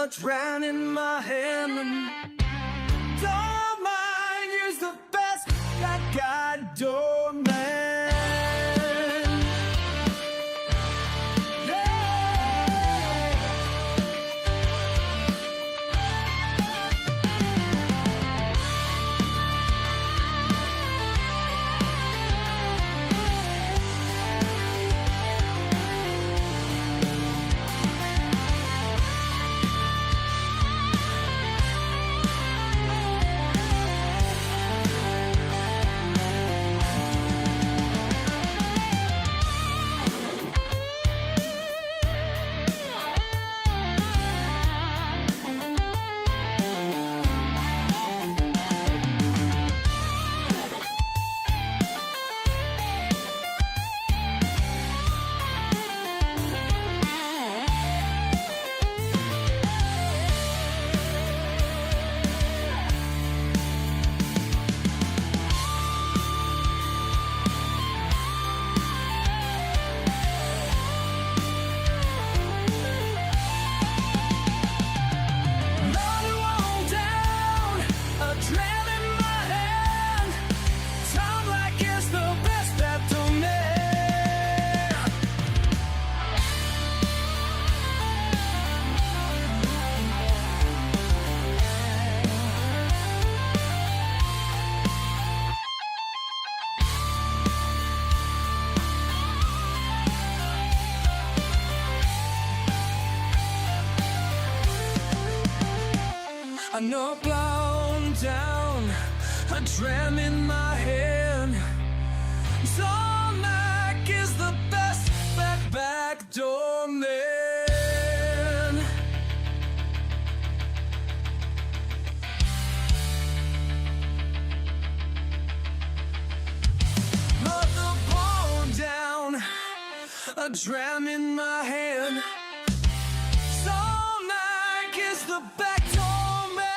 a drown in my hand. Don't mind, use the best I got, doorman. I know blown down, a dram in my hand. Tarmac is the best back door man. Mother blown down, a dram in my hand. Tarmac is the back door man.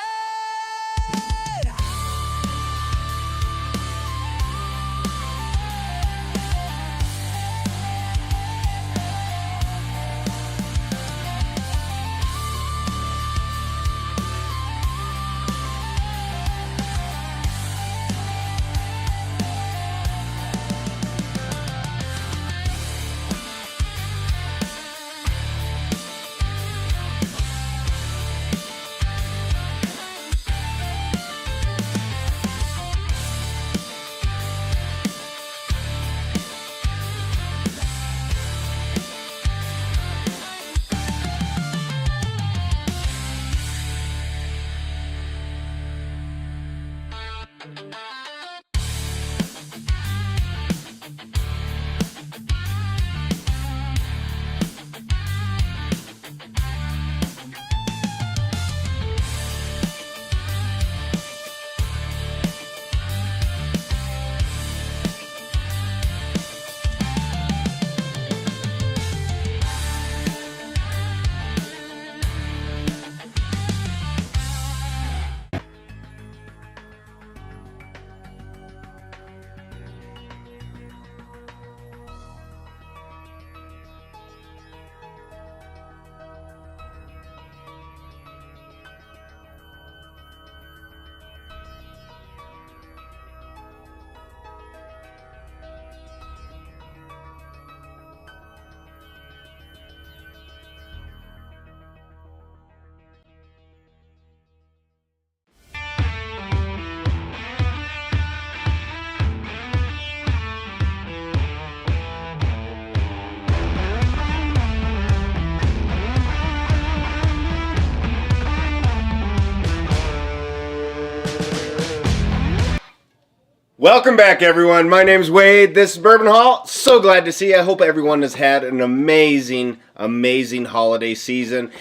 Welcome back, everyone. My name's Wade. This is Bourbon Hall. So glad to see you. I hope everyone has had an amazing, amazing holiday season.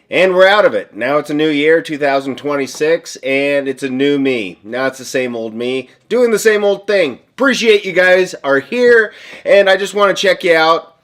And we're out of it. Now it's a new year, 2026, and it's a new me. Now it's the same old me, doing the same old thing. Appreciate you guys are here, and I just want to check you out.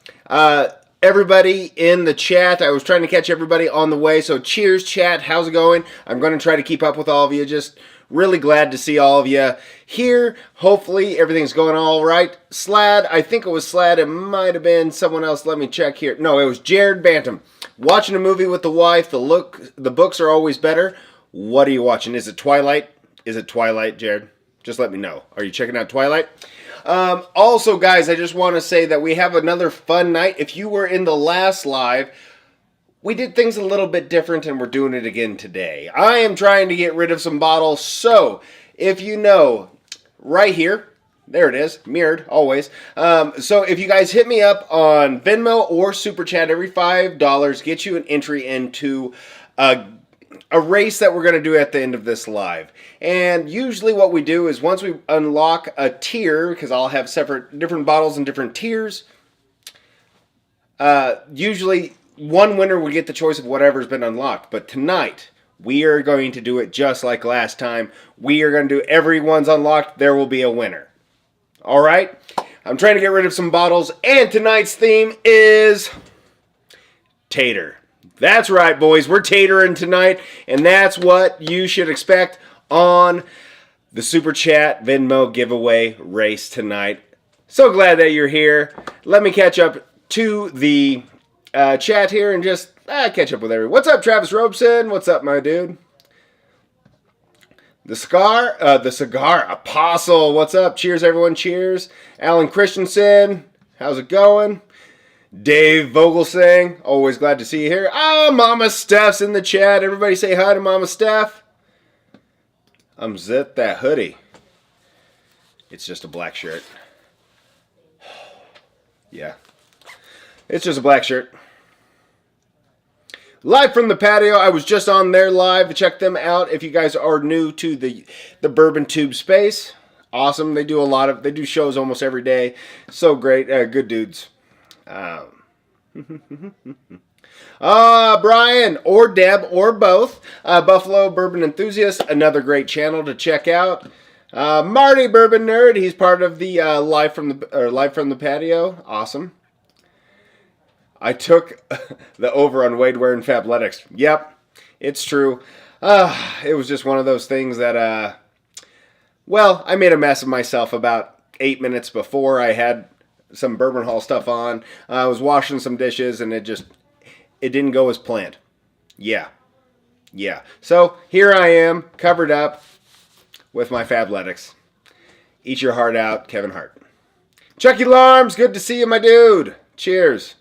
Everybody in the chat, I was trying to catch everybody on the way, so cheers, chat. How's it going? I'm going to try to keep up with all of you. Just really glad to see all of you here. Hopefully everything's going all right. Slad, I think it was Slad. It might have been someone else. Let me check here. No, it was Jared Bantam. Watching a movie with the wife, the books are always better. What are you watching? Is it Twilight? Is it Twilight, Jared? Just let me know. Are you checking out Twilight? Also, guys, I just want to say that we have another fun night. If you were in the last live, we did things a little bit different, and we're doing it again today. I am trying to get rid of some bottles, so if you know, right here, there it is, mirrored, always. So if you guys hit me up on Venmo or Super Chat, every $5 gets you an entry into a race that we're going to do at the end of this live. And usually what we do is once we unlock a tier, because I'll have different bottles and different tiers, usually one winner will get the choice of whatever's been unlocked. But tonight, we are going to do it just like last time. We are going to do everyone's unlocked. There will be a winner. All right? I'm trying to get rid of some bottles. And tonight's theme is tater. That's right, boys. We're tatering tonight. And that's what you should expect on the Super Chat Venmo giveaway race tonight. So glad that you're here. Let me catch up to the chat here and just catch up with everyone. What's up, Travis Robeson? What's up, my dude? The cigar apostle. What's up? Cheers, everyone. Cheers. Alan Christensen. How's it going? Dave Vogelsang. Always glad to see you here. Oh, Mama Steph's in the chat. Everybody say hi to Mama Steph. Zip that hoodie. It's just a black shirt. Yeah. It's just a black shirt. Live from the patio. I was just on their live. Check them out if you guys are new to the Bourbon Tube space. Awesome. They do shows almost every day. So great. Good dudes. Brian or Deb or both. Buffalo Bourbon Enthusiast. Another great channel to check out. Marty Bourbon Nerd. He's part of the live from the patio. Awesome. I took the over on Wade wearing Fabletics. Yep, it's true. It was just one of those things that, I made a mess of myself about 8 minutes before. I had some Bourbon Hall stuff on. I was washing some dishes, and it didn't go as planned. Yeah. So here I am, covered up with my Fabletics. Eat your heart out, Kevin Hart. Chucky Larms, good to see you, my dude. Cheers.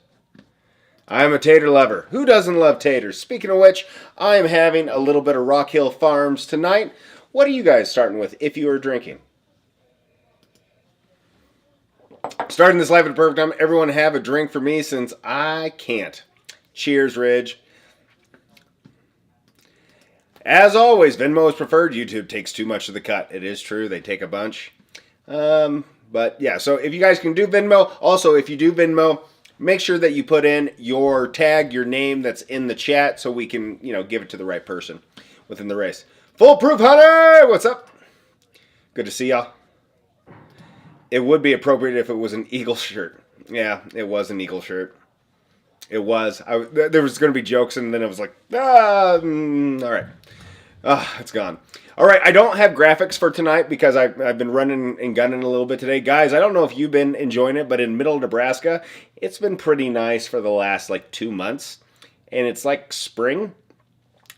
I'm a tater lover. Who doesn't love taters? Speaking of which, I am having a little bit of Rock Hill Farms tonight. What are you guys starting with if you are drinking? Starting this live at the perfect time. Everyone have a drink for me since I can't. Cheers, Ridge. As always, Venmo is preferred. YouTube takes too much of the cut. It is true. They take a bunch. But yeah, so if you guys can do Venmo, also if you do Venmo, make sure that you put in your tag, your name that's in the chat so we can, give it to the right person within the race. Foolproof Hunter! What's up? Good to see y'all. It would be appropriate if it was an Eagle shirt. Yeah, it was an Eagle shirt. It was. There was going to be jokes, and then it was like, all right. It's gone. All right, I don't have graphics for tonight because I've been running and gunning a little bit today. Guys, I don't know if you've been enjoying it, but in middle Nebraska, it's been pretty nice for the last 2 months. And it's like spring.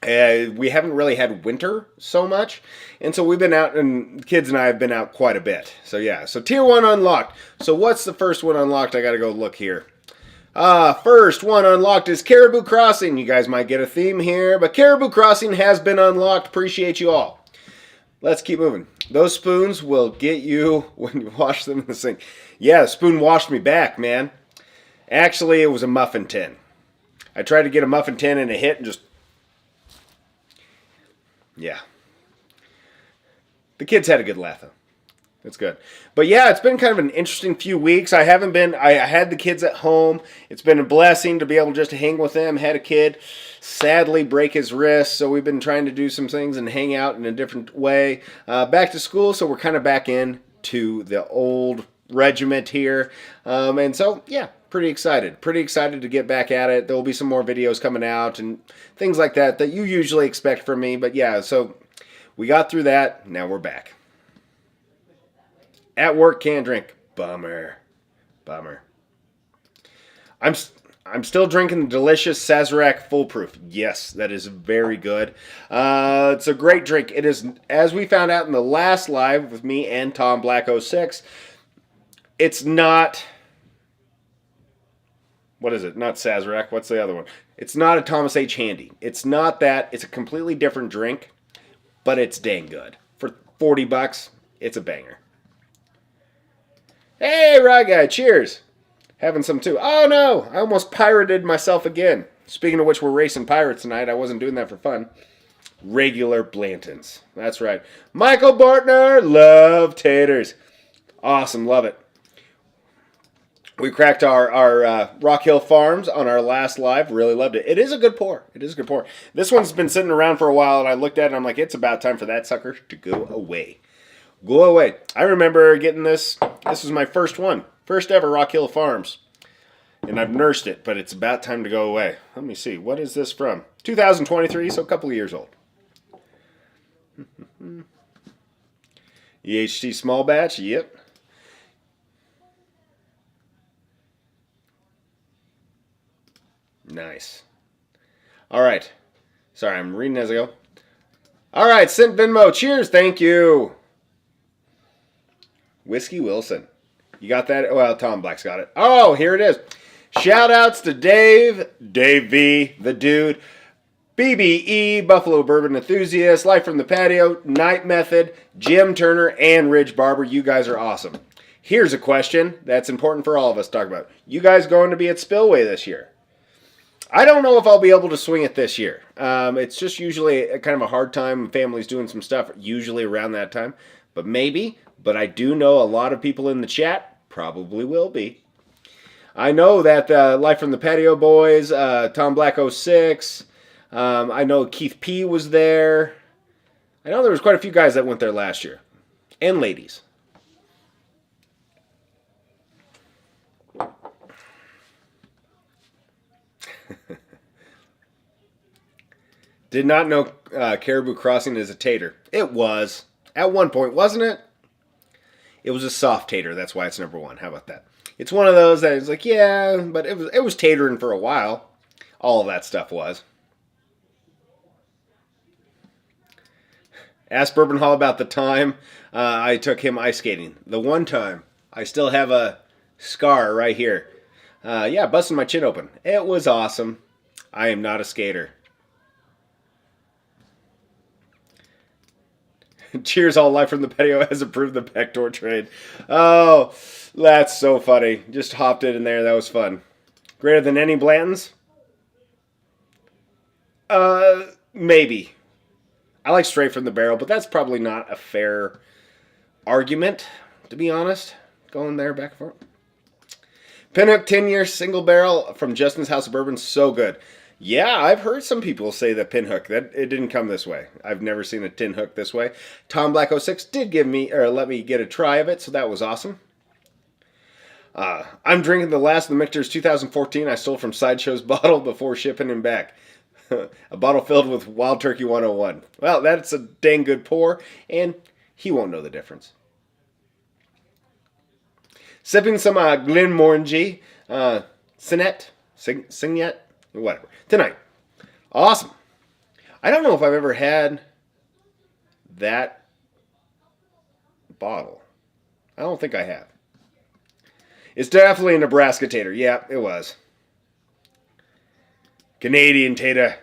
We haven't really had winter so much. And so we've been out, and kids and I have been out quite a bit. So yeah, so Tier 1 unlocked. So what's the first one unlocked? I got to go look here. First one unlocked is Caribou Crossing. You guys might get a theme here, but Caribou Crossing has been unlocked. Appreciate you all. Let's keep moving. Those spoons will get you when you wash them in the sink. Yeah, the spoon washed me back, man. Actually, it was a muffin tin. I tried to get a muffin tin and it hit and just... Yeah. The kids had a good laugh, though. That's good. But yeah, it's been kind of an interesting few weeks. I had the kids at home. It's been a blessing to be able just to hang with them. Had a kid sadly break his wrist, so we've been trying to do some things and hang out in a different way. Back to school, so we're kind of back in to the old regiment here. And so, yeah, pretty excited. Pretty excited to get back at it. There will be some more videos coming out and things like that you usually expect from me. But yeah, so we got through that. Now we're back. At work, can't drink. Bummer. I'm I'm still drinking the delicious Sazerac Foolproof. Yes, that is very good. It's a great drink. It is, as we found out in the last live with me and Tom Black 06, it's not... What is it? Not Sazerac. What's the other one? It's not a Thomas H. Handy. It's not that. It's a completely different drink, but it's dang good. For $40, it's a banger. Hey, Rye Guy, cheers. Having some too. Oh no, I almost pirated myself again. Speaking of which, we're racing pirates tonight. I wasn't doing that for fun. Regular Blantons. That's right. Michael Bortner, love taters. Awesome, love it. We cracked our Rock Hill Farms on our last live. Really loved it. It is a good pour. It is a good pour. This one's been sitting around for a while, and I looked at it, and I'm like, it's about time for that sucker to go away. Go away. I remember getting this. This was my first one. First ever Rock Hill Farms. And I've nursed it, but it's about time to go away. Let me see. What is this from? 2023, so a couple of years old. EHT small batch. Yep. Nice. All right. Sorry, I'm reading as I go. All right, Sint Venmo. Cheers. Thank you. Whiskey Wilson. You got that? Well, Tom Black's got it. Oh, here it is. Shout outs to Dave V, the dude, BBE, Buffalo Bourbon Enthusiast, Life from the Patio, Night Method, Jim Turner, and Ridge Barber. You guys are awesome. Here's a question that's important for all of us to talk about. You guys going to be at Spillway this year? I don't know if I'll be able to swing it this year. It's just usually a kind of a hard time. Family's doing some stuff usually around that time. But maybe. But I do know a lot of people in the chat probably will be. I know that Life from the Patio boys, Tom Black 06. I know Keith P was there. I know there was quite a few guys that went there last year. And ladies. Did not know Caribou Crossing is a tater. It was. At one point, wasn't it? It was a soft tater. That's why it's number one. How about that? It's one of those that is like, yeah, but it was tatering for a while. All of that stuff was. Ask Bourbon Hall about the time I took him ice skating. The one time. I still have a scar right here. Yeah, busting my chin open. It was awesome. I am not a skater. Cheers, all Life from the Patio has approved the backdoor trade. Oh, that's so funny. Just hopped it in there. That was fun. Greater than any Blantons? Maybe. I like straight from the barrel, but that's probably not a fair argument, to be honest. Going there back and forth. Pinhook 10-year single barrel from Justin's House of Bourbon. So good. Yeah, I've heard some people say that Pinhook, that it didn't come this way. I've never seen a tin hook this way. Tom Black 06 did let me get a try of it, so that was awesome. I'm drinking the last of the Michter's 2014 I stole from Sideshow's bottle before shipping him back. A bottle filled with Wild Turkey 101. Well, that's a dang good pour, and he won't know the difference. Sipping some Glenmorangie, Signet, whatever. Tonight. Awesome. I don't know if I've ever had that bottle. I don't think I have. It's definitely a Nebraska tater. Yeah, it was. Canadian tater.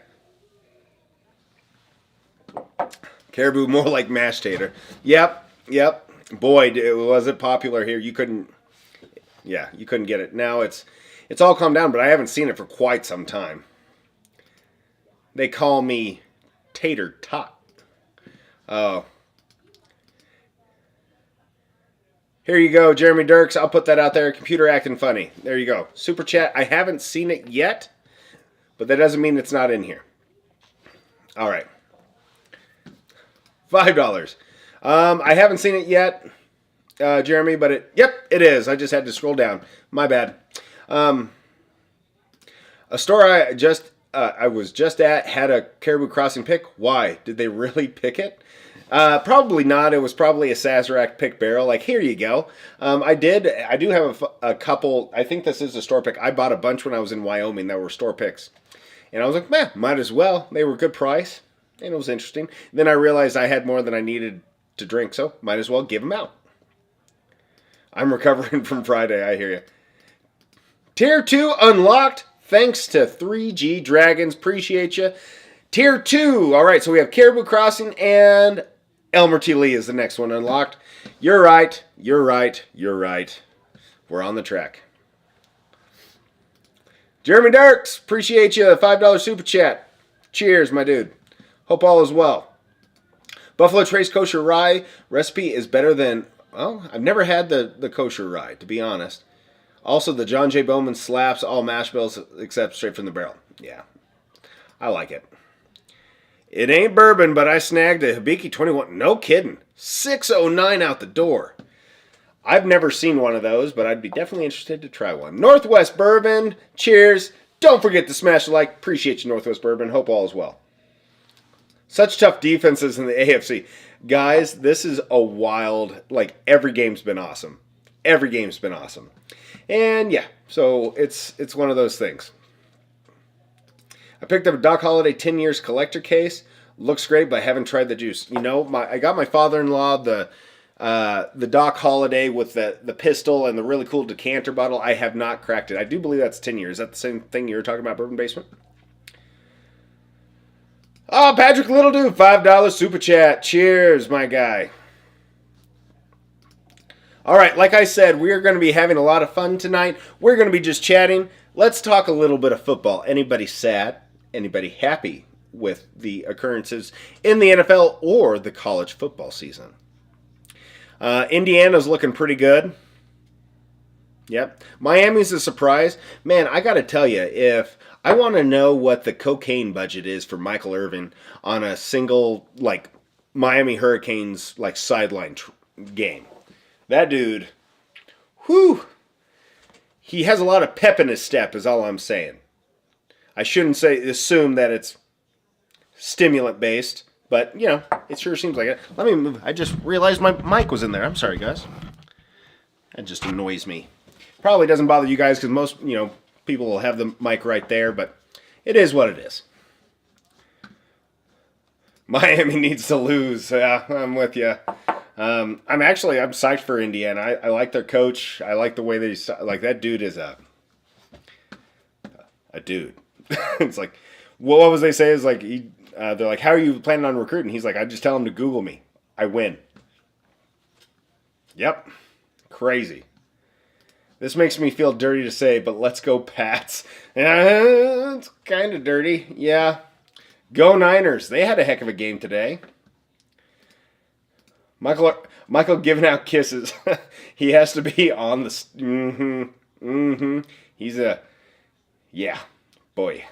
Caribou, more like mashed tater. Yep. Boy, was it popular here. You couldn't get it. Now it's all calmed down, but I haven't seen it for quite some time. They call me Tater Tot. Oh. Here you go, Jeremy Dirks. I'll put that out there. Computer acting funny. There you go. Super chat. I haven't seen it yet, but that doesn't mean it's not in here. All right. $5. I haven't seen it yet, Jeremy, but it is. I just had to scroll down. My bad. A store I was just at had a Caribou Crossing pick. Why? Did they really pick it? Probably not. It was probably a Sazerac pick barrel. Like, here you go. I do have a couple. I think this is a store pick. I bought a bunch when I was in Wyoming that were store picks. And I was like, man, might as well. They were good price. And it was interesting. Then I realized I had more than I needed to drink, so might as well give them out. I'm recovering from Friday, I hear you. Tier 2 unlocked, thanks to 3G Dragons. Appreciate you. Tier 2, all right, so we have Caribou Crossing and Elmer T. Lee is the next one unlocked. You're right, you're right, you're right. We're on the track. Jeremy Dirks, appreciate you. $5 super chat. Cheers, my dude. Hope all is well. Buffalo Trace Kosher Rye recipe is better than, well, I've never had the kosher rye, to be honest. Also, the John J. Bowman slaps all mash bills except straight from the barrel. Yeah, I like it. It ain't bourbon, but I snagged a Hibiki 21. No kidding. 609 out the door. I've never seen one of those, but I'd be definitely interested to try one. Northwest Bourbon, cheers. Don't forget to smash the like. Appreciate you, Northwest Bourbon. Hope all is well. Such tough defenses in the AFC. Guys, this is a wild, like, every game's been awesome. Every game's been awesome. And yeah, so it's one of those things. I picked up a Doc Holliday 10 years collector case. Looks great, but I haven't tried the juice. You know, I got my father-in-law the Doc Holliday with the pistol and the really cool decanter bottle. I have not cracked it. I do believe that's 10 years. Is that the same thing you were talking about, Bourbon Basement? Oh, Patrick Littledew, $5 super chat. Cheers, my guy. All right, like I said, we are going to be having a lot of fun tonight. We're going to be just chatting. Let's talk a little bit of football. Anybody sad? Anybody happy with the occurrences in the NFL or the college football season? Indiana's looking pretty good. Yep. Miami's a surprise. Man, I got to tell you, if I want to know what the cocaine budget is for Michael Irvin on a single, like, Miami Hurricanes, like, sideline game. That dude, whew, he has a lot of pep in his step is all I'm saying. I shouldn't assume that it's stimulant-based, but, you know, it sure seems like it. Let me move. I just realized my mic was in there. I'm sorry, guys. That just annoys me. Probably doesn't bother you guys because most, you know, people will have the mic right there, but it is what it is. Miami needs to lose. Yeah, I'm with you. I'm psyched for Indiana. I like their coach. I like the way that dude is a dude. It's like, what was they say is like, they're like, how are you planning on recruiting? He's like, I just tell him to Google me. I win. Yep. Crazy. This makes me feel dirty to say, but let's go Pats. It's kind of dirty. Yeah. Go Niners. They had a heck of a game today. Michael giving out kisses. He has to be on the... He's a... Yeah. Boy.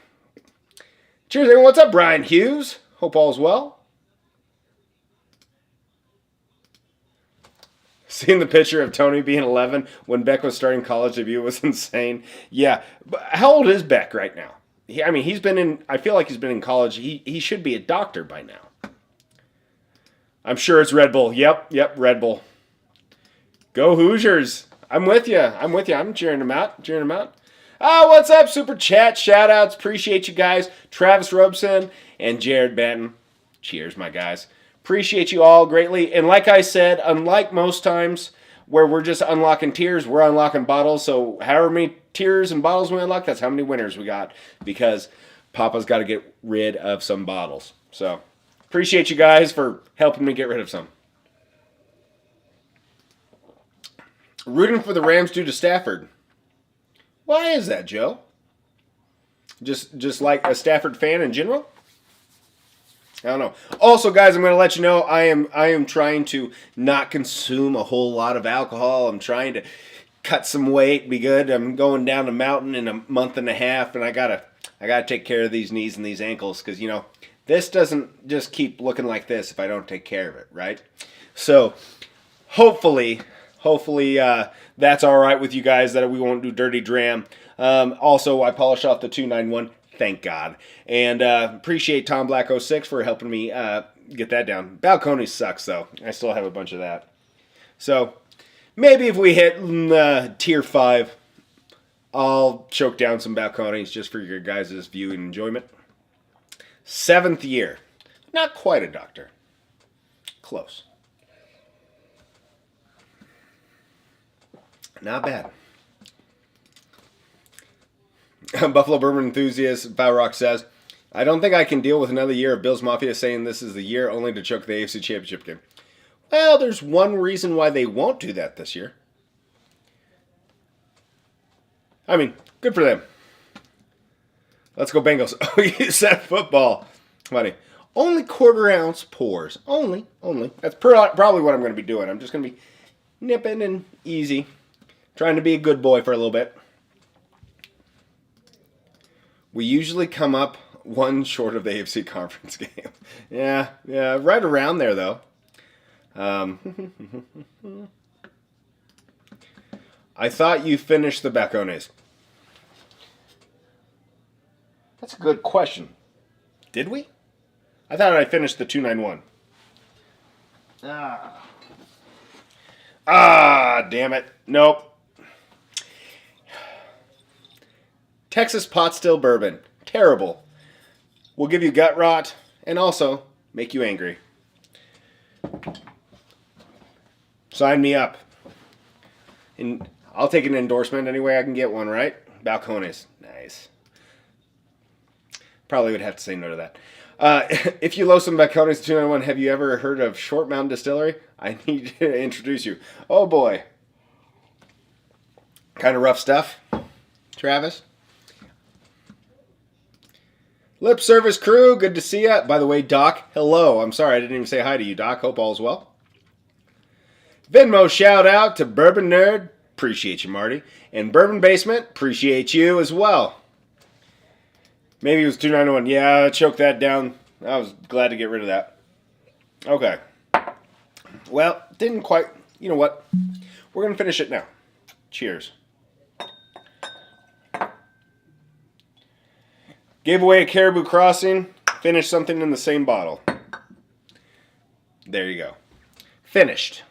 Cheers, everyone. What's up, Brian Hughes? Hope all's well. Seeing the picture of Tony being 11 when Beck was starting college debut was insane. Yeah. But how old is Beck right now? He's been in... I feel like he's been in college. He should be a doctor by now. I'm sure it's Red Bull. Yep, Red Bull. Go Hoosiers. I'm with you. I'm cheering them out. Oh, what's up, Super Chat? Shout-outs. Appreciate you guys. Travis Robeson and Jared Banton. Cheers, my guys. Appreciate you all greatly. And like I said, unlike most times where we're just unlocking tiers, we're unlocking bottles. So however many tiers and bottles we unlock, that's how many winners we got. Because Papa's got to get rid of some bottles. So... appreciate you guys for helping me get rid of some. Rooting for the Rams due to Stafford. Why is that, Joe? Just like a Stafford fan in general? I don't know. Also, guys, I'm going to let you know I am trying to not consume a whole lot of alcohol. I'm trying to cut some weight, be good. I'm going down a mountain in a month and a half, and I gotta take care of these knees and these ankles because, you know, this doesn't just keep looking like this if I don't take care of it, right? So, hopefully, that's all right with you guys, that we won't do Dirty Dram. Also, I polished off the 291, thank God. And appreciate Tom Black 06 for helping me get that down. Balcones sucks, though. I still have a bunch of that. So, maybe if we hit tier 5, I'll choke down some Balcones just for your guys' viewing enjoyment. 7th year. Not quite a doctor. Close. Not bad. Buffalo Bourbon Enthusiast, Rock says, I don't think I can deal with another year of Bills Mafia saying this is the year only to choke the AFC Championship game. Well, there's one reason why they won't do that this year. I mean, good for them. Let's go Bengals. Oh, you said football. Funny. Only quarter ounce pours. Only. That's probably what I'm going to be doing. I'm just going to be nipping and easy. Trying to be a good boy for a little bit. We usually come up one short of the AFC conference game. yeah, right around there, though. I thought you finished the Balcones. That's a good question. Did we? I thought I finished the 291. Damn it. Nope. Texas pot still bourbon. Terrible. Will give you gut rot and also make you angry. Sign me up. And I'll take an endorsement any way I can get one, right? Balcones. Nice. Probably would have to say no to that. If you love some Balcones 291, have you ever heard of Short Mountain Distillery? I need to introduce you. Oh boy. Kind of rough stuff, Travis. Lip Service Crew, good to see ya. By the way, Doc, hello. I'm sorry I didn't even say hi to you, Doc. Hope all's well. Venmo shout out to Bourbon Nerd. Appreciate you, Marty. And Bourbon Basement, appreciate you as well. Maybe it was 291. Yeah, I choked that down. I was glad to get rid of that. Okay. Well, didn't quite. You know what? We're going to finish it now. Cheers. Gave away a Caribou Crossing. Finished something in the same bottle. There you go. Finished.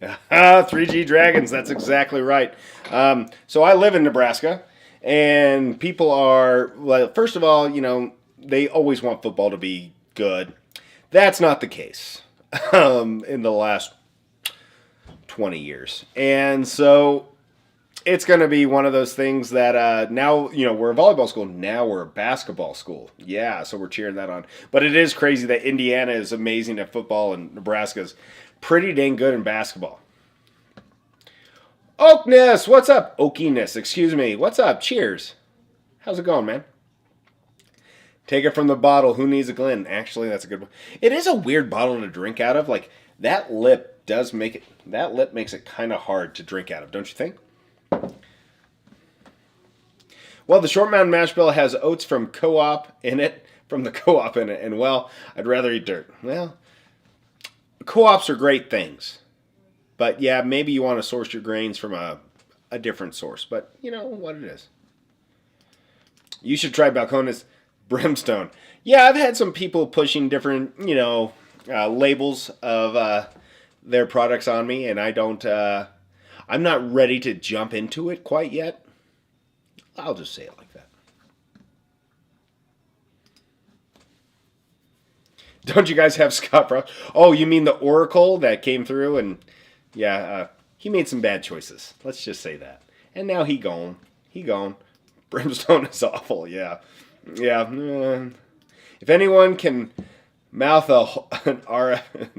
Ah, 3G Dragons. That's exactly right. So I live in Nebraska, and people are, well, first of all, you know, they always want football to be good. That's not the case in the last 20 years. And so it's going to be one of those things that now, you know, we're a volleyball school. Now we're a basketball school. Yeah, so we're cheering that on. But it is crazy that Indiana is amazing at football and Nebraska's pretty dang good in basketball. Oakness, what's up? Oakiness, excuse me. What's up? Cheers. How's it going, man? Take it from the bottle. Who needs a Glen? Actually, that's a good one. It is a weird bottle to drink out of. Like, that lip does make it, that lip makes it kind of hard to drink out of, don't you think? Well, the Short Mountain Mash Bill has oats from Co-op in it, and well, I'd rather eat dirt. Well, co-ops are great things. But yeah, maybe you want to source your grains from a different source. But you know what it is. You should try Balcones Brimstone. Yeah, I've had some people pushing different, you know, labels of their products on me. And I don't, I'm not ready to jump into it quite yet. I'll just say it like that. Don't you guys have Scott Frost? Oh, you mean the Oracle that came through and... Yeah, he made some bad choices. Let's just say that. And now he gone. Brimstone is awful, yeah. Yeah. If anyone can mouth an RF,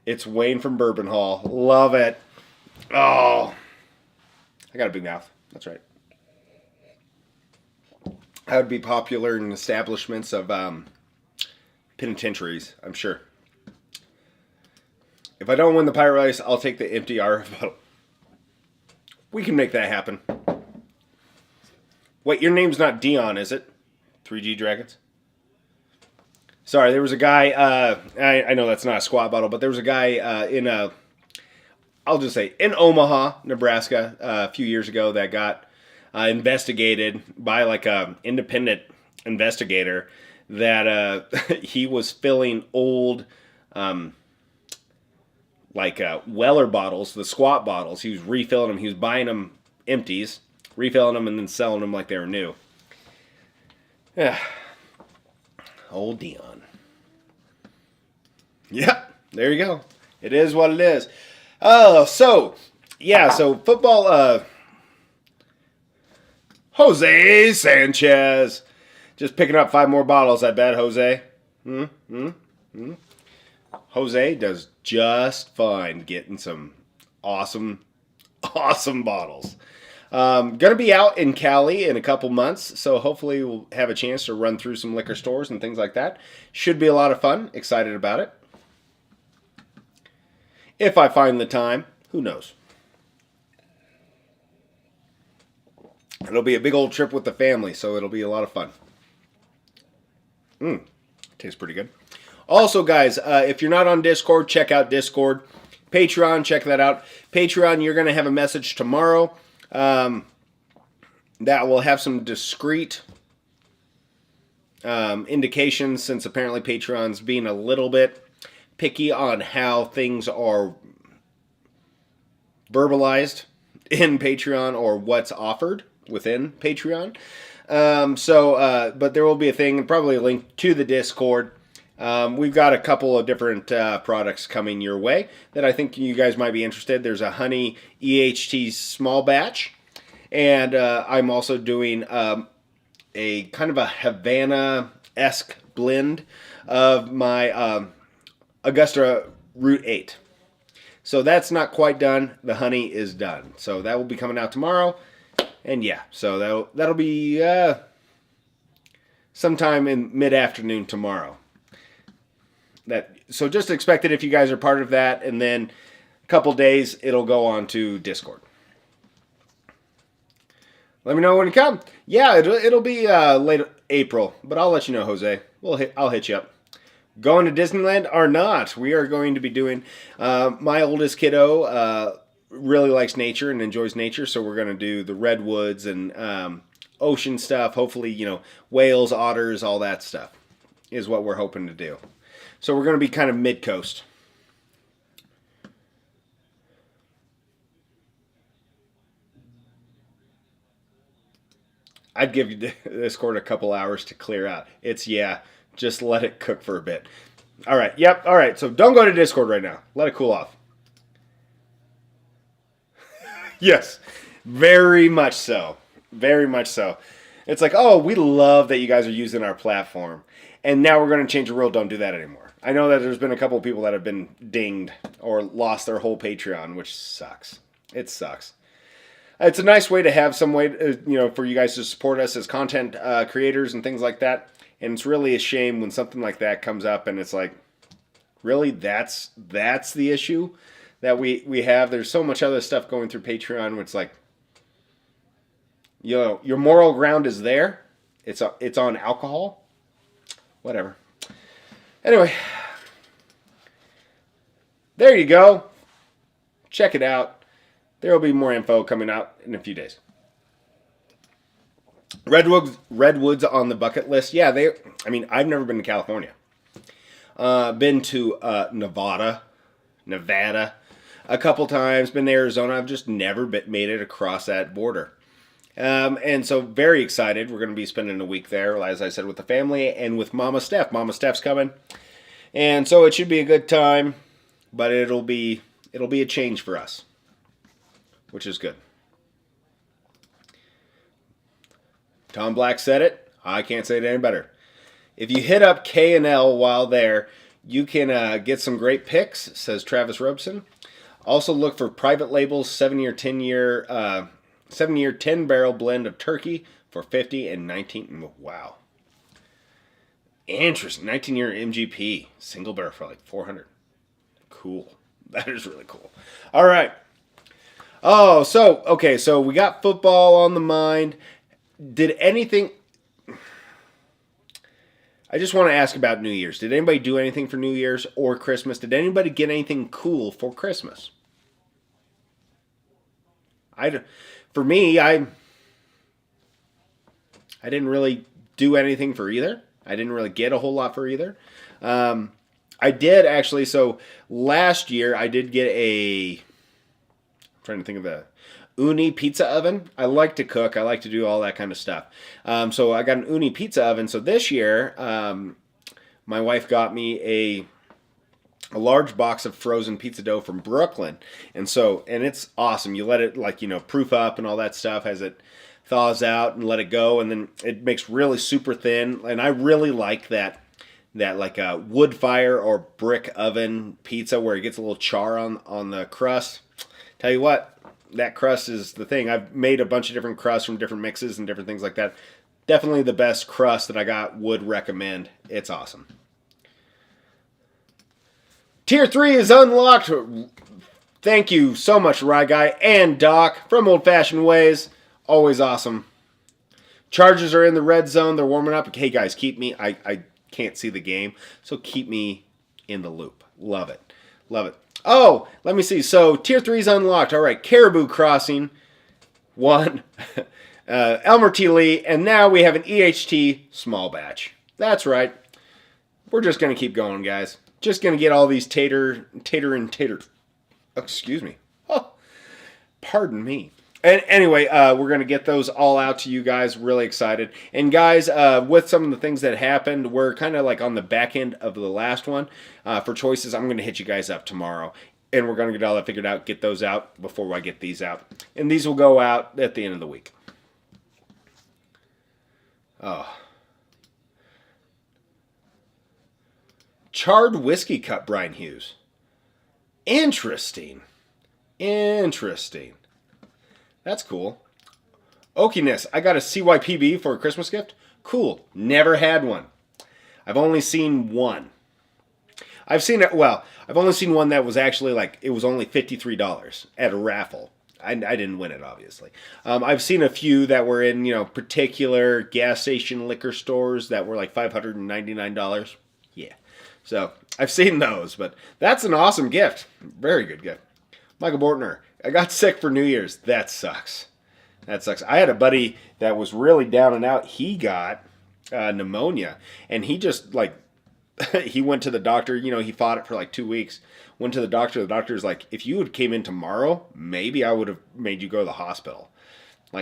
it's Wayne from Bourbon Hall. Love it. Oh. I got a big mouth. That's right. I would be popular in establishments of penitentiaries, I'm sure. If I don't win the Pirate Race, I'll take the empty RF bottle. We can make that happen. Wait, your name's not Dion, is it? 3G Dragons? Sorry, there was a guy, I know that's not a squat bottle, but there was a guy I'll just say, in Omaha, Nebraska, a few years ago that got investigated by like a independent investigator that he was filling old Weller bottles, the squat bottles. He was refilling them. He was buying them empties, refilling them, and then selling them like they were new. Yeah. Old Dion. Yep, there you go. It is what it is. Oh, so football. Jose Sanchez, just picking up 5 more bottles. I bet Jose. Jose does just fine getting some awesome bottles. Gonna be out in Cali in a couple months, so hopefully we'll have a chance to run through some liquor stores and things like that. Should be a lot of fun. Excited about it. If I find the time, who knows? It'll be a big old trip with the family, so it'll be a lot of fun. Tastes pretty good. Also, guys, if you're not on Discord, check out Discord. Patreon, check that out. Patreon, you're going to have a message tomorrow that will have some discreet indications, since apparently Patreon's being a little bit picky on how things are verbalized in Patreon or what's offered within Patreon. But there will be a thing, and probably a link to the Discord. We've got a couple of different products coming your way that I think you guys might be interested. There's a honey EHT small batch, and I'm also doing a kind of a Havana-esque blend of my Augusta Route 8. So that's not quite done. The honey is done. So that will be coming out tomorrow. And yeah, so that'll be sometime in mid-afternoon tomorrow. So just expect it if you guys are part of that, and then a couple days it'll go on to Discord. Let me know when you come. Yeah, it'll be late April, but I'll let you know, Jose. I'll hit you up. Going to Disneyland or not? We are going to be doing. My oldest kiddo really likes nature and enjoys nature, so we're going to do the redwoods and ocean stuff. Hopefully, whales, otters, all that stuff is what we're hoping to do. So we're going to be kind of mid-coast. I'd give you Discord a couple hours to clear out. Just let it cook for a bit. All right, yep, all right. So don't go to Discord right now. Let it cool off. Yes, very much so. Very much so. It's like, oh, we love that you guys are using our platform. And now we're going to change the rule. Don't do that anymore. I know that there's been a couple of people that have been dinged or lost their whole Patreon, which sucks. It sucks. It's a nice way to have some way, for you guys to support us as content creators and things like that. And it's really a shame when something like that comes up and it's like, really, that's the issue that we have. There's so much other stuff going through Patreon where it's like, your moral ground is there. It's on alcohol. Whatever. Anyway, there you go. Check it out. There will be more info coming out in a few days. Redwoods on the bucket list. Yeah, I've never been to California. Been to Nevada a couple times. Been to Arizona. I've just never made it across that border. And so very excited. We're going to be spending a week there, as I said, with the family and with Mama Steph. Mama Steph's coming. And so it should be a good time, but it'll be a change for us, which is good. Tom Black said it. I can't say it any better. If you hit up K&L while there, you can get some great picks, says Travis Robeson. Also look for private labels, 7-year, 10-barrel blend of turkey for 50 and 19. Wow. Interesting. 19-year MGP. Single barrel for like 400. Cool. That is really cool. All right. Oh, so we got football on the mind. Did anything... I just want to ask about New Year's. Did anybody do anything for New Year's or Christmas? Did anybody get anything cool for Christmas? For me, I didn't really do anything for either. I didn't really get a whole lot for either. I did actually. So last year I did get I'm trying to think of the Uni pizza oven. I like to cook. I like to do all that kind of stuff. So I got an Uni pizza oven. So this year, my wife got me a large box of frozen pizza dough from Brooklyn. And it's awesome. You let it proof up and all that stuff as it thaws out and let it go. And then it makes really super thin. And I really like that like a wood fire or brick oven pizza where it gets a little char on the crust. Tell you what, that crust is the thing. I've made a bunch of different crusts from different mixes and different things like that. Definitely the best crust that I got. Would recommend. It's awesome. Tier 3 is unlocked. Thank you so much, Rye Guy and Doc from Old Fashioned Ways. Always awesome. Chargers are in the red zone. They're warming up. Hey, guys, keep me. I can't see the game, so keep me in the loop. Love it. Love it. Oh, let me see. So, Tier 3 is unlocked. All right, Caribou Crossing. 1. Elmer T. Lee. And now we have an EHT small batch. That's right. We're just going to keep going, guys. Just going to get all these tater. Excuse me. Oh, pardon me. And anyway, we're going to get those all out to you guys. Really excited. And guys, with some of the things that happened, we're kind of like on the back end of the last one. For choices, I'm going to hit you guys up tomorrow. And we're going to get all that figured out, get those out before I get these out. And these will go out at the end of the week. Oh. Charred whiskey cup, Brian Hughes. Interesting. That's cool. Oakiness. I got a CYPB for a Christmas gift. Cool. Never had one. I've only seen one. I've only seen one that was actually it was only $53 at a raffle. I didn't win it, obviously. I've seen a few that were in, particular gas station liquor stores that were like $599. Yeah. So I've seen those, but that's an awesome gift. Very good gift. Michael Bortner. I got sick for New Year's. That sucks. I had a buddy that was really down and out. He got pneumonia, and he just he went to the doctor. He fought it for like 2 weeks. Went to the doctor. The doctor's like, if you had came in tomorrow, maybe I would have made you go to the hospital.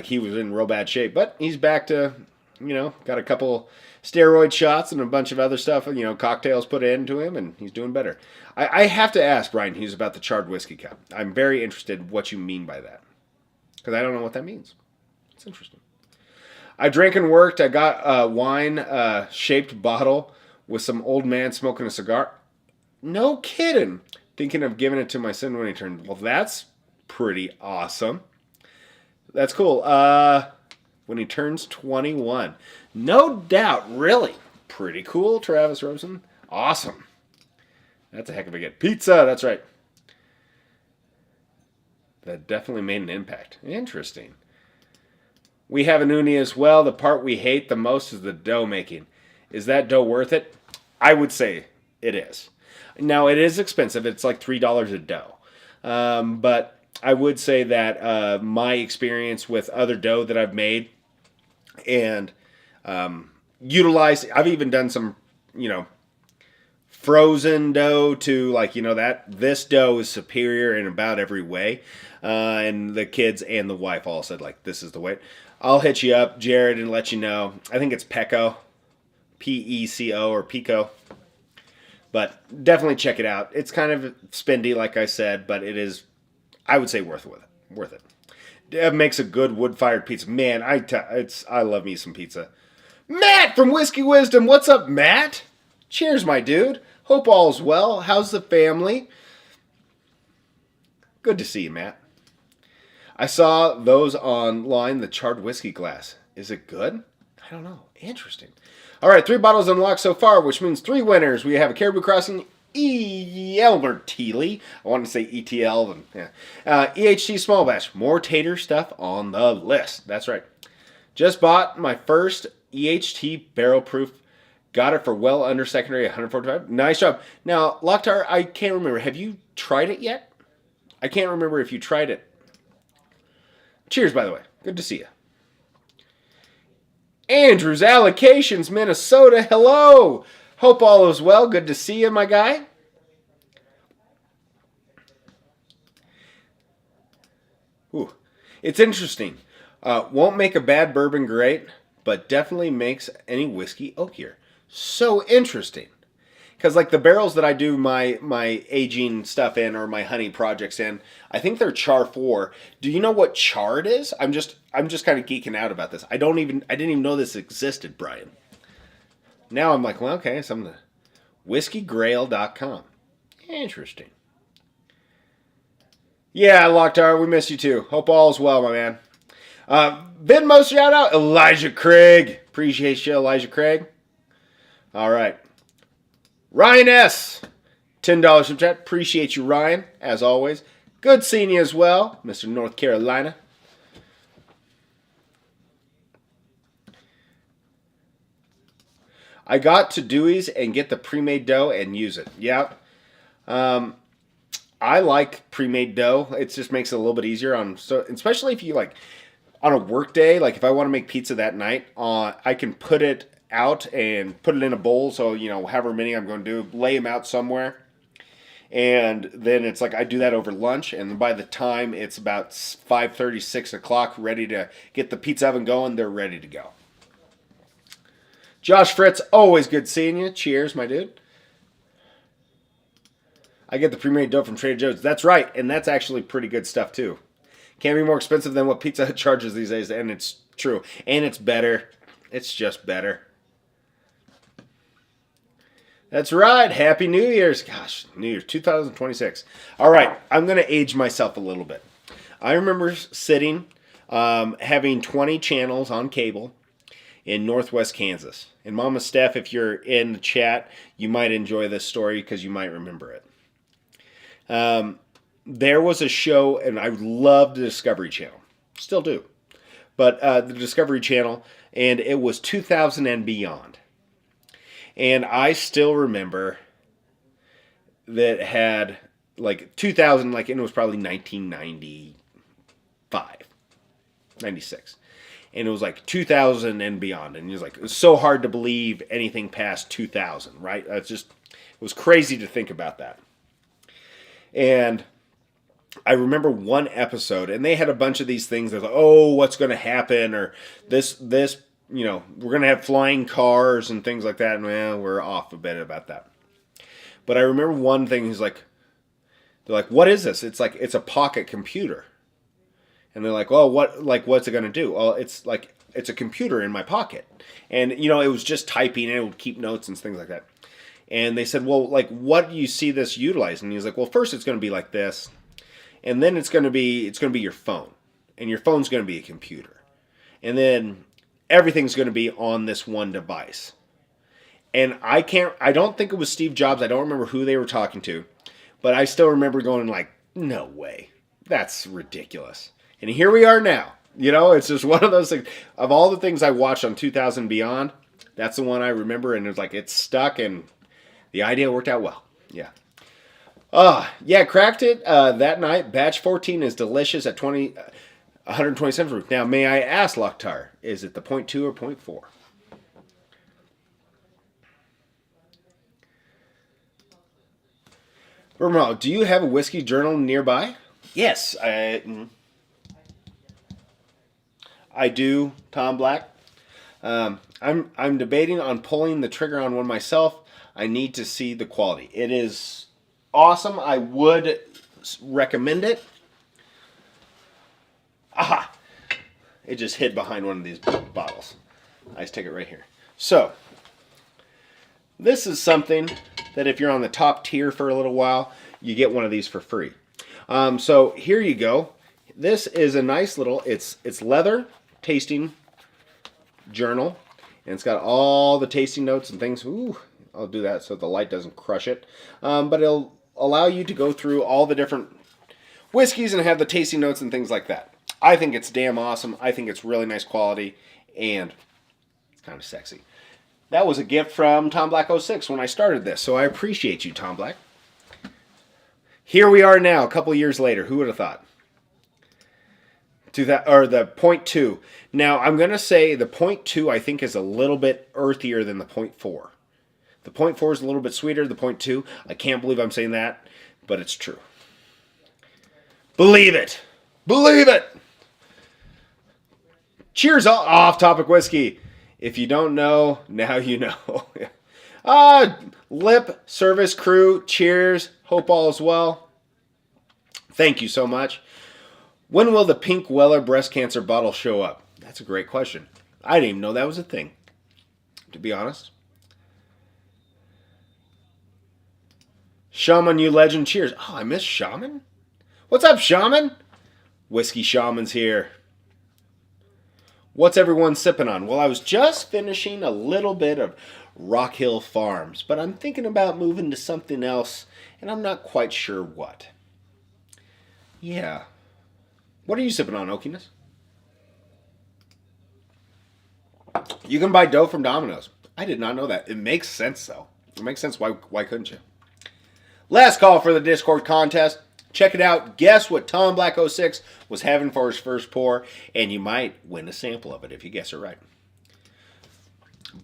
He was in real bad shape, but he's back to, got a couple steroid shots and a bunch of other stuff, cocktails put into him, and he's doing better. I have to ask Brian Hughes about the charred whiskey cup. I'm very interested in what you mean by that, because I don't know what that means. It's interesting. I drank and worked. I got a wine-shaped bottle with some old man smoking a cigar. No kidding. Thinking of giving it to my son when he turned. Well, that's pretty awesome. That's cool. When he turns 21. No doubt. Really. Pretty cool, Travis Rosen. Awesome. That's a heck of a get. Pizza. That's right. That definitely made an impact. Interesting. We have an uni as well. The part we hate the most is the dough making. Is that dough worth it? I would say it is. Now, it is expensive. It's like $3 a dough. But I would say that my experience with other dough that I've made and utilized, I've even done some, frozen dough to this dough is superior in about every way. And the kids and the wife all said, this is the way. I'll hit you up, Jared, and let you know. I think it's Peco. P-E-C-O or Pico. But definitely check it out. It's kind of spendy, like I said, but it is, I would say, worth it. It makes a good wood-fired pizza. Man, I love me some pizza. Matt from Whiskey Wisdom. What's up, Matt? Cheers, my dude. Hope all's well. How's the family? Good to see you, Matt. I saw those online, the charred whiskey glass. Is it good? I don't know. Interesting. All right, 3 bottles unlocked so far, which means 3 winners. We have a Caribou Crossing Elmer Teely. I wanted to say ETL. EHT Small Batch. More tater stuff on the list. That's right. Just bought my first EHT barrel proof. Got it for well under secondary, $145. Nice job. Now, Locktar, I can't remember. Have you tried it yet? I can't remember if you tried it. Cheers, by the way. Good to see you. Andrews Allocations, Minnesota. Hello. Hope all is well. Good to see you, my guy. Ooh, it's interesting. Won't make a bad bourbon great, but definitely makes any whiskey oakier. So interesting. Because like the barrels that I do my aging stuff in or my honey projects in, I think they're char 4. Do you know what charred is? I'm just kind of geeking out about this. I didn't even know this existed, Brian. Now I'm like, well, okay, so I'm the whiskeygrail.com. Interesting. Yeah, Locktar, we miss you too. Hope all is well, my man. Venmo shout out, Elijah Craig. Appreciate you, Elijah Craig. All right. Ryan S. $10 from chat. Appreciate you, Ryan, as always. Good seeing you as well, Mr. North Carolina. I got to Dewey's and get the pre-made dough and use it. Yep. I like pre-made dough. It just makes it a little bit easier especially if you like on a work day. Like if I want to make pizza that night, I can put it out and put it in a bowl. So however many I'm going to do, lay them out somewhere, and then it's like I do that over lunch. And by the time it's about 5:30, 6 o'clock, ready to get the pizza oven going, they're ready to go. Josh Fritz, always good seeing you. Cheers, my dude. I get the pre-made dough from Trader Joe's. That's right, and that's actually pretty good stuff too. Can't be more expensive than what Pizza Hut charges these days, and it's true. And it's better. It's just better. That's right. Happy New Year's. Gosh, New Year's 2026. All right, I'm going to age myself a little bit. I remember sitting, having 20 channels on cable in Northwest Kansas. And Mama Steph, if you're in the chat, you might enjoy this story because you might remember it. There was a show, and I loved the Discovery Channel. Still do. But the Discovery Channel, and it was 2000 and beyond. And I still remember that had, like, 2000, like, and it was probably 1995, 96. And it was, like, 2000 and beyond. And it was so hard to believe anything past 2000, right? It was crazy to think about that. And I remember one episode, and they had a bunch of these things. They're like, oh, what's going to happen? Or this, we're going to have flying cars and things like that. And we're off a bit about that. But I remember one thing. They're like, what is this? It's like, it's a pocket computer. And they're like, well, what's it going to do? Well, it's like, it's a computer in my pocket. And, it was just typing, and it would keep notes and things like that. And they said, well, like, what do you see this utilized? And he's like, well, first it's going to be like this. And then it's going to be your phone. And your phone's going to be a computer. And then everything's going to be on this one device. And I don't think it was Steve Jobs. I don't remember who they were talking to. But I still remember going like, no way. That's ridiculous. And here we are now. It's just one of those things. Of all the things I watched on 2000 Beyond, that's the one I remember. And it was like, it's stuck, and the idea worked out well. Yeah. Cracked it that night. Batch 14 is delicious at 127 proof. Now, may I ask, Locktar, is it the 0.2 or 0.4? Romero, do you have a whiskey journal nearby? Yes, I do, Tom Black. I'm debating on pulling the trigger on one myself. I need to see the quality. It is awesome. I would recommend it. Aha! It just hid behind one of these bottles. I just take it right here. So, this is something that if you're on the top tier for a little while, you get one of these for free. So here you go. This is a nice little, it's leather tasting journal. And it's got all the tasting notes and things. Ooh, I'll do that so the light doesn't crush it. But it'll allow you to go through all the different whiskeys and have the tasting notes and things like that. I think it's damn awesome. I think it's really nice quality, and it's kind of sexy. That was a gift from Tom Black 06 when I started this, so I appreciate you, Tom Black. Here we are now, a couple years later. Who would have thought? Or the point two. Now I'm gonna say the point two I think is a little bit earthier than the point four. The point four is a little bit sweeter. The point two, I can't believe I'm saying that, but it's true. Believe it. Believe it. Cheers, off-topic whiskey. If you don't know, now you know. Lip service crew, cheers. Hope all is well. Thank you so much. When will the pink Weller breast cancer bottle show up? That's a great question. I didn't even know that was a thing, to be honest. Shaman, you legend, cheers. Oh, I miss Shaman. What's up, Shaman? Whiskey Shaman's here. What's everyone sipping on? Well, I was just finishing a little bit of Rock Hill Farms, but I'm thinking about moving to something else, and I'm not quite sure what. Yeah. What are you sipping on, Oakiness? You can buy dough from Domino's. I did not know that. It makes sense, though. It makes sense. Why couldn't you? Last call for the Discord contest. Check it out. Guess what Tom Black 06 was having for his first pour, and you might win a sample of it if you guess it right.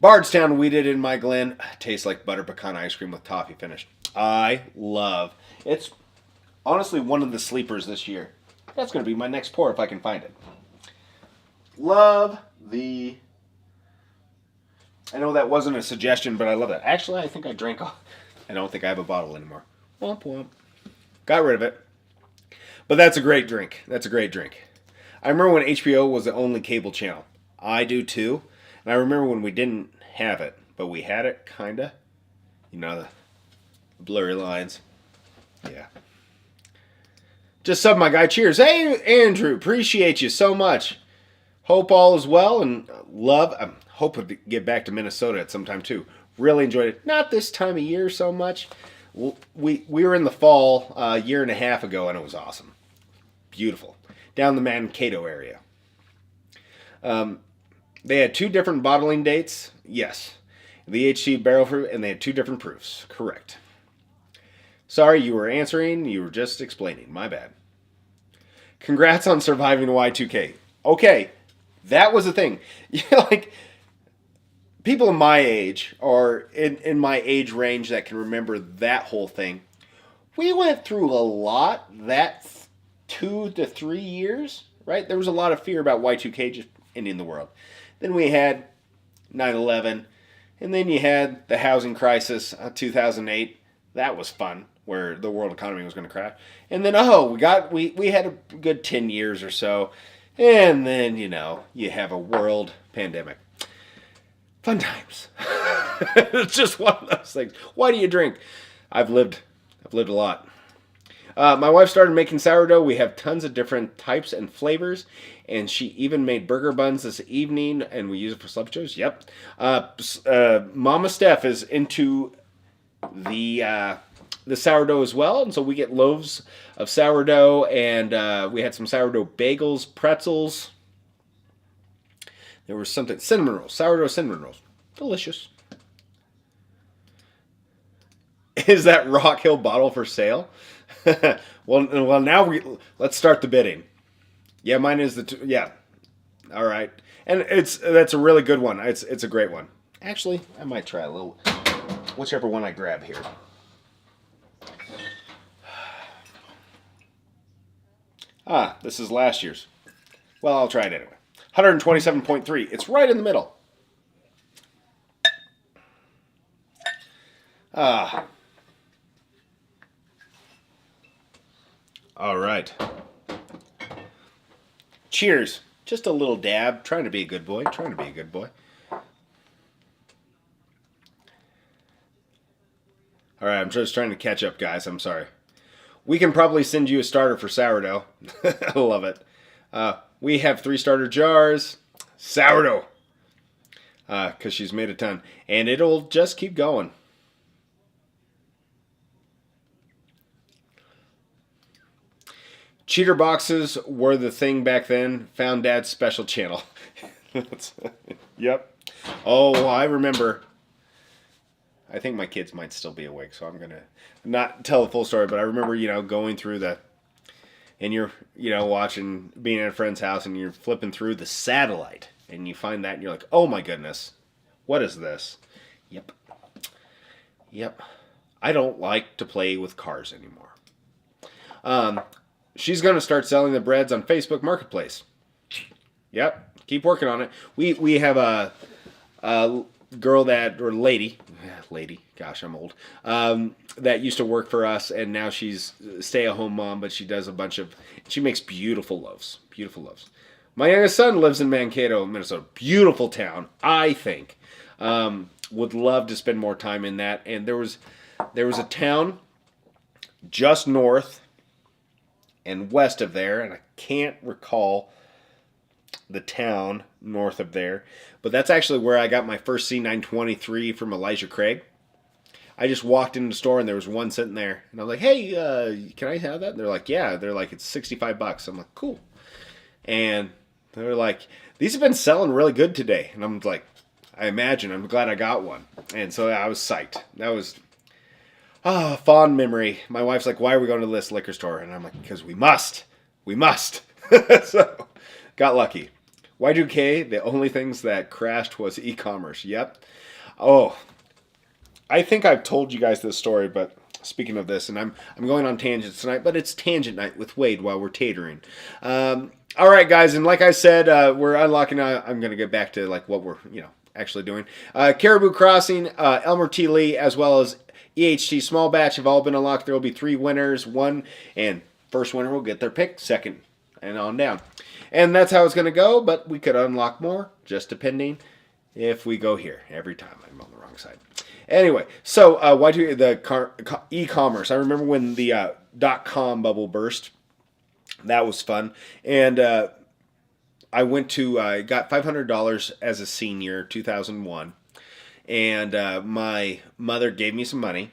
Bardstown Weeded in my Glen. Tastes like butter pecan ice cream with toffee finish. I love. It's honestly one of the sleepers this year. That's going to be my next pour if I can find it. Love the... I know that wasn't a suggestion, but I love that. Actually, I think I drank all... I don't think I have a bottle anymore. Womp womp. Got rid of it. But that's a great drink. That's a great drink. I remember when HBO was the only cable channel. I do too. And I remember when we didn't have it, but we had it, kinda. You know, the blurry lines. Yeah. Just sub my guy. Cheers. Hey, Andrew. Appreciate you so much. Hope all is well and love. I hope to get back to Minnesota at some time too. Really enjoyed it. Not this time of year so much. We were in the fall a year and a half ago and it was awesome. Beautiful. Down the Mankato area. They had 2 different bottling dates. Yes. The HC barrel fruit, and they had 2 different proofs. Correct. Sorry, you were answering. You were just explaining. My bad. Congrats on surviving Y2K. Okay, that was the thing. Like, people in my age, or in my age range that can remember that whole thing, we went through a lot that 2 to 3 years, right? There was a lot of fear about Y2K just ending the world. Then we had 9/11, and then you had the housing crisis, 2008. That was fun, where the world economy was going to crash. And then, we had a good 10 years or so. And then, you have a world pandemic. Fun times. It's just one of those things. Why do you drink? I've lived a lot. My wife started making sourdough. We have tons of different types and flavors. And she even made burger buns this evening, and we use it for slump shows. Yep. Mama Steph is into the sourdough as well, and so we get loaves of sourdough, and we had some sourdough bagels, pretzels. There was something, cinnamon rolls, sourdough cinnamon rolls. Delicious. Is that Rock Hill bottle for sale? well, now let's start the bidding. Yeah, mine is yeah. All right. And that's a really good one. It's a great one. Actually, I might try a little, whichever one I grab here. This is last year's. Well, I'll try it anyway. 127.3. It's right in the middle. All right. Cheers. Just a little dab. Trying to be a good boy. All right, I'm just trying to catch up, guys. I'm sorry. We can probably send you a starter for sourdough. I love it. We have 3 starter jars. Sourdough. Because she's made a ton. And it'll just keep going. Cheater boxes were the thing back then. Found Dad's special channel. Yep. Oh, I remember. I think my kids might still be awake, so I'm going to not tell the full story, but I remember, going through and you're, watching, being at a friend's house, and you're flipping through the satellite, and you find that, and you're like, oh my goodness, what is this? Yep. Yep. I don't like to play with cars anymore. She's going to start selling the breads on Facebook Marketplace. Yep. Keep working on it. We have a girl or lady, gosh, I'm old, that used to work for us, and now she's a stay-at-home mom, but she does she makes beautiful loaves. Beautiful loaves. My youngest son lives in Mankato, Minnesota. Beautiful town, I think. Would love to spend more time in that. And there was a town just north and west of there, and I can't recall the town north of there, but that's actually where I got my first C923 from Elijah Craig. I just walked into the store and there was one sitting there, and I was like, hey, can I have that? And they're like, yeah. They're like, it's $65. I'm like, cool. And they're like, these have been selling really good today. And I'm like, I imagine. I'm glad I got one. And so I was psyched. That was fond memory. My wife's like, why are we going to this liquor store? And I'm like, because we must. We must. So, got lucky. Y2K, the only things that crashed was e-commerce. Yep. Oh, I think I've told you guys this story, but speaking of this, and I'm going on tangents tonight, but it's tangent night with Wade while we're tatering. All right, guys, and like I said, we're unlocking. I'm going to get back to like what we're actually doing. Caribou Crossing, Elmer T. Lee, as well as EHT Small Batch have all been unlocked. There will be 3 winners. First winner will get their pick. Second, and on down. And that's how it's going to go, but we could unlock more, just depending if we go here. Every time I'm on the wrong side. Anyway, so the e-commerce. I remember when the .com bubble burst. That was fun. And I went to, got $500 as a senior, 2001. And my mother gave me some money.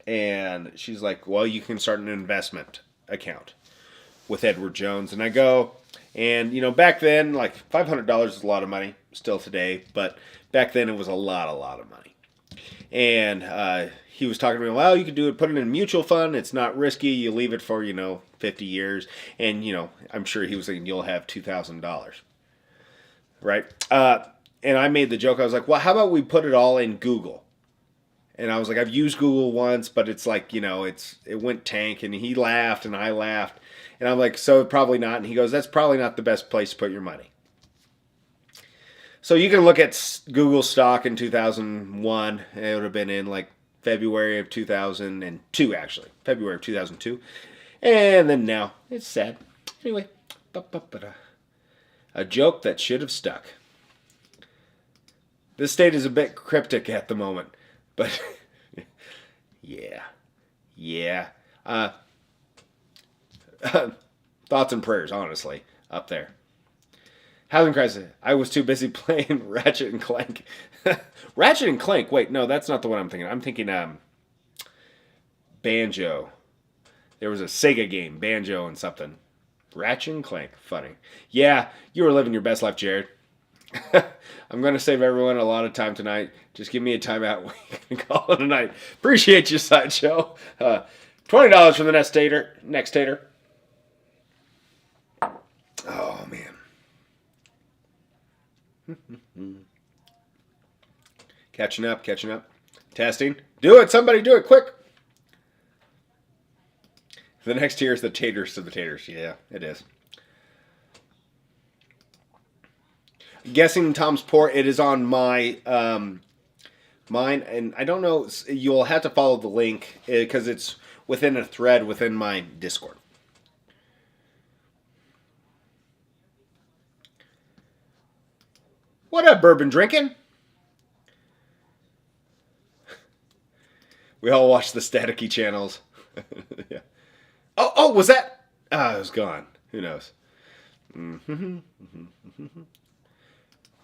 And she's like, well, you can start an investment account with Edward Jones. And I go, and back then, like $500 is a lot of money, still today, but back then it was a lot of money. And he was talking to me, well, you could do it, put it in a mutual fund, it's not risky, you leave it for, 50 years, and, I'm sure he was thinking you'll have $2,000, right? And I made the joke, I was like, well, how about we put it all in Google? And I was like, I've used Google once, but it's like, it went tank, and he laughed, and I laughed. And I'm like, so probably not. And he goes, that's probably not the best place to put your money. So you can look at Google stock in 2001. It would have been in like February of 2002, actually. February of 2002. And then now, it's sad. Anyway, a joke that should have stuck. This state is a bit cryptic at the moment. But, yeah. Thoughts and prayers, honestly, up there. Housing crisis. I was too busy playing Ratchet and Clank. Ratchet and Clank. Wait, no, that's not the one I'm thinking. I'm thinking Banjo. There was a Sega game, Banjo and something. Ratchet and Clank. Funny. Yeah, you were living your best life, Jared. I'm going to save everyone a lot of time tonight. Just give me a timeout. We can call it a night. Appreciate you, Sideshow. $20 for the next tater. Oh, man. Catching up. Testing. Do it. Somebody do it quick. The next tier is the taters to the taters. Yeah, it is. Guessing Tom's Port. It is on my mine, and I don't know. You'll have to follow the link because it's within a thread within my Discord. What up, bourbon drinking? We all watch the staticky channels. Yeah. Oh, was that? It was gone. Who knows?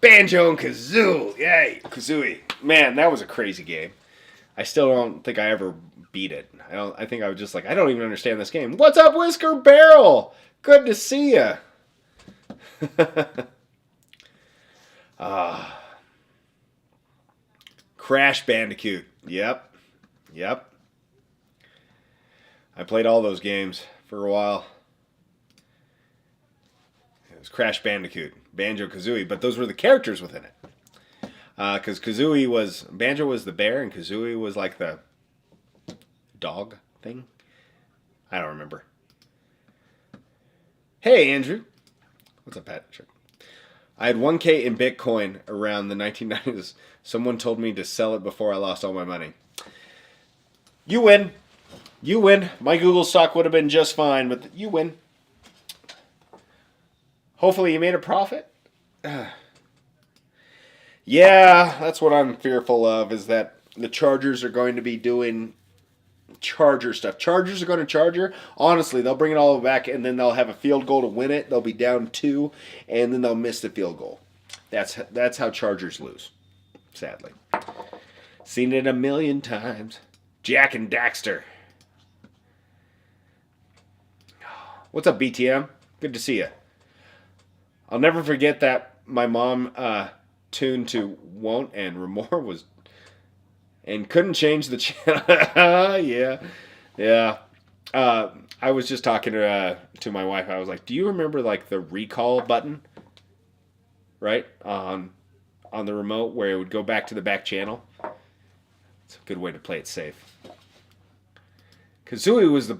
Banjo and Kazooie. Yay. Kazooie. Man, that was a crazy game. I still don't think I ever beat it. I think I was just like, I don't even understand this game. What's up, Whisker Barrel? Good to see ya. Crash Bandicoot. Yep. I played all those games for a while. was Crash Bandicoot, Banjo-Kazooie, but those were the characters within it. Because Banjo was the bear and Kazooie was like the dog thing. I don't remember. Hey, Andrew. What's up, Patrick? I had 1K in Bitcoin around the 1990s. Someone told me to sell it before I lost all my money. You win. You win. My Google stock would have been just fine, but you win. Hopefully you made a profit. Yeah, that's what I'm fearful of, is that the Chargers are going to be doing Charger stuff. Chargers are going to Charger. Honestly, they'll bring it all back, and then they'll have a field goal to win it. They'll be down 2, and then they'll miss the field goal. That's how Chargers lose, sadly. Seen it a million times. Jack and Daxter. What's up, BTM? Good to see you. I'll never forget that my mom tuned to Won't and Remore was... and couldn't change the channel. Yeah. I was just talking to my wife. I was like, do you remember like the recall button? Right? On the remote where it would go back to the back channel? It's a good way to play it safe. Kazooie was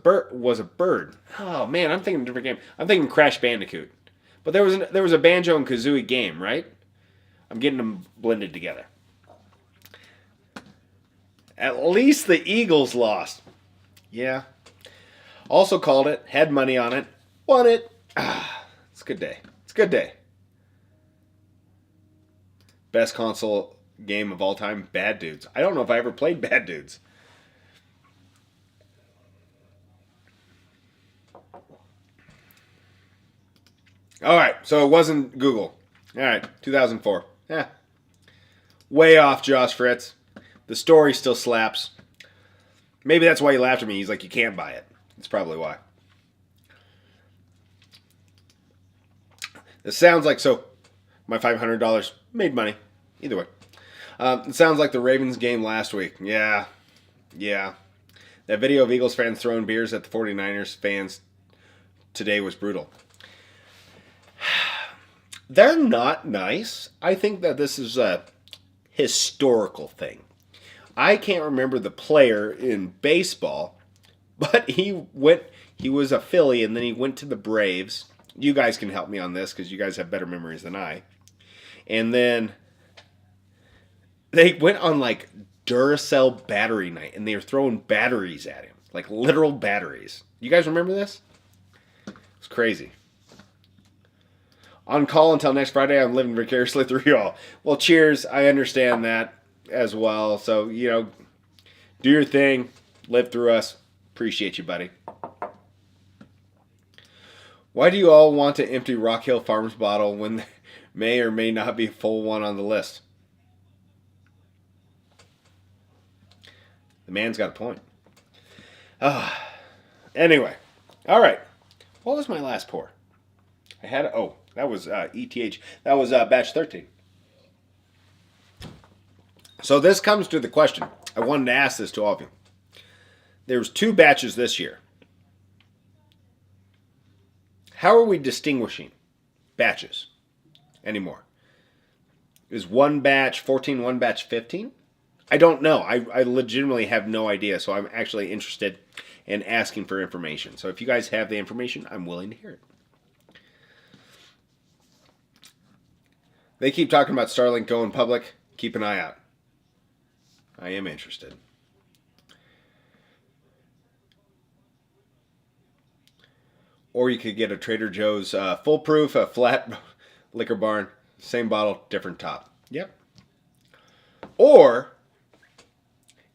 a bird. Oh man, I'm thinking a different game. I'm thinking Crash Bandicoot. But there was a Banjo and Kazooie game, right? I'm getting them blended together. At least the Eagles lost. Yeah. Also called it, had money on it, won it. It's a good day. It's a good day. Best console game of all time, Bad Dudes. I don't know if I ever played Bad Dudes. All right, so it wasn't Google. All right, 2004. Yeah. Way off, Josh Fritz. The story still slaps. Maybe that's why he laughed at me. He's like, you can't buy it. That's probably why. This sounds like, so my $500 made money. Either way. It sounds like the Ravens game last week. Yeah. That video of Eagles fans throwing beers at the 49ers fans today was brutal. They're not nice. I think that this is a historical thing. I can't remember the player in baseball, but he was a Philly and then he went to the Braves. You guys can help me on this because you guys have better memories than I. And then they went on like Duracell battery night and they were throwing batteries at him, like literal batteries. You guys remember this? It's crazy. On call until next Friday, I'm living vicariously through y'all. Well, cheers. I understand that as well. So, do your thing. Live through us. Appreciate you, buddy. Why do you all want to empty Rock Hill Farms bottle when there may or may not be a full one on the list? The man's got a point. Anyway. All right. What was my last pour? That was ETH. That was batch 13. So this comes to the question. I wanted to ask this to all of you. There's 2 batches this year. How are we distinguishing batches anymore? Is one batch 14, one batch 15? I don't know. I legitimately have no idea. So I'm actually interested in asking for information. So if you guys have the information, I'm willing to hear it. They keep talking about Starlink going public. Keep an eye out. I am interested. Or you could get a Trader Joe's foolproof, a flat liquor barn. Same bottle, different top. Yep. Or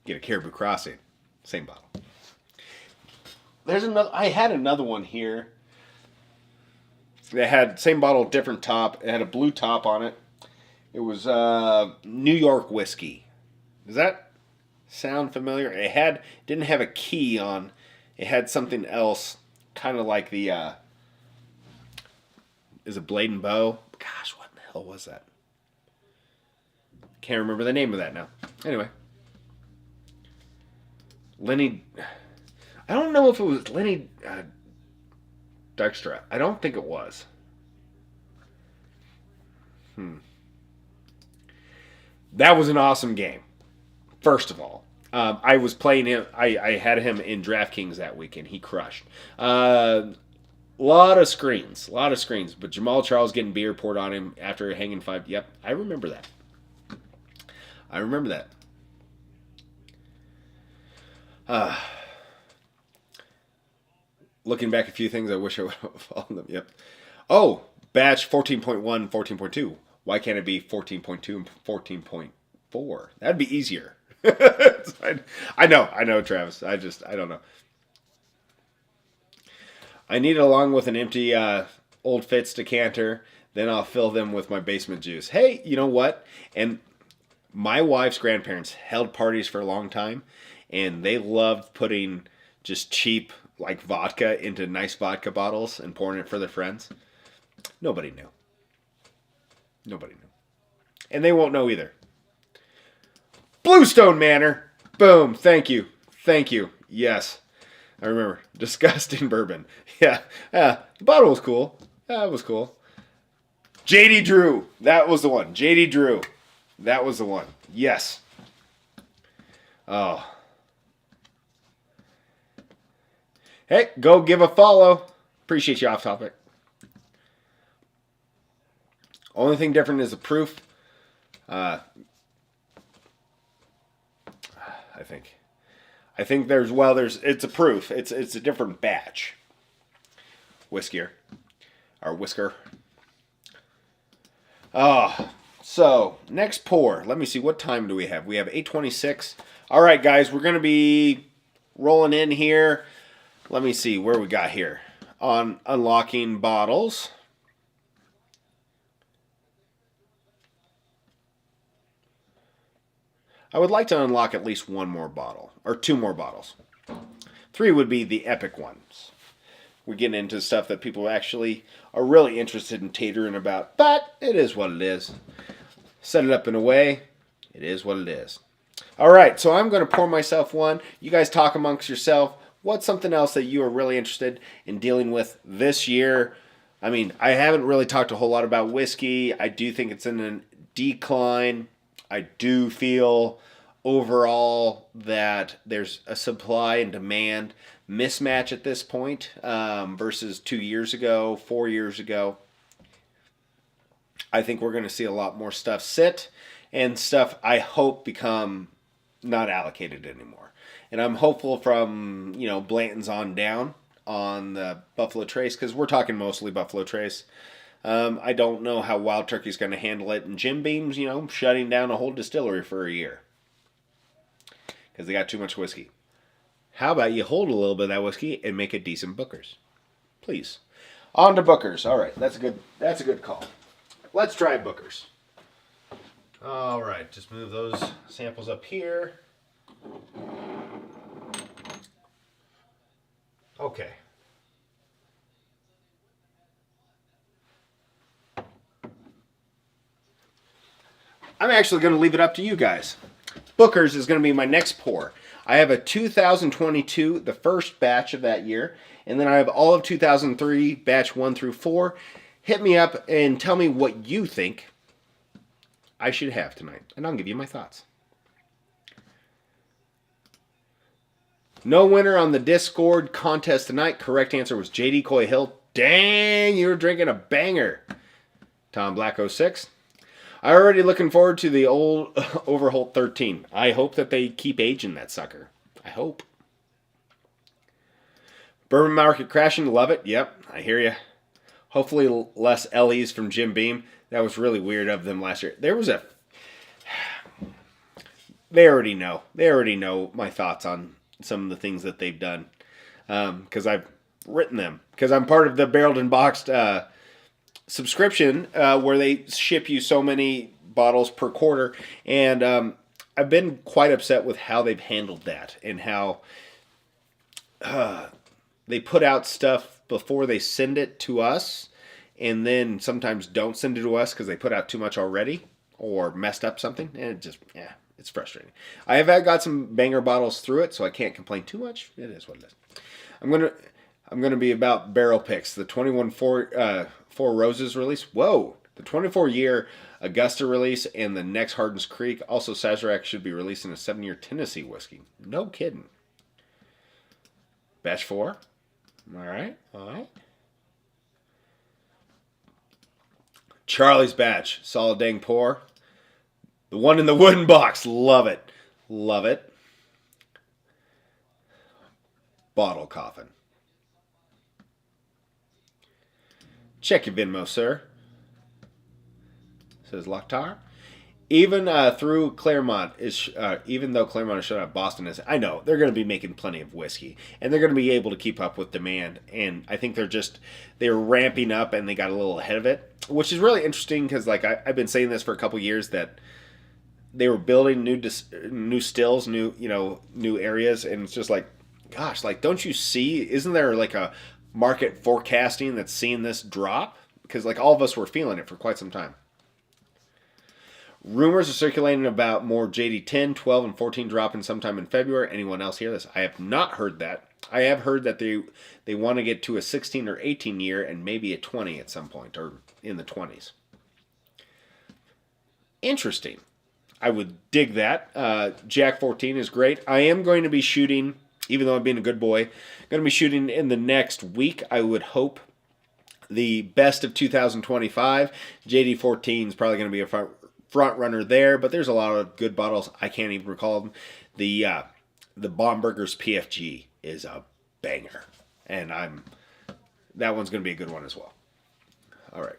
get a Caribou Crossing. Same bottle. There's another. I had another one here. They had same bottle, different top. It had a blue top on it. It was New York whiskey. Does that sound familiar? It didn't have a key on. It had something else, kind of like the. Is it Blade and Bow? Gosh, what the hell was that? Can't remember the name of that now. Anyway, Lenny. I don't know if it was Lenny. Dykstra. I don't think it was. That was an awesome game. First of all, I was playing him. I had him in DraftKings that weekend. He crushed. Lot of screens, But Jamal Charles getting beer poured on him after hanging 5. Yep, I remember that. Looking back a few things, I wish I would have followed them. Yep. Oh, batch 14.1, 14.2. Why can't it be 14.2 and 14.4? That'd be easier. I know, Travis. I don't know. I need it along with an empty Old Fitz decanter. Then I'll fill them with my basement juice. Hey, you know what? And my wife's grandparents held parties for a long time, and they loved putting just cheap like vodka into nice vodka bottles and pouring it for their friends. Nobody knew. And they won't know either. Bluestone Manor. Boom. Thank you. Yes. I remember. Disgusting bourbon. Yeah. The bottle was cool. That was cool. JD Drew. That was the one. JD Drew. That was the one. Yes. Oh. Hey, go give a follow. Appreciate you, Off Topic. Only thing different is the proof. I think there's it's a proof. It's a different batch. Whisker. So next pour. Let me see, what time do we have? We have 8:26. All right, guys, we're gonna be rolling in here. Let me see where we got here on unlocking bottles. I would like to unlock at least one more bottle, or 2 more bottles. 3 would be the epic ones. We're getting into stuff that people actually are really interested in tatering about, but it is what it is. Set it up in a way, it is what it is. All right, so I'm going to pour myself one. You guys talk amongst yourself. What's something else that you are really interested in dealing with this year? I mean, I haven't really talked a whole lot about whiskey. I do think it's in a decline. I do feel overall that there's a supply and demand mismatch at this point versus 2 years ago, 4 years ago. I think we're going to see a lot more stuff sit and stuff I hope become not allocated anymore. And I'm hopeful from, Blanton's on down on the Buffalo Trace, because we're talking mostly Buffalo Trace. I don't know how Wild Turkey's going to handle it. And Jim Beam's, shutting down a whole distillery for a year because they got too much whiskey. How about you hold a little bit of that whiskey and make it decent Booker's? Please. On to Booker's. All right, that's a good call. Let's try Booker's. All right, just move those samples up here. Okay. I'm actually going to leave it up to you guys. Booker's is going to be my next pour. I have a 2022, the first batch of that year, and then I have all of 2003, batch 1 through 4. Hit me up and tell me what you think I should have tonight, and I'll give you my thoughts. No winner on the Discord contest tonight. Correct answer was JD Coy Hill. Dang, you were drinking a banger. Tom Black 06. I'm already looking forward to the old Overholt 13. I hope that they keep aging that sucker. I hope. Bourbon market crashing. Love it. Yep, I hear you. Hopefully less LEs from Jim Beam. That was really weird of them last year. They already know. They already know my thoughts on some of the things that they've done. Because I've written them. Because I'm part of the Barreled and Boxed subscription where they ship you so many bottles per quarter, and I've been quite upset with how they've handled that and how they put out stuff before they send it to us, and then sometimes don't send it to us because they put out too much already or messed up something, and it just it's frustrating. I have got some banger bottles through it, so I can't complain too much. It is what it is. I'm gonna be about barrel picks. The 21 Four Roses release. Whoa, the 24 year Augusta release, and the next Hardin's Creek. Also, Sazerac should be releasing a 7-year Tennessee whiskey. No kidding. Batch 4. All right. Charlie's Batch. Solid dang pour. The one in the wooden box. Love it. Love it. Bottle coffin. Check your Venmo, sir. Says Lochtar. Even through Claremont even though Claremont is shut out, Boston is. I know they're going to be making plenty of whiskey, and they're going to be able to keep up with demand. And I think they're ramping up, and they got a little ahead of it, which is really interesting because I've been saying this for a couple years that they were building new stills, new areas, and it's just gosh, don't you see? Isn't there a market forecasting that's seeing this drop? Because all of us were feeling it for quite some time. Rumors are circulating about more JD 10, 12, and 14 dropping sometime in February. Anyone else hear this? I have not heard that. I have heard that they want to get to a 16 or 18 year and maybe a 20 at some point, or in the 20s. Interesting. I would dig that. Jack 14 is great. I am going to be shooting, even though I'm being a good boy, going to be shooting in the next week, I would hope, the best of 2025. JD 14 is probably going to be a front runner there, but there's a lot of good bottles. I can't even recall them. The Bomberger's PFG is a banger, and that one's going to be a good one as well. All right.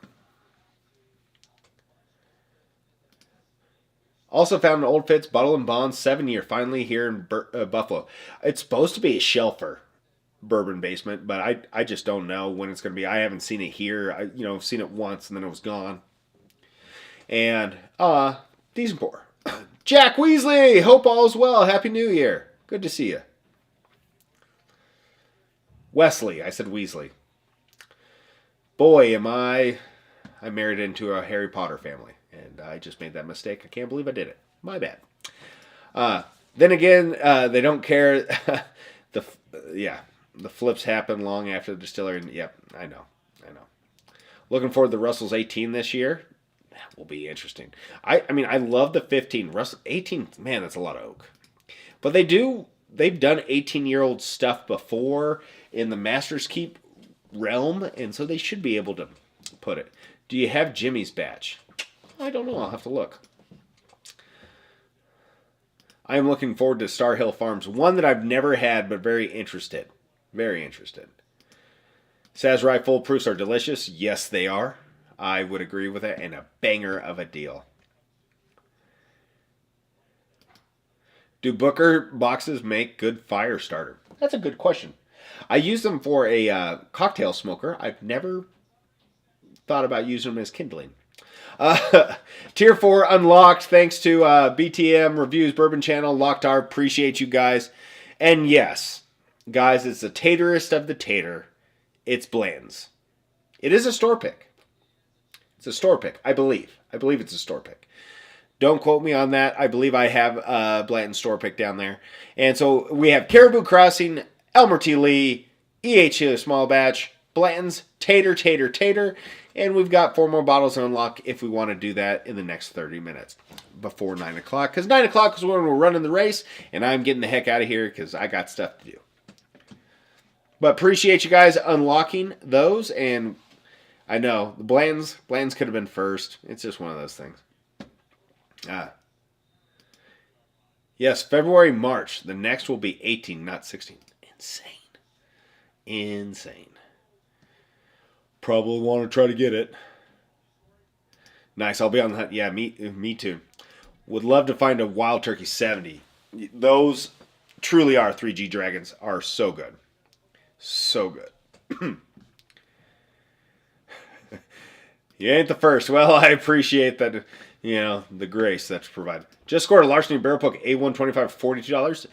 Also found an Old Fitz Bottle and Bond 7-year finally here in Buffalo. It's supposed to be a shelfer bourbon basement, but I just don't know when it's going to be. I haven't seen it here. I've seen it once and then it was gone. And decent pour. Jack Weasley, hope all is well. Happy New Year. Good to see you. Wesley, I said Weasley. Boy, am I married into a Harry Potter family, and I just made that mistake. I can't believe I did it. My bad. Then again, they don't care. The flips happen long after the distillery. Yep, I know. Looking forward to the Russell's 18 this year. That will be interesting. I love the 15. Russell 18, man, that's a lot of oak. But they've done 18-year-old stuff before in the Master's Keep realm, and so they should be able to put it. Do you have Jimmy's batch? I don't know. I'll have to look. I am looking forward to Star Hill Farms, one that I've never had, but very interested. Very interested. Sazerac Full Proofs are delicious. Yes, they are. I would agree with that, and a banger of a deal. Do Booker boxes make good fire starter? That's a good question. I use them for a cocktail smoker. I've never thought about using them as kindling. Tier 4 unlocked thanks to BTM Reviews Bourbon Channel. Lochtar, appreciate you guys. And yes, guys, it's the taterest of the tater. It's Blanton's. It is a store pick. It's a store pick, I believe. I believe it's a store pick. Don't quote me on that. I believe I have Blanton's store pick down there. And so we have Caribou Crossing, Elmer T. Lee, E.H. Taylor Small Batch, Blanton's, Tater. And we've got 4 more bottles to unlock if we want to do that in the next 30 minutes before 9 o'clock. Because 9 o'clock is when we're running the race, and I'm getting the heck out of here because I got stuff to do. But appreciate you guys unlocking those. And I know, the Blanton's could have been first. It's just one of those things. Yes, February, March. The next will be 18, not 16. Insane. Probably want to try to get it. Nice, I'll be on the hunt. Yeah, me too. Would love to find a Wild Turkey 70. Those truly are 3G Dragons. Are so good. So good. You ain't the first. Well, I appreciate that, the grace that's provided. Just scored a Larceny Barrel Poke A125 $42.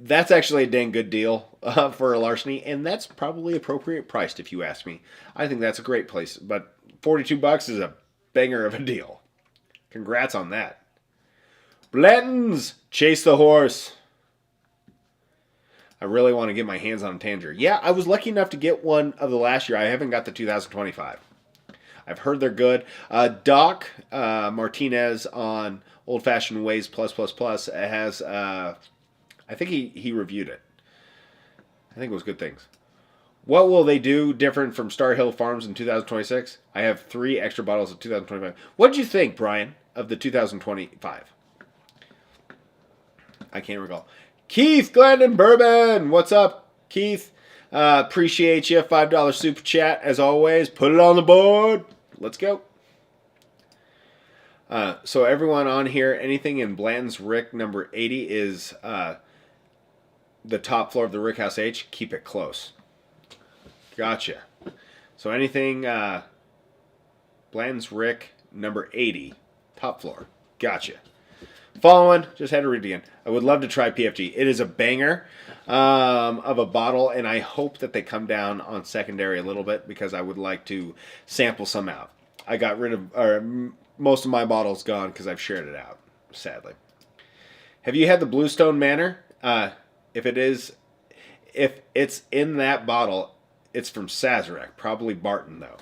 That's actually a dang good deal for a Larceny, and that's probably appropriate priced if you ask me. I think that's a great place, but $42 is a banger of a deal. Congrats on that. Blanton's, chase the horse. I really want to get my hands on a Tanger. Yeah, I was lucky enough to get one of the last year. I haven't got the 2025. I've heard they're good. Doc Martinez on Old Fashioned Ways Plus Plus Plus has, I think he reviewed it. I think it was good things. What will they do different from Star Hill Farms in 2026? I have 3 extra bottles of 2025. What did you think, Brian, of the 2025? I can't recall. Keith Glendon Bourbon. What's up, Keith? Appreciate you. $5 super chat, as always. Put it on the board. Let's go. So everyone on here, anything in Blanton's Rick number 80 is the top floor of the Rick House H. Keep it close. Gotcha. So anything Blanton's Rick number 80, top floor. Gotcha. Following, just had to read it again. I would love to try PFG. It is a banger of a bottle, and I hope that they come down on secondary a little bit because I would like to sample some out. I got rid of, most of my bottles gone because I've shared it out, sadly. Have you had the Bluestone Manor? If it's in that bottle, it's from Sazerac, probably Barton though.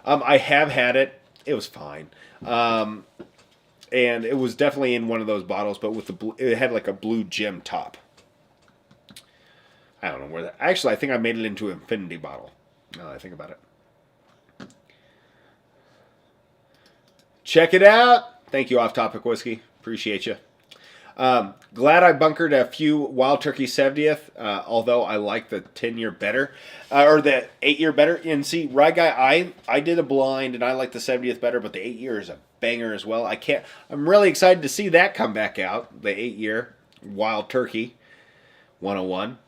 I have had it. It was fine. And it was definitely in one of those bottles, but with the blue, it had like a blue gem top. I don't know where that. Actually, I think I made it into an infinity bottle. Now that I think about it. Check it out. Thank you, Off Topic Whiskey. Appreciate you. Glad I bunkered a few Wild Turkey 70th, although I like the 10-year better, or the 8-year better. And see, Rye Guy, I did a blind, and I like the 70th better, but the 8-year is a banger as well. I'm really excited to see that come back out, the 8-year Wild Turkey 101.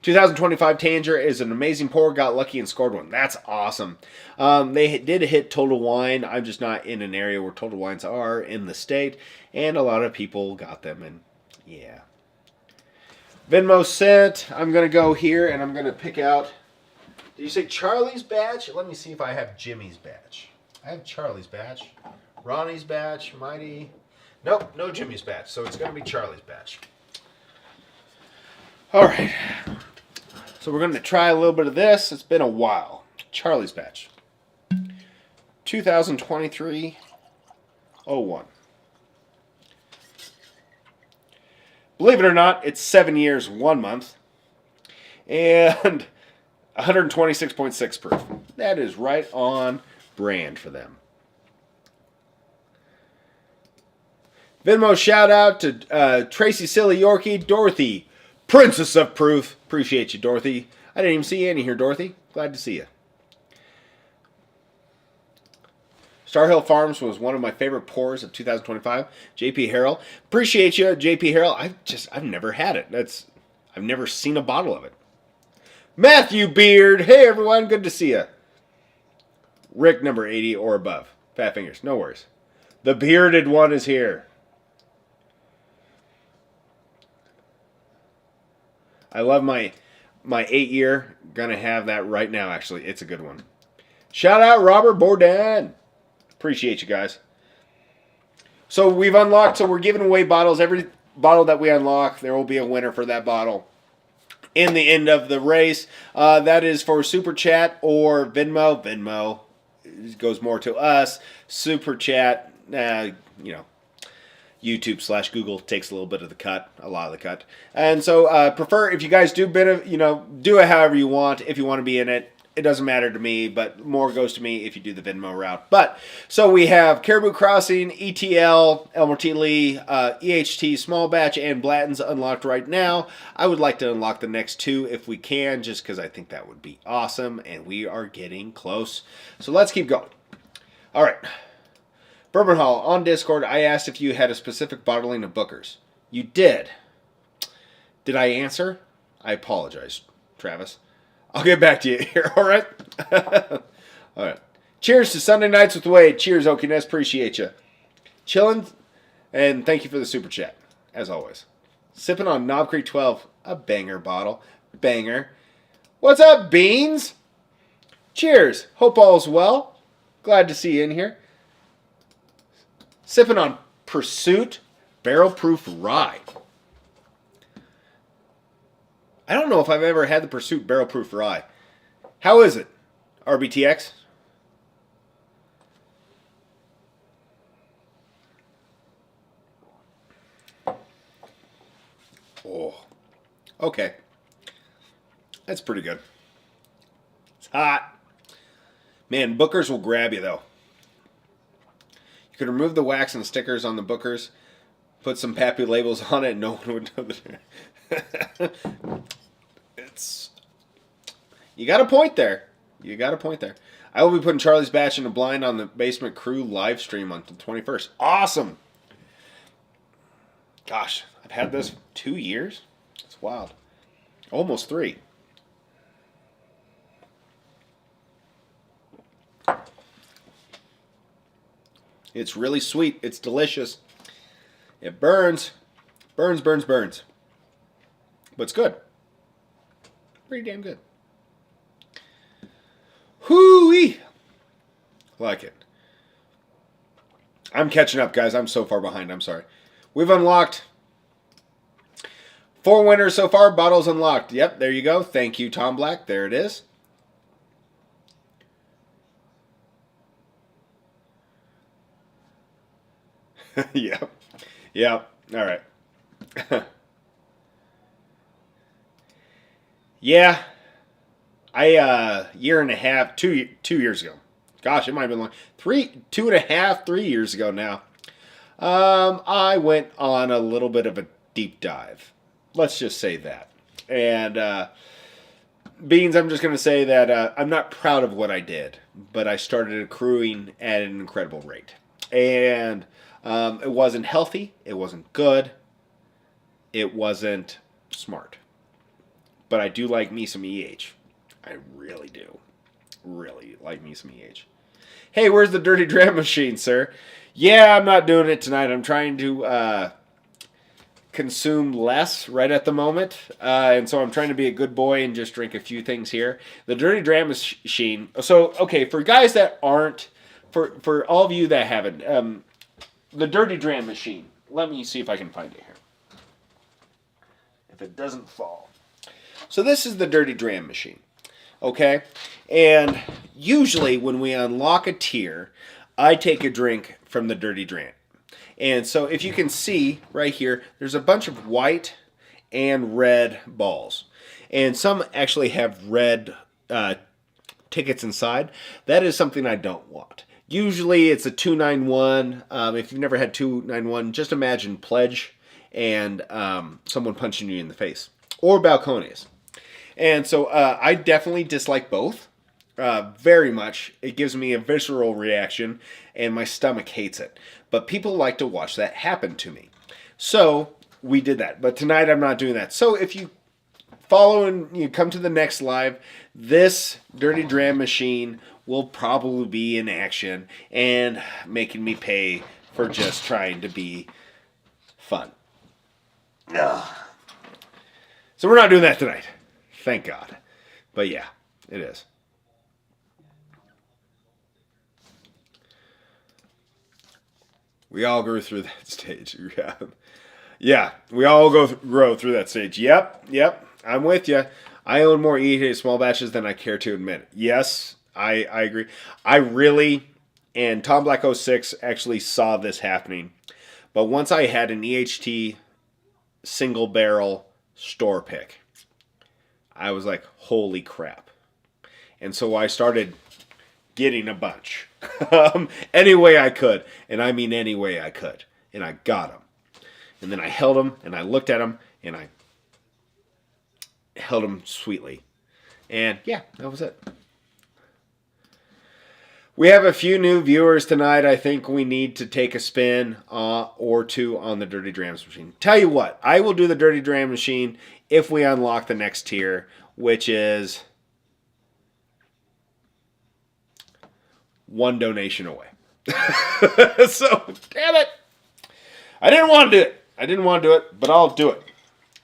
2025 Tanger is an amazing pour. Got lucky and scored one. That's awesome. They did hit Total Wine. I'm just not in an area where Total Wines are in the state. And a lot of people got them. And yeah. Venmo sent. I'm going to go here and I'm going to pick out. Did you say Charlie's batch? Let me see if I have Jimmy's batch. I have Charlie's batch. Ronnie's batch. Mighty. Nope, no Jimmy's batch. So it's going to be Charlie's batch. All right. So we're going to try a little bit of this. It's been a while. Charlie's batch. 2023-01. Believe it or not, it's 7 years, 1 month. And 126.6 proof. That is right on brand for them. Venmo shout out to Tracy Silly Yorkie, Dorothy, Princess of Proof. Appreciate you, Dorothy. I didn't even see you in here, Dorothy. Glad to see you. Star Hill Farms was one of my favorite pours of 2025. JP Harrell. Appreciate you, JP Harrell. I've never had it. I've never seen a bottle of it. Matthew Beard. Hey, everyone. Good to see you. Rick number 80 or above. Fat fingers. No worries. The bearded one is here. I love my 8-year. Gonna have that right now, actually. It's a good one. Shout out Robert Bourdain. Appreciate you guys. So we've unlocked, so we're giving away bottles. Every bottle that we unlock, there will be a winner for that bottle in the end of the race. That is for Super Chat or Venmo. Venmo goes more to us. Super Chat, YouTube/Google takes a little bit of the cut, a lot of the cut. And so prefer, if you guys do do it however you want. If you want to be in it, it doesn't matter to me, but more goes to me if you do the Venmo route. But so we have Caribou Crossing, ETL, Elmer T. Lee, EHT, Small Batch, and Blanton's unlocked right now. I would like to unlock the next 2 if we can, just because I think that would be awesome, and we are getting close. So let's keep going. All right. Bourbon Hall, on Discord, I asked if you had a specific bottling of Booker's. You did. Did I answer? I apologize, Travis. I'll get back to you here, all right? All right. Cheers to Sunday Nights with Wade. Cheers, Oakiness. Appreciate you. Chillin', and thank you for the super chat, as always. Sipping on Knob Creek 12, a banger bottle. Banger. What's up, Beans? Cheers. Hope all's well. Glad to see you in here. Sipping on Pursuit Barrel Proof Rye. I don't know if I've ever had the Pursuit Barrel Proof Rye. How is it? RBTX. Oh, okay. That's pretty good. It's hot. Man, Bookers will grab you, though. You could remove the wax and stickers on the Bookers, put some Pappy labels on it, and no one would know that. It's... You got a point there. You got a point there. I will be putting Charlie's Batch in a blind on the Basement Crew live stream on the 21st. Awesome! Gosh, I've had this 2 years? It's wild. Almost 3. It's really sweet. It's delicious. It burns. Burns, burns, burns. But it's good. Pretty damn good. Hoo-wee! Like it. I'm catching up, guys. I'm so far behind. I'm sorry. We've unlocked 4 winners so far. Bottles unlocked. Yep, there you go. Thank you, Tom Black. There it is. Yep. Yep. All right. Yeah. Year and a half, 2 years ago. Gosh, it might have been long. 2.5, 3 years ago now. I went on a little bit of a deep dive. Let's just say that. And Beans, I'm just going to say that I'm not proud of what I did, but I started accruing at an incredible rate. And it wasn't healthy. It wasn't good. It wasn't smart. But I do like me some EH. I really do. Really like me some EH. Hey, where's the Dirty Dram Machine, sir? Yeah, I'm not doing it tonight. I'm trying to consume less right at the moment. And so I'm trying to be a good boy and just drink a few things here. The Dirty Dram Machine. So, okay, for guys that aren't, for all of you that haven't, the Dirty Dram Machine. Let me see if I can find it here. If it doesn't fall. So this is the Dirty Dram Machine. Okay? And usually when we unlock a tier, I take a drink from the Dirty Dram. And so if you can see right here, there's a bunch of white and red balls. And some actually have red tickets inside. That is something I don't want. Usually it's a 291. If you've never had 291, just imagine Pledge and someone punching you in the face. Or Balcones. And so I definitely dislike both. Very much. It gives me a visceral reaction, and my stomach hates it. But people like to watch that happen to me. So we did that. But tonight I'm not doing that. So if you follow and you come to the next live, this Dirty Dram Machine will probably be in action and making me pay for just trying to be fun. Ugh. So we're not doing that tonight. Thank God. But yeah, it is. We all go through that stage. Yeah, we all grow through that stage. Yep, I'm with you. I own more EHA small batches than I care to admit. Yes, I agree. I really, and Tom Black 06 actually saw this happening. But once I had an EHT single barrel store pick, I was like, holy crap. And so I started getting a bunch. Any way I could. And I mean any way I could. And I got them. And then I held them, and I looked at them, and I held them sweetly. And yeah, that was it. We have a few new viewers tonight. I think we need to take a spin or two on the Dirty Drams Machine. Tell you what, I will do the Dirty Dram Machine if we unlock the next tier, which is 1 donation away. So, damn it. I didn't want to do it. But I'll do it.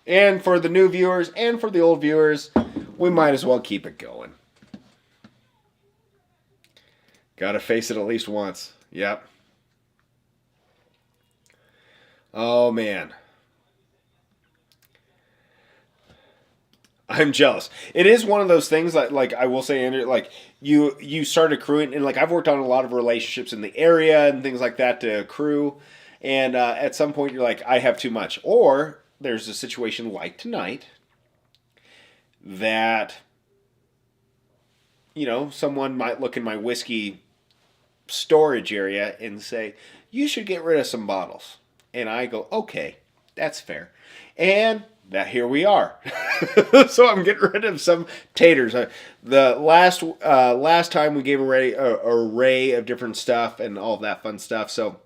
And for the new viewers and for the old viewers, we might as well keep it going. Gotta face it at least once. Yep. Oh, man. I'm jealous. It is one of those things that, like, I will say, Andrew, like, you start accruing, and like I've worked on a lot of relationships in the area and things like that to accrue, and at some point you're like, I have too much, or there's a situation like tonight that someone might look in my whiskey storage area and say, you should get rid of some bottles, and I go, okay, that's fair, and that here we are. So I'm getting rid of some taters. The last time we gave away a array of different stuff and all of that fun stuff. So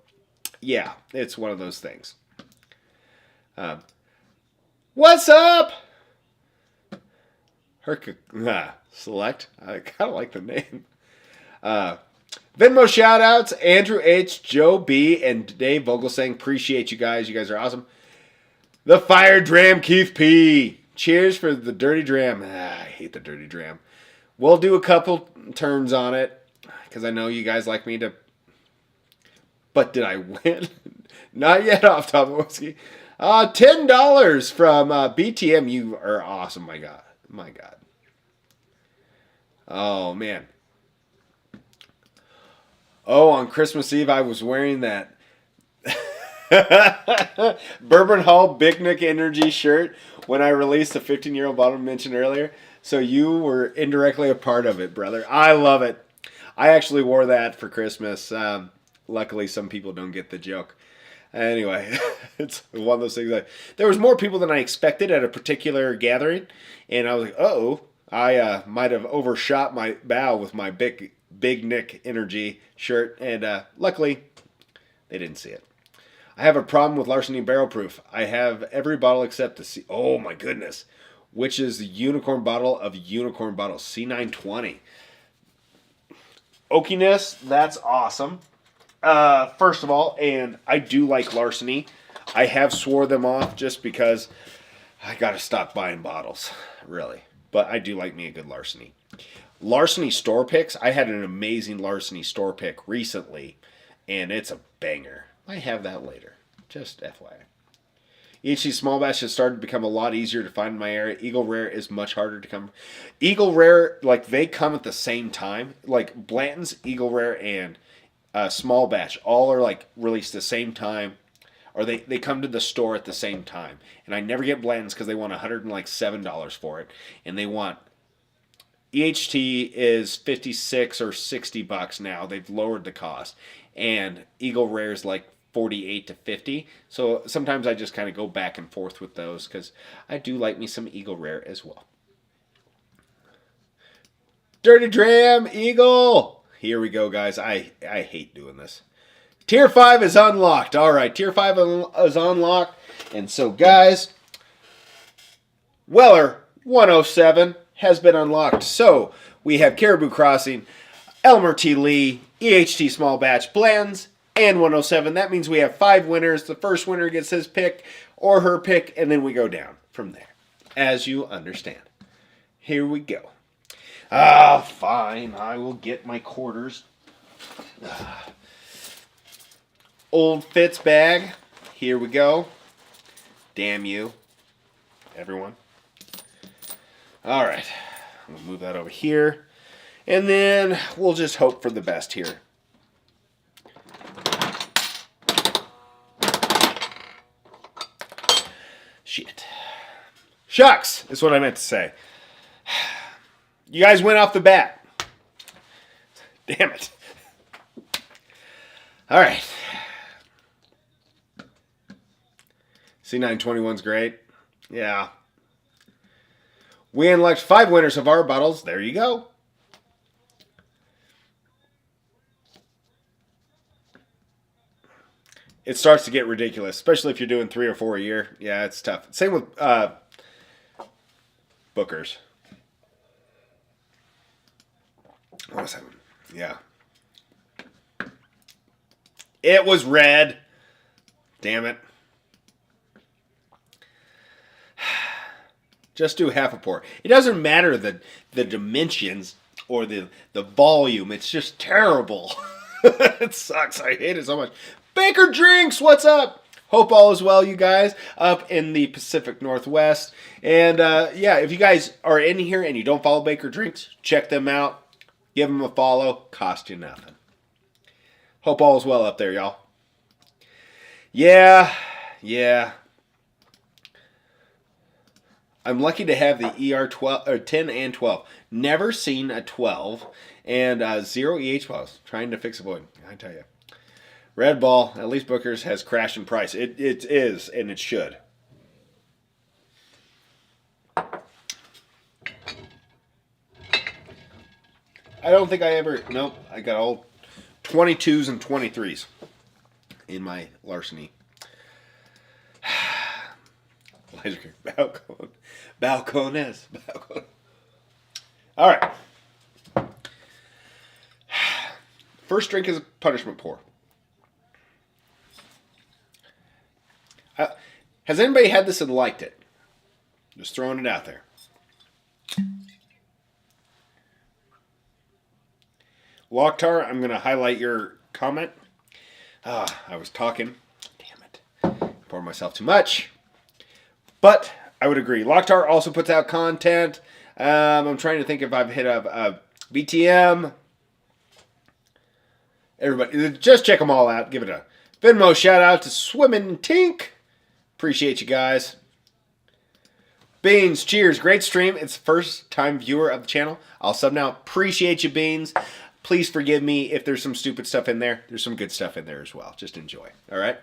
yeah, it's one of those things. What's up? Select. I kind of like the name. Venmo shoutouts: Andrew H, Joe B, and Dave Vogel saying appreciate you guys. You guys are awesome. The Fire Dram, Keith P. Cheers for the Dirty Dram. I hate the Dirty Dram. We'll do a couple turns on it because I know you guys like me to. But did I win? Not yet off Top of Whiskey. $10 from BTM. You are awesome. My God. My God. Oh, man. Oh, on Christmas Eve, I was wearing that Bourbon Hall Big Nick Energy shirt when I released the 15-year-old bottle mentioned earlier. So you were indirectly a part of it, brother. I love it. I actually wore that for Christmas. Luckily, some people don't get the joke. Anyway, it's one of those things. There was more people than I expected at a particular gathering, and I was like, uh-oh, I might have overshot my bow with my Big Nick Energy shirt, and luckily, they didn't see it. I have a problem with Larceny Barrel Proof. I have every bottle except the oh my goodness, which is the Unicorn bottle of Unicorn Bottle, C920. Oakiness, that's awesome. First of all, and I do like Larceny. I have swore them off just because I got to stop buying bottles, really. But I do like me a good Larceny. Larceny store picks. I had an amazing Larceny store pick recently, and it's a banger. I have that later. Just FYI. EHC small batch has started to become a lot easier to find in my area. Eagle Rare is much harder to come. Eagle Rare, like, they come at the same time. Like, Blanton's, Eagle Rare, and small batch all are, like, released the same time. Or they come to the store at the same time. And I never get Blanton's because they want $107 for it. And they want... EHT is $56 or $60 now. They've lowered the cost. And Eagle Rare is like $48 to $50. So sometimes I just kind of go back and forth with those because I do like me some Eagle Rare as well. Dirty Dram, Eagle. Here we go, guys. I hate doing this. Tier 5 is unlocked. All right, Tier 5 is unlocked. And so, guys, Weller 107 has been unlocked. So we have Caribou Crossing, Elmer T. Lee, EHT Small Batch Blends, and 107. That means we have 5 winners. The first winner gets his pick or her pick, and then we go down from there, as you understand. Here we go. Fine. I will get my quarters. Old Fitz bag. Here we go. Damn you, everyone. All right. We'll move that over here. And then we'll just hope for the best here. Shit. Shucks is what I meant to say. You guys went off the bat. Damn it. All right. C921's great. Yeah. We unlocked 5 winners of our bottles. There you go. It starts to get ridiculous, especially if you're doing 3 or 4 a year. Yeah, it's tough. Same with Booker's. What was that one? Yeah. It was red. Damn it. Just do half a pour. It doesn't matter the dimensions or the volume. It's just terrible. It sucks. I hate it so much. Baker Drinks, what's up? Hope all is well, you guys, up in the Pacific Northwest. And yeah, if you guys are in here and you don't follow Baker Drinks, check them out. Give them a follow. Cost you nothing. Hope all is well up there, y'all. Yeah. I'm lucky to have the ER12 or 10 and 12. Never seen a 12 and 0 EH12s. Trying to fix a void. I tell you. Red Ball, at least Booker's, has crashed in price. It is, and it should. I don't think I ever... Nope, I got all 22s and 23s in my larceny. Balcones. All right. First drink is a punishment pour. Has anybody had this and liked it? Just throwing it out there. Locktar, I'm going to highlight your comment. I was talking. Damn it. Pour myself too much. But I would agree. Locktar also puts out content. I'm trying to think if I've hit a BTM. Everybody, just check them all out. Give it a Venmo shout out to Swimmin' Tink. Appreciate you guys. Beans, cheers. Great stream. It's the first time viewer of the channel. I'll sub now. Appreciate you, Beans. Please forgive me if there's some stupid stuff in there. There's some good stuff in there as well. Just enjoy. All right?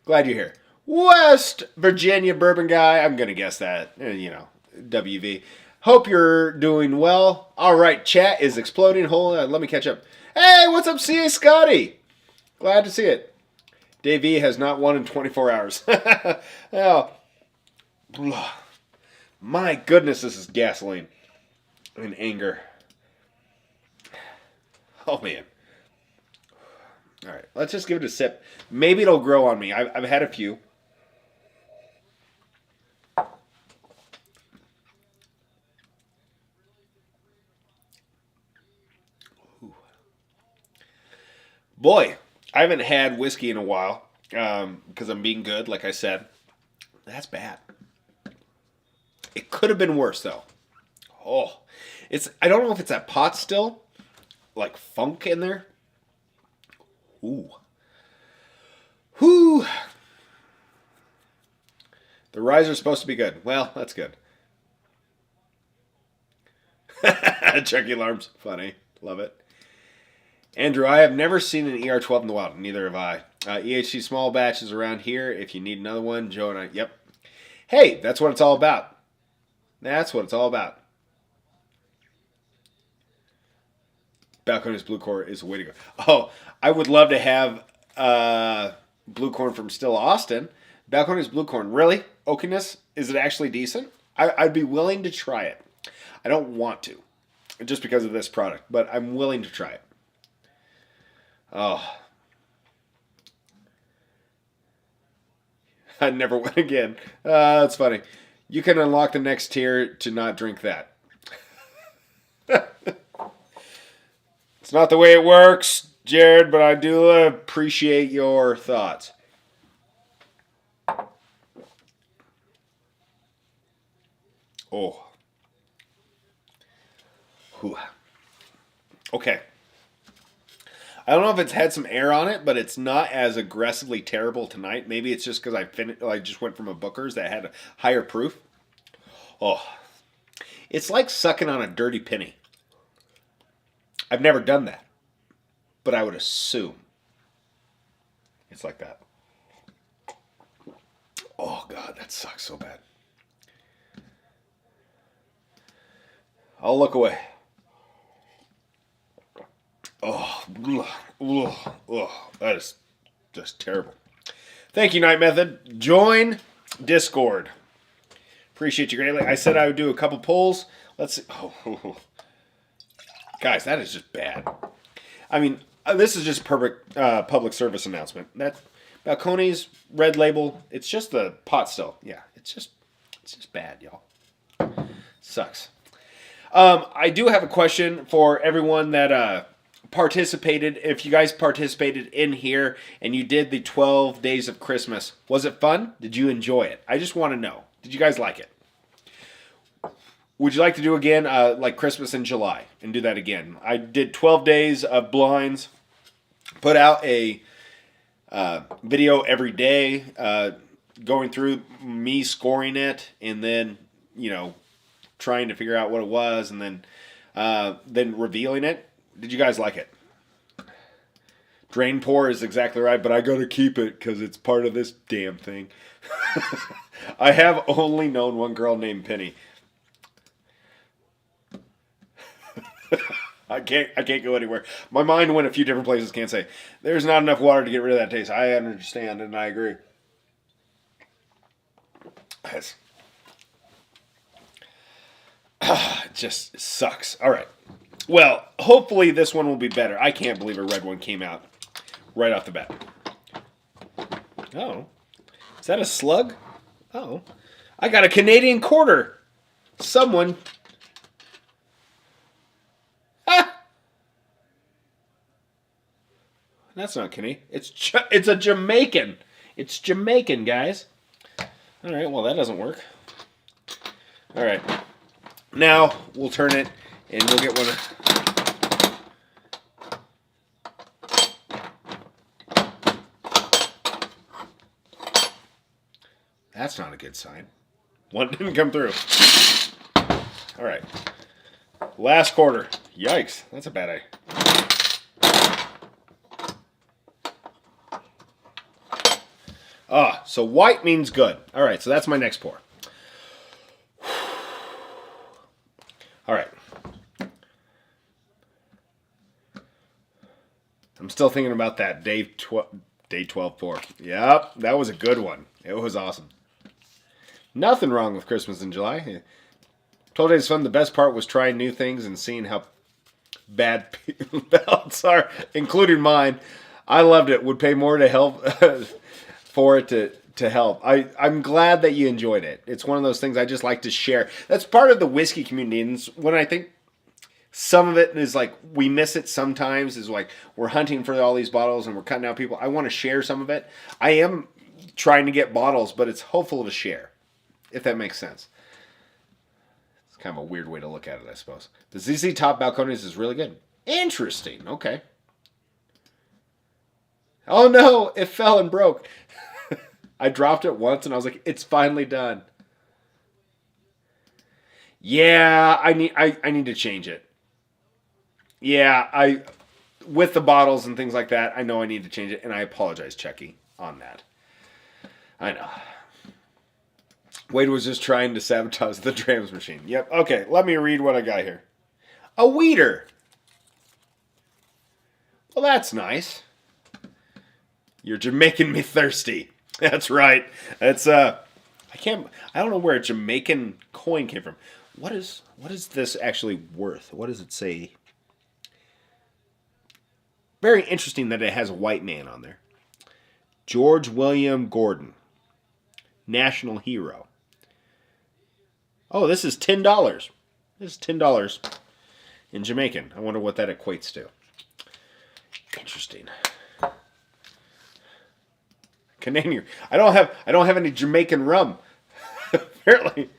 Glad you're here. West Virginia bourbon guy. I'm going to guess that. You know, WV. Hope you're doing well. All right, chat is exploding. Hold on. Let me catch up. Hey, what's up, CA Scotty? Glad to see it. Dave E has not won in 24 hours. Oh, my goodness, this is gasoline and anger. Oh, man. All right, let's just give it a sip. Maybe it'll grow on me. I've had a few. Ooh. Boy, I haven't had whiskey in a while because I'm being good, like I said. That's bad. It could have been worse, though. Oh, I don't know if it's that pot still, like funk in there. Ooh. Whoo. The riser's supposed to be good. Well, that's good. Chucky alarms. Funny. Love it. Andrew, I have never seen an ER12 in the wild. Neither have I. EHC small batches around here. If you need another one, Joe and I. Yep. Hey, that's what it's all about. That's what it's all about. Balcones Blue Corn is the way to go. Oh, I would love to have Blue Corn from Still Austin. Balcones Blue Corn. Really? Oakiness? Is it actually decent? I'd be willing to try it. I don't want to, just because of this product, but I'm willing to try it. Oh. I never win again. That's funny. You can unlock the next tier to not drink that. It's not the way it works, Jared, but I do appreciate your thoughts. Oh. Whew. Okay. I don't know if it's had some air on it, but it's not as aggressively terrible tonight. Maybe it's just because I just went from a Booker's that had a higher proof. Oh. It's like sucking on a dirty penny. I've never done that, but I would assume it's like that. Oh, God, that sucks so bad. I'll look away. Oh, that is just terrible. Thank you, Night Method. Join Discord. Appreciate you greatly. I said I would do a couple polls. Let's see. Oh. Guys, that is just bad. I mean, this is just perfect public service announcement. That Balcones Red Label, it's just the pot still. Yeah, it's just bad, y'all. Sucks. I do have a question for everyone that if you guys participated in here and you did the 12 days of Christmas, was it fun? Did you enjoy it? I just want to know. Did you guys like it? Would you like to do again, like Christmas in July, and do that again? I did 12 days of blinds, put out a video every day, going through me scoring it, and then, trying to figure out what it was, and then revealing it. Did you guys like it? Drain pour is exactly right, but I gotta keep it because it's part of this damn thing. I have only known one girl named Penny. I can't go anywhere. My mind went a few different places. Can't say there's not enough water to get rid of that taste. I understand and I agree. It just sucks. All right. Well, hopefully this one will be better. I can't believe a red one came out right off the bat. Oh, is that a slug? Oh, I got a Canadian quarter. Someone. That's not Kenny. It's a Jamaican. It's Jamaican, guys. All right, well, that doesn't work. All right. Now, we'll turn it, and we'll get one. That's not a good sign. One didn't come through. All right. Last quarter. Yikes. That's a bad idea. So white means good. All right, so that's my next pour. All right. I'm still thinking about that day 12 pour. Yep, that was a good one. It was awesome. Nothing wrong with Christmas in July. 12 days fun. The best part was trying new things and seeing how bad belts are, including mine. I loved it. Would pay more to help for it to help. I'm glad that you enjoyed it. It's one of those things I just like to share. That's part of the whiskey community. And when I think some of it is like we miss it sometimes, is like we're hunting for all these bottles and we're cutting out people. I want to share some of it. I am trying to get bottles, but it's hopeful to share, if that makes sense. It's kind of a weird way to look at it, I suppose. The ZZ Top Balcones is really good. Interesting. Okay. Oh no, it fell and broke. I dropped it once and I was like, it's finally done. Yeah, I need to change it. Yeah, with the bottles and things like that, I know I need to change it, and I apologize, Chucky, on that. I know. Wade was just trying to sabotage the drams machine. Yep. Okay, let me read what I got here. A weeder. Well, that's nice. You're Jamaican me thirsty. That's right. That's I don't know where a Jamaican coin came from. What is this actually worth? What does it say? Very interesting that it has a white man on there. George William Gordon. National hero. Oh, this is $10. This is $10 in Jamaican. I wonder what that equates to. Interesting. Canadian. I don't have any Jamaican rum. Apparently.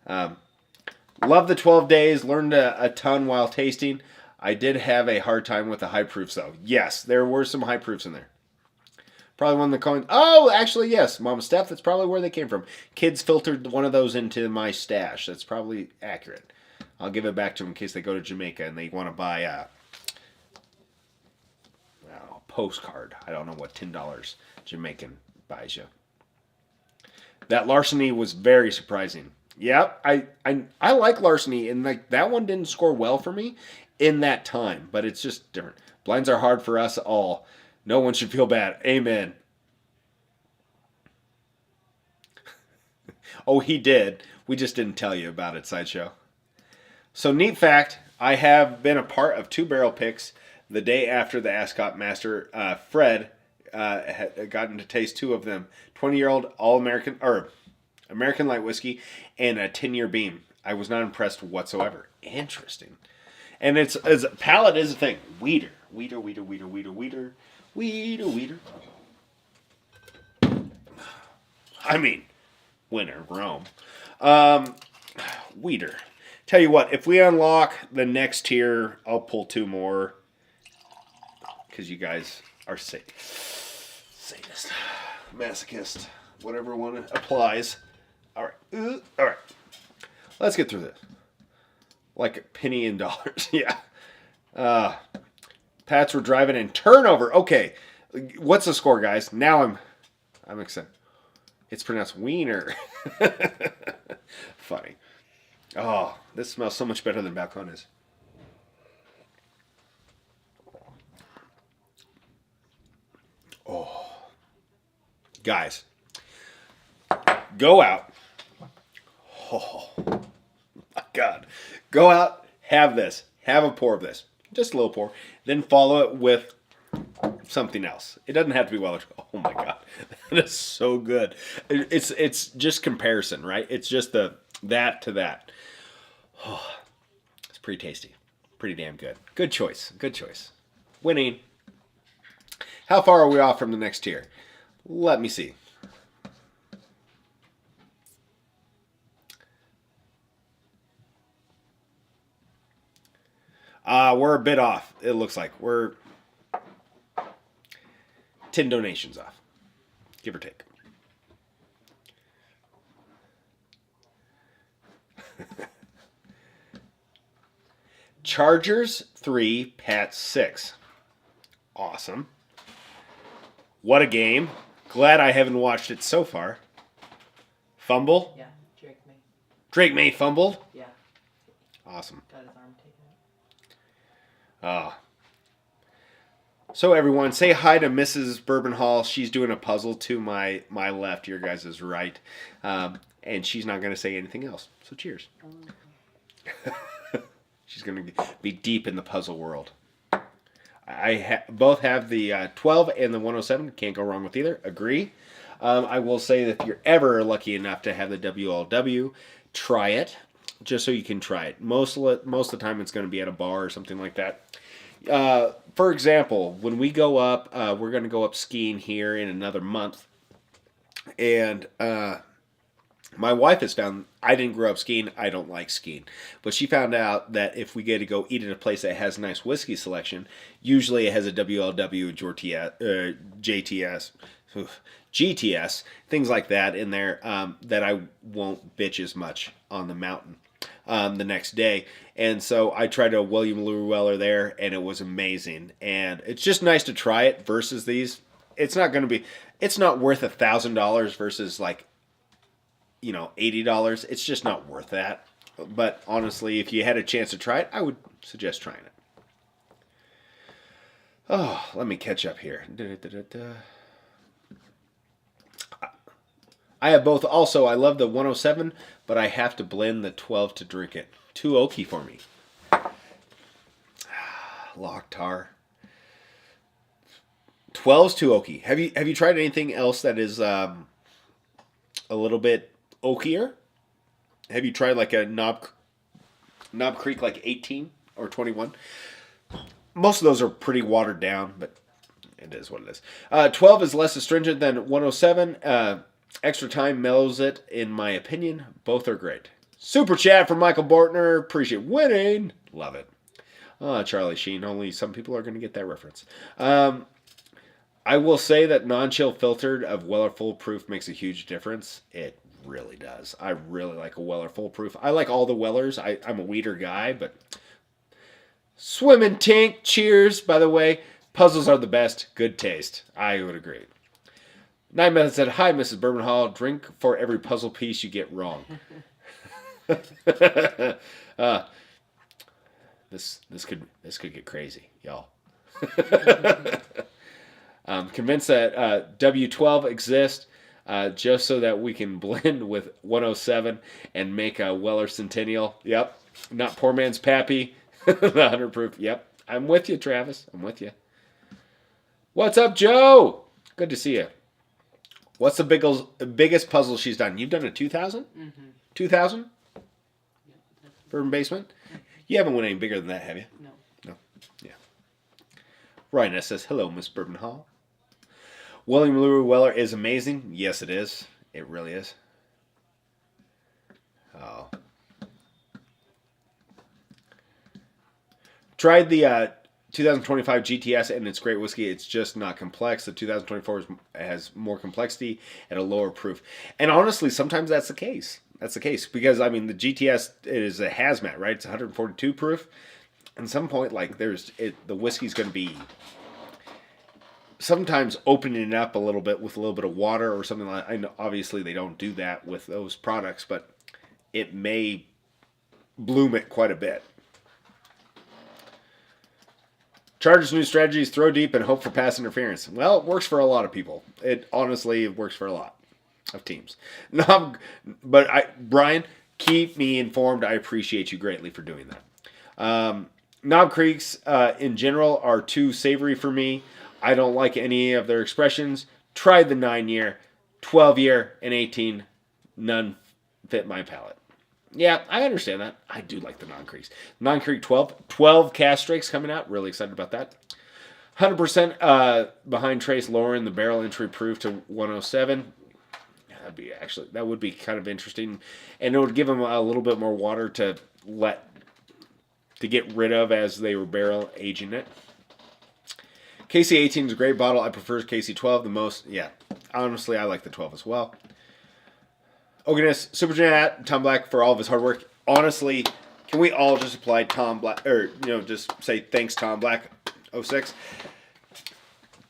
Love the 12 days. Learned a ton while tasting. I did have a hard time with the high proofs though. Yes, there were some high proofs in there. Probably one of the coins. Oh, actually, yes. Mama Steph, that's probably where they came from. Kids filtered one of those into my stash. That's probably accurate. I'll give it back to them in case they go to Jamaica and they want to buy a postcard. I don't know what $10 Jamaican buys you. That Larceny was very surprising. Yep, I like Larceny, and like that one didn't score well for me in that time, but it's just different. Blinds are hard for us all. No one should feel bad. Amen. Oh, he did. We just didn't tell you about it, Sideshow. So, neat fact, I have been a part of 2 barrel picks the day after the Ascot Master. Fred had gotten to taste 2 of them. 20-year-old All-American, or American Light Whiskey, and a 10-year Beam. I was not impressed whatsoever. Interesting. And it's palate is a thing. Weeder. Weeder, weeder, weeder, weeder, weeder. Weeder, weeder. I mean, winner, Rome. Weeder. Tell you what, if we unlock the next tier, I'll pull 2 more. Because you guys are sadist, masochist, whatever one applies. All right. All right. Let's get through this. Like a penny in dollars. Yeah. Pats were driving in turnover. Okay. What's the score, guys? Now I'm excited. It's pronounced wiener. Funny. Oh, this smells so much better than Balcon is. Oh. Guys. Go out. Oh, my God. Go out, have this. Have a pour of this. Just a little pour. Then follow it with something else. It doesn't have to be Weller's. Oh, my God. That is so good. It's just comparison, right? It's just that to that. Oh, it's pretty tasty. Pretty damn good. Good choice. Good choice. Winning. How far are we off from the next tier? Let me see. We're a bit off. It looks like we're 10 donations off, give or take. Chargers 3, Pats 6. Awesome. What a game. Glad I haven't watched it so far. Fumble? Yeah, Drake May. Drake May fumbled? Yeah, Awesome. got his arm taken out. So everyone, say hi to Mrs. Bourbon Hall. She's doing a puzzle to my left, your guys is right. And she's not going to say anything else. So cheers. She's going to be deep in the puzzle world. I both have the 12 and the 107. Can't go wrong with either. Agree. I will say that if you're ever lucky enough to have the WLW, try it. Just so you can try it. Most of the time it's going to be at a bar or something like that. For example, when we go up, we're going to go up skiing here in another month. And my wife has found, I didn't grow up skiing, I don't like skiing. But she found out that if we get to go eat at a place that has a nice whiskey selection, usually it has a WLW, JTS, GTS, things like that in there, that I won't bitch as much on the mountain the next day. And so I tried a William Llewellyn there, and it was amazing. And it's just nice to try it versus these. It's not worth $1,000 versus like, $80. It's just not worth that. But honestly, if you had a chance to try it, I would suggest trying it. Oh, let me catch up here. I have both. Also, I love the 107, but I have to blend the 12 to drink it. Too oaky for me. Locktar. 12's too oaky. Have you tried anything else that is a little bit oakier? Have you tried like a Knob Creek like 18 or 21? Most of those are pretty watered down, but it is what it is. 12 is less astringent than 107. Extra time mellows it, in my opinion. Both are great. Super chat from Michael Bortner. Appreciate winning. Love it. Charlie Sheen. Only some people are going to get that reference. I will say that non-chill filtered of Weller Full Proof makes a huge difference. It really does. I really like a Weller Full Proof. I like all the Wellers. I'm a weeder guy, but Swimming Tink. Cheers, by the way. Puzzles are the best. Good taste. I would agree. Nine Method said, "Hi, Mrs. Bourbon Hall. Drink for every puzzle piece you get wrong." This could get crazy, y'all. Convinced that W12 exists just so that we can blend with 107 and make a Weller Centennial. Yep. Not poor man's Pappy. The 100 proof. Yep. I'm with you, Travis. I'm with you. What's up, Joe? Good to see you. What's the biggest puzzle she's done? You've done a 2,000? Mm-hmm. 2,000? Bourbon Basement? You haven't went any bigger than that, have you? No. No. Yeah. Ryan S says, hello, Miss Bourbon Hall. William Louis Weller is amazing. Yes, it is. It really is. Oh. Tried the 2025 GTS and it's great whiskey. It's just not complex. The 2024 has more complexity and a lower proof. And honestly, sometimes that's the case. That's the case because I mean the GTS is a hazmat, right? It's 142 proof. At some point, like the whiskey's going to be sometimes opening it up a little bit with a little bit of water or something like. I know obviously they don't do that with those products, but it may bloom it quite a bit. Chargers' new strategy is throw deep and hope for pass interference. Well, it works for a lot of people. It honestly works for a lot of teams. No, but Brian, keep me informed. I appreciate you greatly for doing that. Knob Creeks in general are too savory for me. I don't like any of their expressions. Tried the 9-year, 12-year, and 18. None fit my palate. Yeah, I understand that. I do like the Non-Creeks. Non-Creek 12 cast strikes coming out. Really excited about that. 100% behind Trace Lauren, the barrel entry proof to 107. That would be kind of interesting. And it would give them a little bit more water to get rid of as they were barrel aging it. KC18 is a great bottle. I prefer KC12 the most. Yeah, honestly, I like the 12 as well. Oganis, Super Chat, Tom Black for all of his hard work. Honestly, can we all just apply Tom Black, or, just say thanks, Tom Black 06?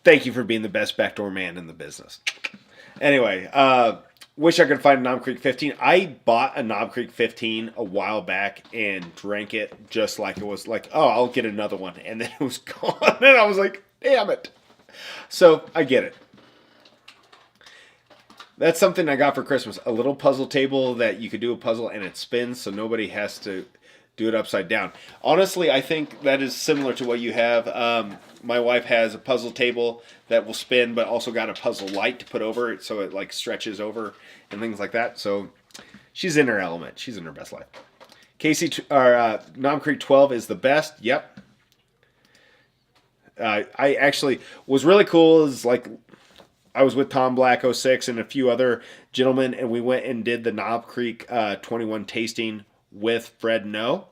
Thank you for being the best backdoor man in the business. Anyway, wish I could find a Knob Creek 15. I bought a Knob Creek 15 a while back and drank it just like it was like, oh, I'll get another one. And then it was gone. And I was like, damn it. So I get it. That's something I got for Christmas. A little puzzle table that you could do a puzzle and it spins so nobody has to do it upside down. Honestly, I think that is similar to what you have. My wife has a puzzle table that will spin but also got a puzzle light to put over it so it like stretches over and things like that. So she's in her element. She's in her best life. Knob Creek 12 is the best. Yep. I actually was really cool is like I was with Tom Black 06 and a few other gentlemen, and we went and did the Knob Creek 21 tasting with Fred No,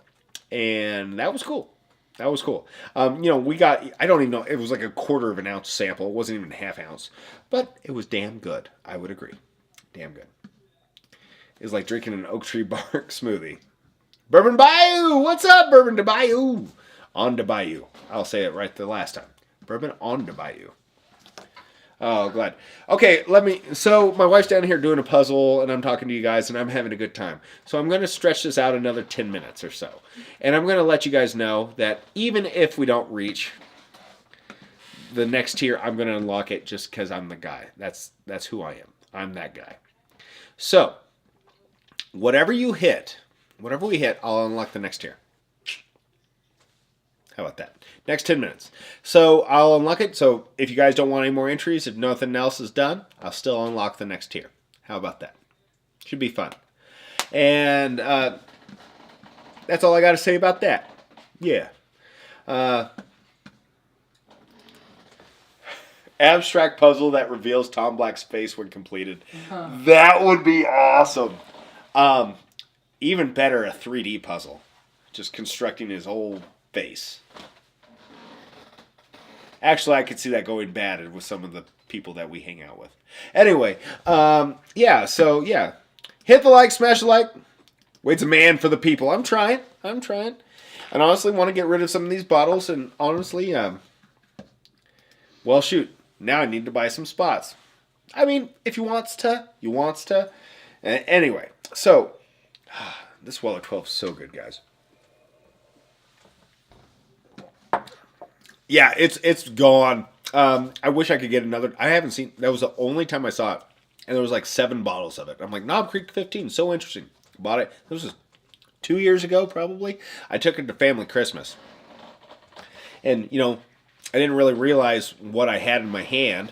and that was cool. That was cool. We got, I don't even know, it was like a 1/4 of an ounce sample. It wasn't even a half ounce, but it was damn good. I would agree. Damn good. It's like drinking an oak tree bark smoothie. Bourbon Bayou! What's up, Bourbon de Bayou? On de Bayou. I'll say it right the last time. Bourbon on de Bayou. Oh, glad. Okay, so my wife's down here doing a puzzle, and I'm talking to you guys, and I'm having a good time. So I'm going to stretch this out another 10 minutes or so. And I'm going to let you guys know that even if we don't reach the next tier, I'm going to unlock it just because I'm the guy. That's who I am. I'm that guy. So, whatever we hit, I'll unlock the next tier. How about that? Next 10 minutes. So I'll unlock it. So if you guys don't want any more entries, if nothing else is done, I'll still unlock the next tier. How about that? Should be fun. And that's all I got to say about that. Yeah. Abstract puzzle that reveals Tom Black's face when completed. That would be awesome. Even better, a 3D puzzle. Just constructing his whole face. Actually, I could see that going bad with some of the people that we hang out with. Anyway, yeah. Hit the like, smash the like. Wade's a man for the people. I'm trying. And honestly, want to get rid of some of these bottles. And honestly, well, shoot. Now I need to buy some spots. I mean, if you wants to. Anyway, so this Weller 12 is so good, guys. Yeah, it's gone. I wish I could get another. I haven't seen. That was the only time I saw it, and there was like 7 bottles of it. I'm like, Knob Creek 15, so interesting. Bought it. This was 2 years ago, probably. I took it to family Christmas, and I didn't really realize what I had in my hand.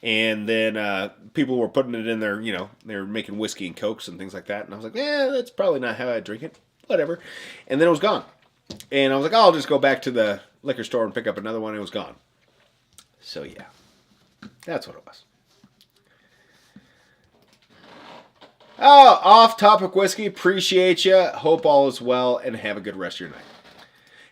And then people were putting it in their, they were making whiskey and cokes and things like that. And I was like, that's probably not how I drink it. whatever. And then it was gone. And I was like, oh, I'll just go back to the liquor store and pick up another one. It was gone. So, yeah. That's what it was. Oh, off-topic whiskey. Appreciate you. Hope all is well and have a good rest of your night.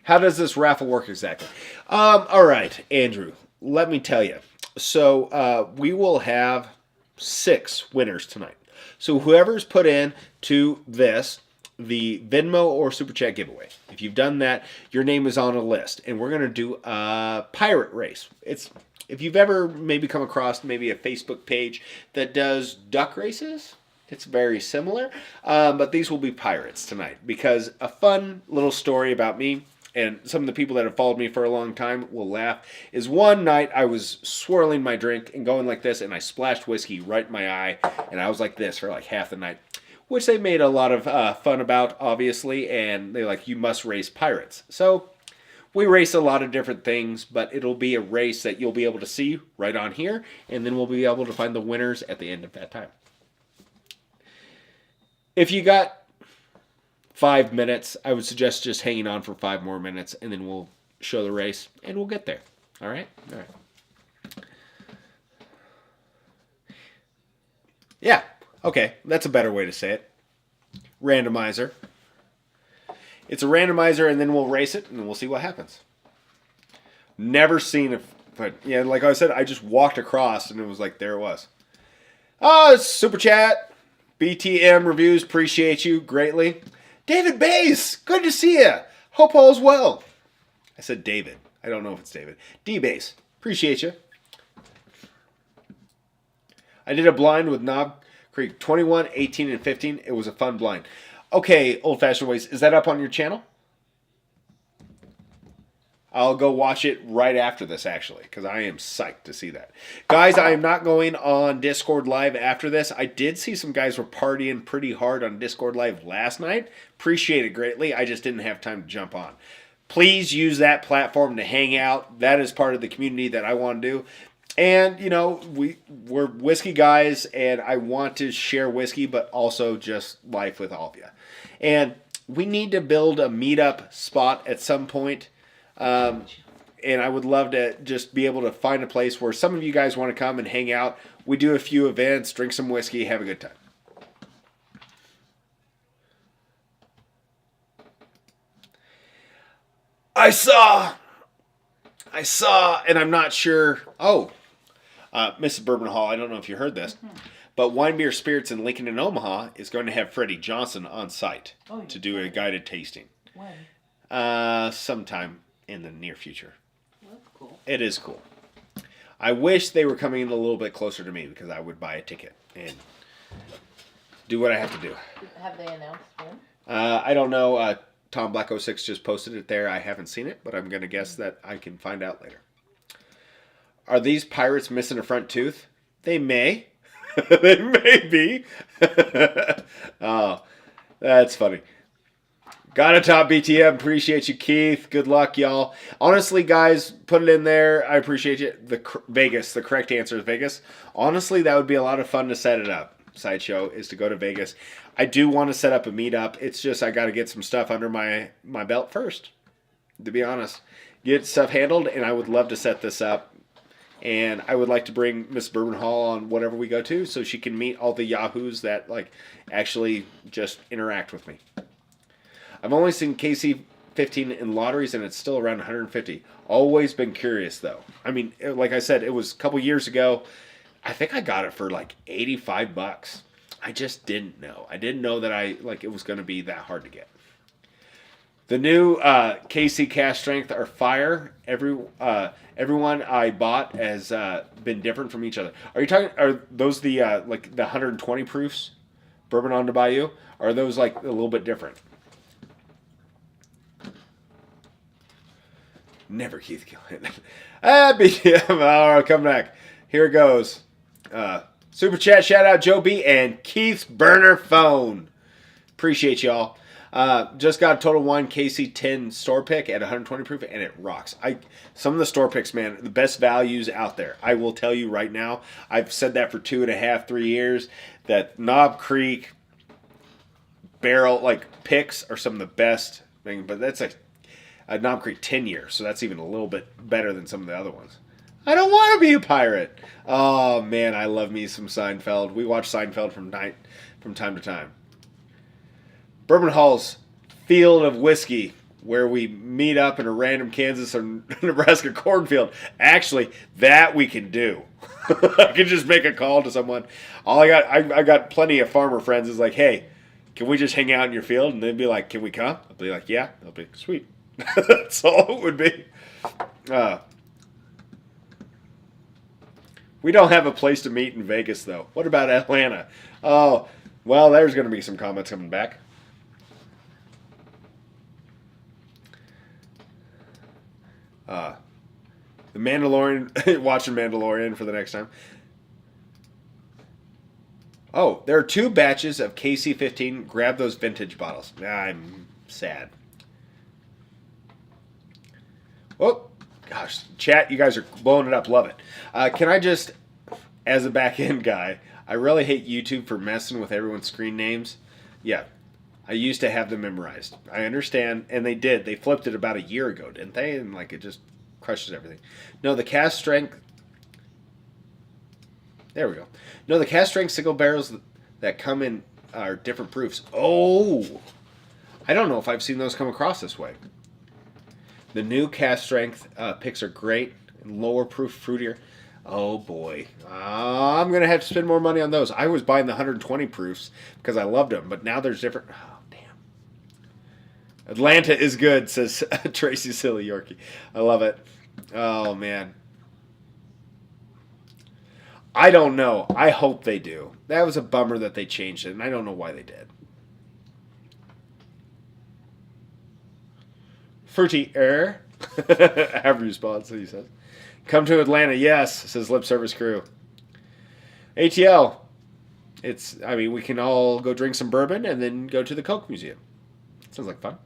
How does this raffle work exactly? All right, Andrew, let me tell you. So we will have 6 winners tonight. So whoever's put in to this, the Venmo or Super Chat giveaway, if you've done that, your name is on a list. And we're going to do a pirate race. If you've ever maybe come across maybe a Facebook page that does duck races, it's very similar. But these will be pirates tonight because a fun little story about me, and some of the people that have followed me for a long time will laugh, is one night I was swirling my drink and going like this, and I splashed whiskey right in my eye, and I was like this for like half the night, which they made a lot of fun about, obviously, and they're like, you must race pirates. So we race a lot of different things, but it'll be a race that you'll be able to see right on here, and then we'll be able to find the winners at the end of that time. If you got 5 minutes, I would suggest just hanging on for 5 more minutes, and then we'll show the race, and we'll get there. All right? All right. Yeah. Okay. That's a better way to say it. Randomizer. It's a randomizer, and then we'll race it, and we'll see what happens. Never seen it, but yeah, like I said, I just walked across, and it was like, there it was. Oh, it's Super Chat. BTM Reviews. Appreciate you greatly. David Bass, good to see you. Hope all is well. I said David. I don't know if it's David. D Bass, appreciate you. I did a blind with Knob Creek 21, 18, and 15. It was a fun blind. Okay, Old Fashioned Ways, is that up on your channel? I'll go watch it right after this, actually, because I am psyched to see that. Guys, I am not going on Discord Live after this. I did see some guys were partying pretty hard on Discord Live last night. Appreciate it greatly. I just didn't have time to jump on. Please use that platform to hang out. That is part of the community that I want to do. And, you know, we're whiskey guys, and I want to share whiskey, but also just life with all of you. And we need to build a meetup spot at some point. And I would love to just be able to find a place where some of you guys want to come and hang out. We do a few events, drink some whiskey, have a good time. I saw, and I'm not sure. Oh, Mrs. Bourbon Hall, I don't know if you heard this, but Wine Beer Spirits in Lincoln and Omaha is going to have Freddie Johnson on site to do a guided tasting. When? Sometime in the near future. Well, that's cool. It is cool. I wish they were coming in a little bit closer to me because I would buy a ticket and do what I have to do. Have they announced when? I don't know. Tom Black 06 just posted it there. I haven't seen it, but I'm going to guess that I can find out later. Are these pirates missing a front tooth? They may. They may be. Oh, that's funny. Got a top BTM. Appreciate you, Keith. Good luck, y'all. Honestly, guys, put it in there. I appreciate you. Vegas. The correct answer is Vegas. Honestly, that would be a lot of fun to set it up. Sideshow is to go to Vegas. I do want to set up a meetup. It's just I got to get some stuff under my belt first, to be honest. Get stuff handled, and I would love to set this up. And I would like to bring Miss Bourbon Hall on whatever we go to so she can meet all the yahoos that like actually just interact with me. I've only seen KC15 in lotteries, and it's still around 150. Always been curious, though. I mean, like I said, it was a couple years ago. I think I got it for like $85. I just didn't know. I didn't know that it was going to be that hard to get. The new KC Cash Strength are fire. Everyone I bought has been different from each other. Are those the like the 120 proofs, Bourbon on the Bayou? Or are those like a little bit different? Never Keith Gillen. BTM. All right, come back. Here it goes. Super chat, shout out Joe B and Keith's burner phone. Appreciate y'all. Just got a Total Wine KC10 store pick at 120 proof, and it rocks. Some of the store picks, man, the best values out there. I will tell you right now. I've said that for 2.5, 3 years. That Knob Creek, barrel, like picks are some of the best thing, but that's a Knob Creek 10-year, so that's even a little bit better than some of the other ones. I don't want to be a pirate. Oh man, I love me some Seinfeld. We watch Seinfeld from time to time. Bourbon Hall's Field of Whiskey, where we meet up in a random Kansas or Nebraska cornfield. Actually, that we can do. I can just make a call to someone. I got plenty of farmer friends. Is like, hey, can we just hang out in your field? And they'd be like, can we come? I'll be like, yeah. They'll be sweet. That's all it would be. We don't have a place to meet in Vegas, though. What about Atlanta? Oh, well, there's going to be some comments coming back. The Mandalorian, watching Mandalorian for the next time. Oh, there are 2 batches of KC-15. Grab those vintage bottles. I'm sad. Oh, gosh. Chat, you guys are blowing it up. Love it. Can I just, as a back-end guy, I really hate YouTube for messing with everyone's screen names. Yeah, I used to have them memorized. I understand, and they did. They flipped it about a year ago, didn't they? And like it just crushes everything. No, the cast strength. There we go. No, the cast strength single barrels that come in are different proofs. Oh, I don't know if I've seen those come across this way. The new cast strength picks are great and lower proof, fruitier. Oh boy, I'm gonna have to spend more money on those. I was buying the 120 proofs because I loved them, but now there's different. Oh damn. Atlanta is good, says Tracy Silly Yorkie. I love it. Oh man. I don't know. I hope they do. That was a bummer that they changed it, and I don't know why they did. Fruity air. Have response, he says. Come to Atlanta, yes, says Lip Service Crew. ATL. We can all go drink some bourbon and then go to the Coke Museum. Sounds like fun.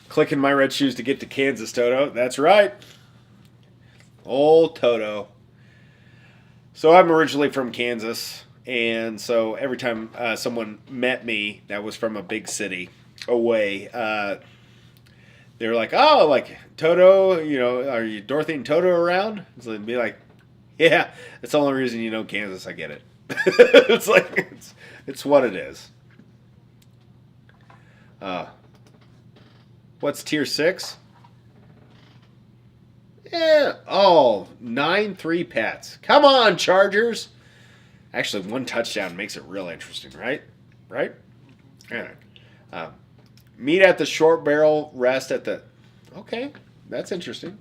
Clicking my red shoes to get to Kansas, Toto. That's right. Old Toto. So I'm originally from Kansas. And so every time someone met me that was from a big city away, they were like, oh, like Toto, are you Dorothy and Toto around? So they'd be like, yeah, that's the only reason you know Kansas. I get it. It's like, it's what it is. What's tier 6? Yeah. Oh, 9-3 Pats. Come on, Chargers. Actually, 1 touchdown makes it real interesting, right? Right? All right. Meet at the short barrel, rest at the... Okay, that's interesting.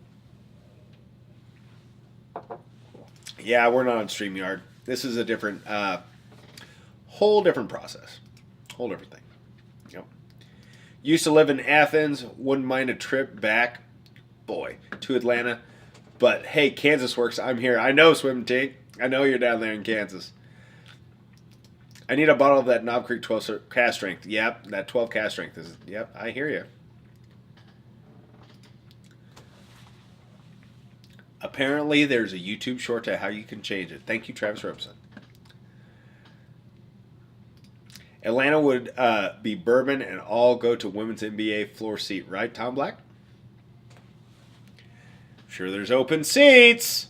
Yeah, we're not on StreamYard. This is a different... whole different process. Whole different thing. Yep. Used to live in Athens. Wouldn't mind a trip back. Boy, to Atlanta. But, hey, Kansas works. I'm here. I know, Swim T. I know you're down there in Kansas. I need a bottle of that Knob Creek 12 cast strength. Yep, that 12 cast strength is. Yep, I hear you. Apparently, there's a YouTube short to how you can change it. Thank you, Travis Robeson. Atlanta would be bourbon and all go to women's NBA floor seat, right, Tom Black? Sure, there's open seats.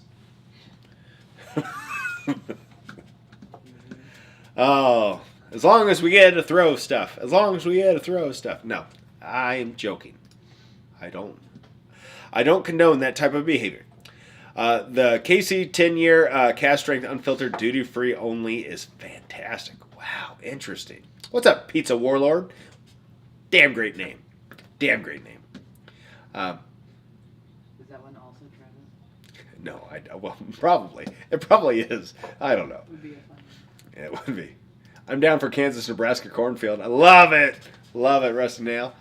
Oh, as long as we get to throw stuff. As long as we get to throw stuff. No, I'm joking. I don't condone that type of behavior. The KC 10-year cast strength unfiltered duty free only is fantastic. Wow, interesting. What's up, Pizza Warlord? Damn great name. Damn great name. Is that one also Travis? No, well, probably. It probably is. I don't know. It would be a fun one. Yeah, it would be. I'm down for Kansas, Nebraska cornfield. I love it. Love it, Rusty Nail.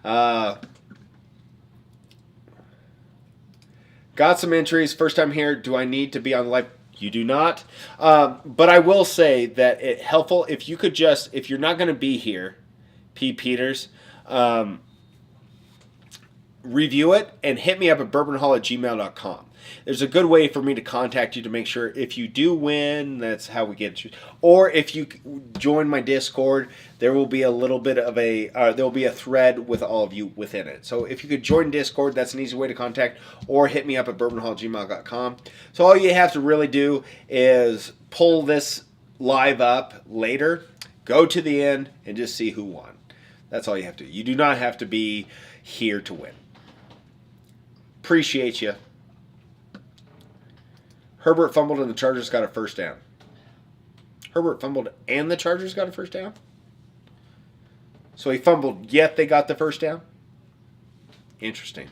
Got some entries. First time here. Do I need to be on live? You do not. But I will say that it's helpful if you could just, if you're not going to be here, P. Peters, review it and hit me up at bourbonhall@gmail.com. There's a good way for me to contact you to make sure if you do win, that's how we get you. Or if you join my Discord, there will be a little bit of there will be a thread with all of you within it. So if you could join Discord, that's an easy way to contact, or hit me up at bourbonhall@gmail.com. So all you have to really do is pull this live up later, go to the end, and just see who won. That's all you have to do. You do not have to be here to win. Appreciate you. Herbert fumbled and the Chargers got a first down. Herbert fumbled and the Chargers got a first down? So he fumbled, yet they got the first down? Interesting.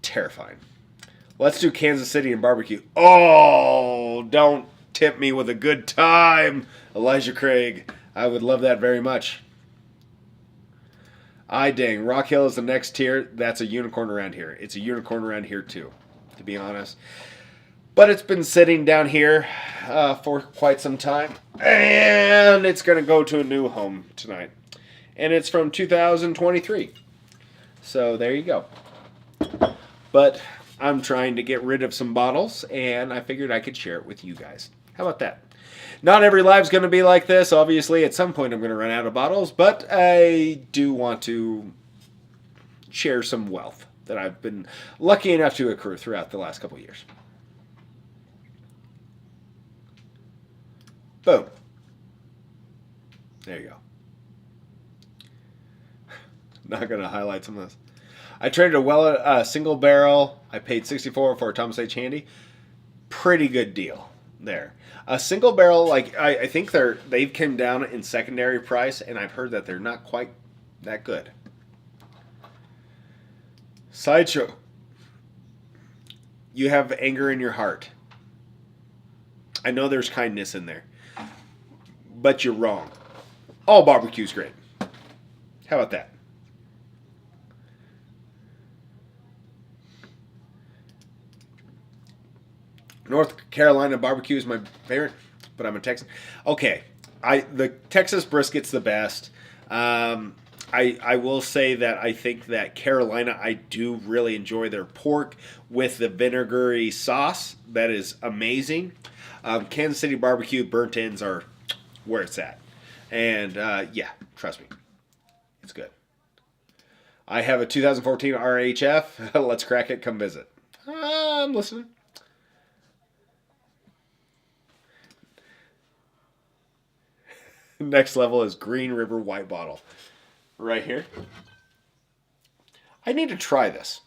Terrifying. Let's do Kansas City and barbecue. Oh, don't tip me with a good time, Elijah Craig. I would love that very much. Dang. Rock Hill is the next tier. That's a unicorn around here. It's a unicorn around here too, to be honest. But it's been sitting down here for quite some time. And it's going to go to a new home tonight. And it's from 2023. So there you go. But I'm trying to get rid of some bottles, and I figured I could share it with you guys. How about that? Not every live's going to be like this. Obviously, at some point I'm going to run out of bottles. But I do want to share some wealth that I've been lucky enough to accrue throughout the last couple of years. Boom. There you go. Not going to highlight some of this. I traded a single barrel. I paid $64 for a Thomas H. Handy. Pretty good deal there. A single barrel, like I think they've come down in secondary price, and I've heard that they're not quite that good. Sideshow. You have anger in your heart. I know there's kindness in there. But you're wrong. All barbecue's great. How about that? North Carolina barbecue is my favorite, but I'm a Texan. Okay, the Texas brisket's the best. I will say that I think that Carolina, I do really enjoy their pork with the vinegary sauce. That is amazing. Kansas City barbecue burnt ends are where it's at. And yeah, trust me, it's good. I have a 2014 RHF. Let's crack it. Come visit. I'm listening. Next level is Green River White Bottle. Right here. I need to try this.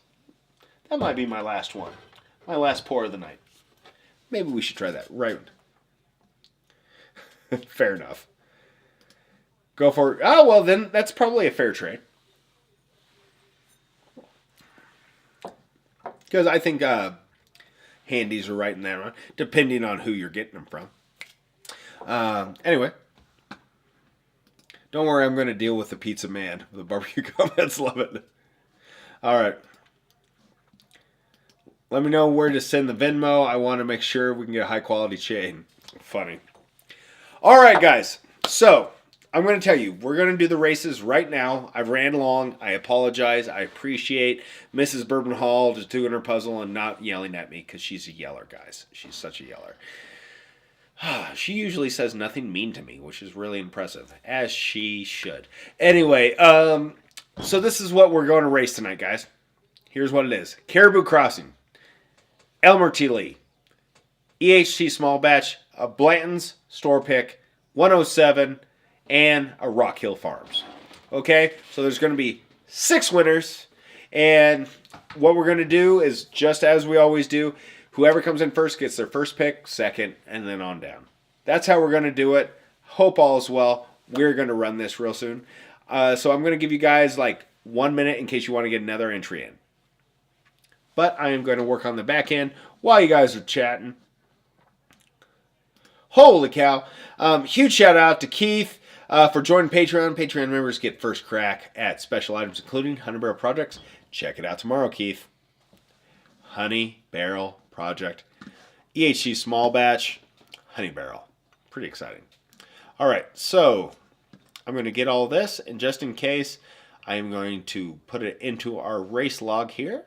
That might be my last one. My last pour of the night. Maybe we should try that. Right. Fair enough. Go for it. Oh, well, then that's probably a fair trade. Because I think handies are right in that one, depending on who you're getting them from. Anyway. Don't worry, I'm going to deal with the pizza man. The barbecue comments love it. All right. Let me know where to send the Venmo. I want to make sure we can get a high-quality chain. Funny. All right, guys. So, I'm going to tell you, we're going to do the races right now. I've ran long. I apologize. I appreciate Mrs. Bourbon Hall just doing her puzzle and not yelling at me because she's a yeller, guys. She's such a yeller. She usually says nothing mean to me, which is really impressive, as she should. Anyway, so this is what we're going to race tonight, guys. Here's what it is. Caribou Crossing, Elmer T. Lee, EHT Small Batch, a Blanton's Store Pick, 107, and a Rock Hill Farms. Okay, so there's going to be 6 winners, and what we're going to do is, just as we always do, whoever comes in first gets their first pick, second, and then on down. That's how we're going to do it. Hope all is well. We're going to run this real soon. So I'm going to give you guys like 1 minute in case you want to get another entry in. But I am going to work on the back end while you guys are chatting. Holy cow. Huge shout out to Keith for joining Patreon. Patreon members get first crack at special items, including Honey Barrel Projects. Check it out tomorrow, Keith. Honey Barrel Project. EHT Small Batch. Honey Barrel. Pretty exciting. All right, so I'm going to get all this, and just in case, I am going to put it into our race log here.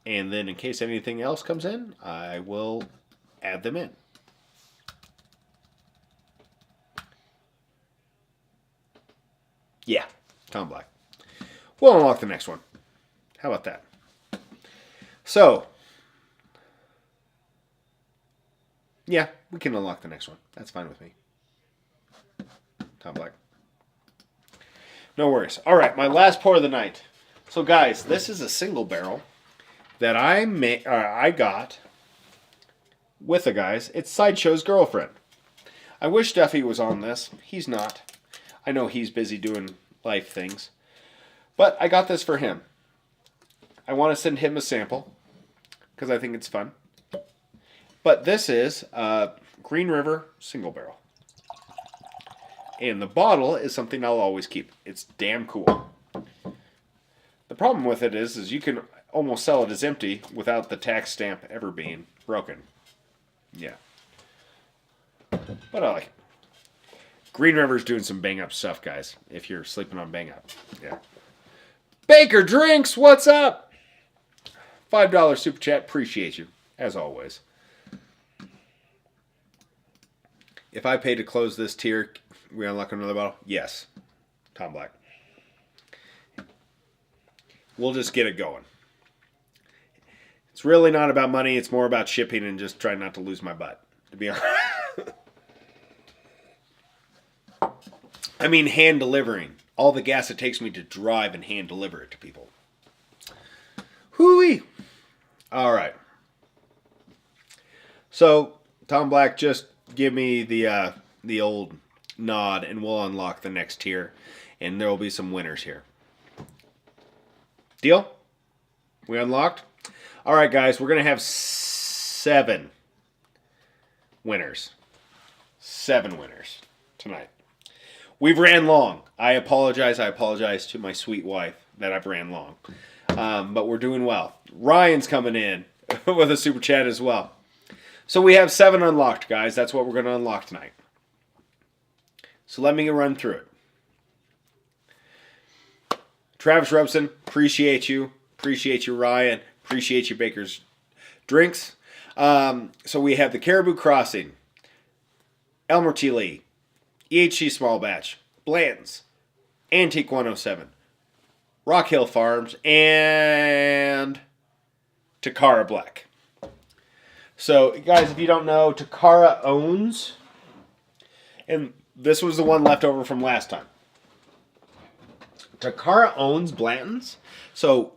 And then in case anything else comes in, I will add them in. Yeah, Tom Black. We'll unlock the next one. How about that? So, yeah, we can unlock the next one. That's fine with me. Tom Black. No worries. All right, my last pour of the night. So, guys, this is a single barrel that I got with the guys. It's Sideshow's girlfriend. I wish Duffy was on this. He's not. I know he's busy doing life things. But I got this for him. I want to send him a sample because I think it's fun. But this is Green River single barrel. And the bottle is something I'll always keep. It's damn cool. The problem with it is you can almost sell it as empty without the tax stamp ever being broken. Yeah. But I like it. Green River's doing some bang up stuff, guys. If you're sleeping on bang up. Yeah. Baker Drinks, what's up? $5 super chat. Appreciate you, as always. If I pay to close this tier, we unlock another bottle? Yes. Tom Black. We'll just get it going. It's really not about money. It's more about shipping and just trying not to lose my butt, to be honest. I mean, hand delivering. All the gas it takes me to drive and hand deliver it to people. Hooey! All right. So, Tom Black, just give me the old nod and we'll unlock the next tier. And there will be some winners here. Deal? We unlocked? All right, guys. We're going to have 7 winners. 7 winners tonight. We've ran long. I apologize. I apologize to my sweet wife that I've ran long. But we're doing well. Ryan's coming in with a super chat as well. So we have 7 unlocked, guys. That's what we're going to unlock tonight. So let me run through it. Travis Robson, appreciate you. Appreciate you, Ryan. Appreciate you, Baker's Drinks. So we have the Caribou Crossing, Elmer T. Lee, EHC Small Batch, Blanton's, Antique 107, Rock Hill Farms, and Takara Black. So, guys, if you don't know, Takara owns, and this was the one left over from last time. Takara owns Blanton's, so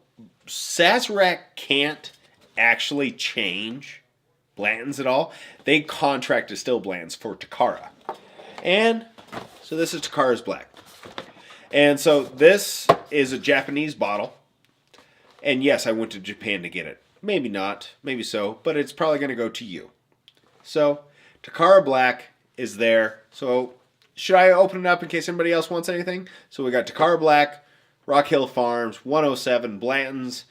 Sazerac can't actually change Blanton's at all. They contract distill Blanton's for Takara. And so this is Takara's Black. And so this is a Japanese bottle. And yes, I went to Japan to get it. Maybe not, maybe so, but it's probably going to go to you. So Takara Black is there. So should I open it up in case anybody else wants anything? So we got Takara Black, Rock Hill Farms, 107, Blanton's,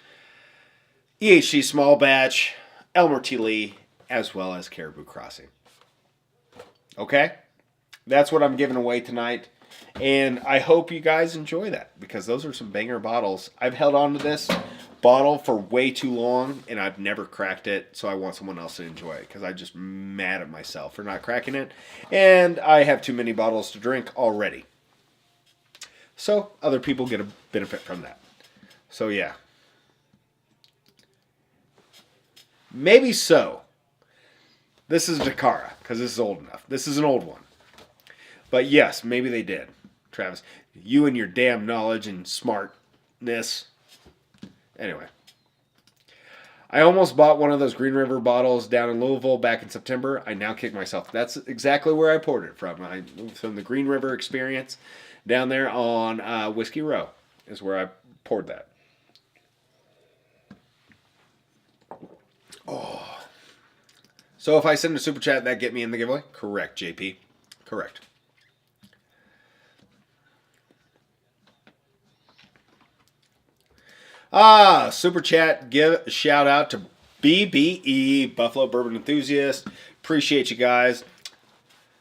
EHC Small Batch, Elmer T. Lee, as well as Caribou Crossing. Okay? That's what I'm giving away tonight. And I hope you guys enjoy that because those are some banger bottles. I've held on to this bottle for way too long and I've never cracked it. So I want someone else to enjoy it because I'm just mad at myself for not cracking it. And I have too many bottles to drink already. So other people get a benefit from that. So yeah. Maybe so. This is Takara because this is old enough. This is an old one. But yes, maybe they did. Travis, you and your damn knowledge and smartness. Anyway. I almost bought one of those Green River bottles down in Louisville back in September. I now kick myself. That's exactly where I poured it from. From the Green River experience down there on Whiskey Row is where I poured that. Oh. So if I send a super chat, that get me in the giveaway? Correct, JP. Correct. Super chat, give a shout out to BBE, Buffalo Bourbon Enthusiast. Appreciate you guys.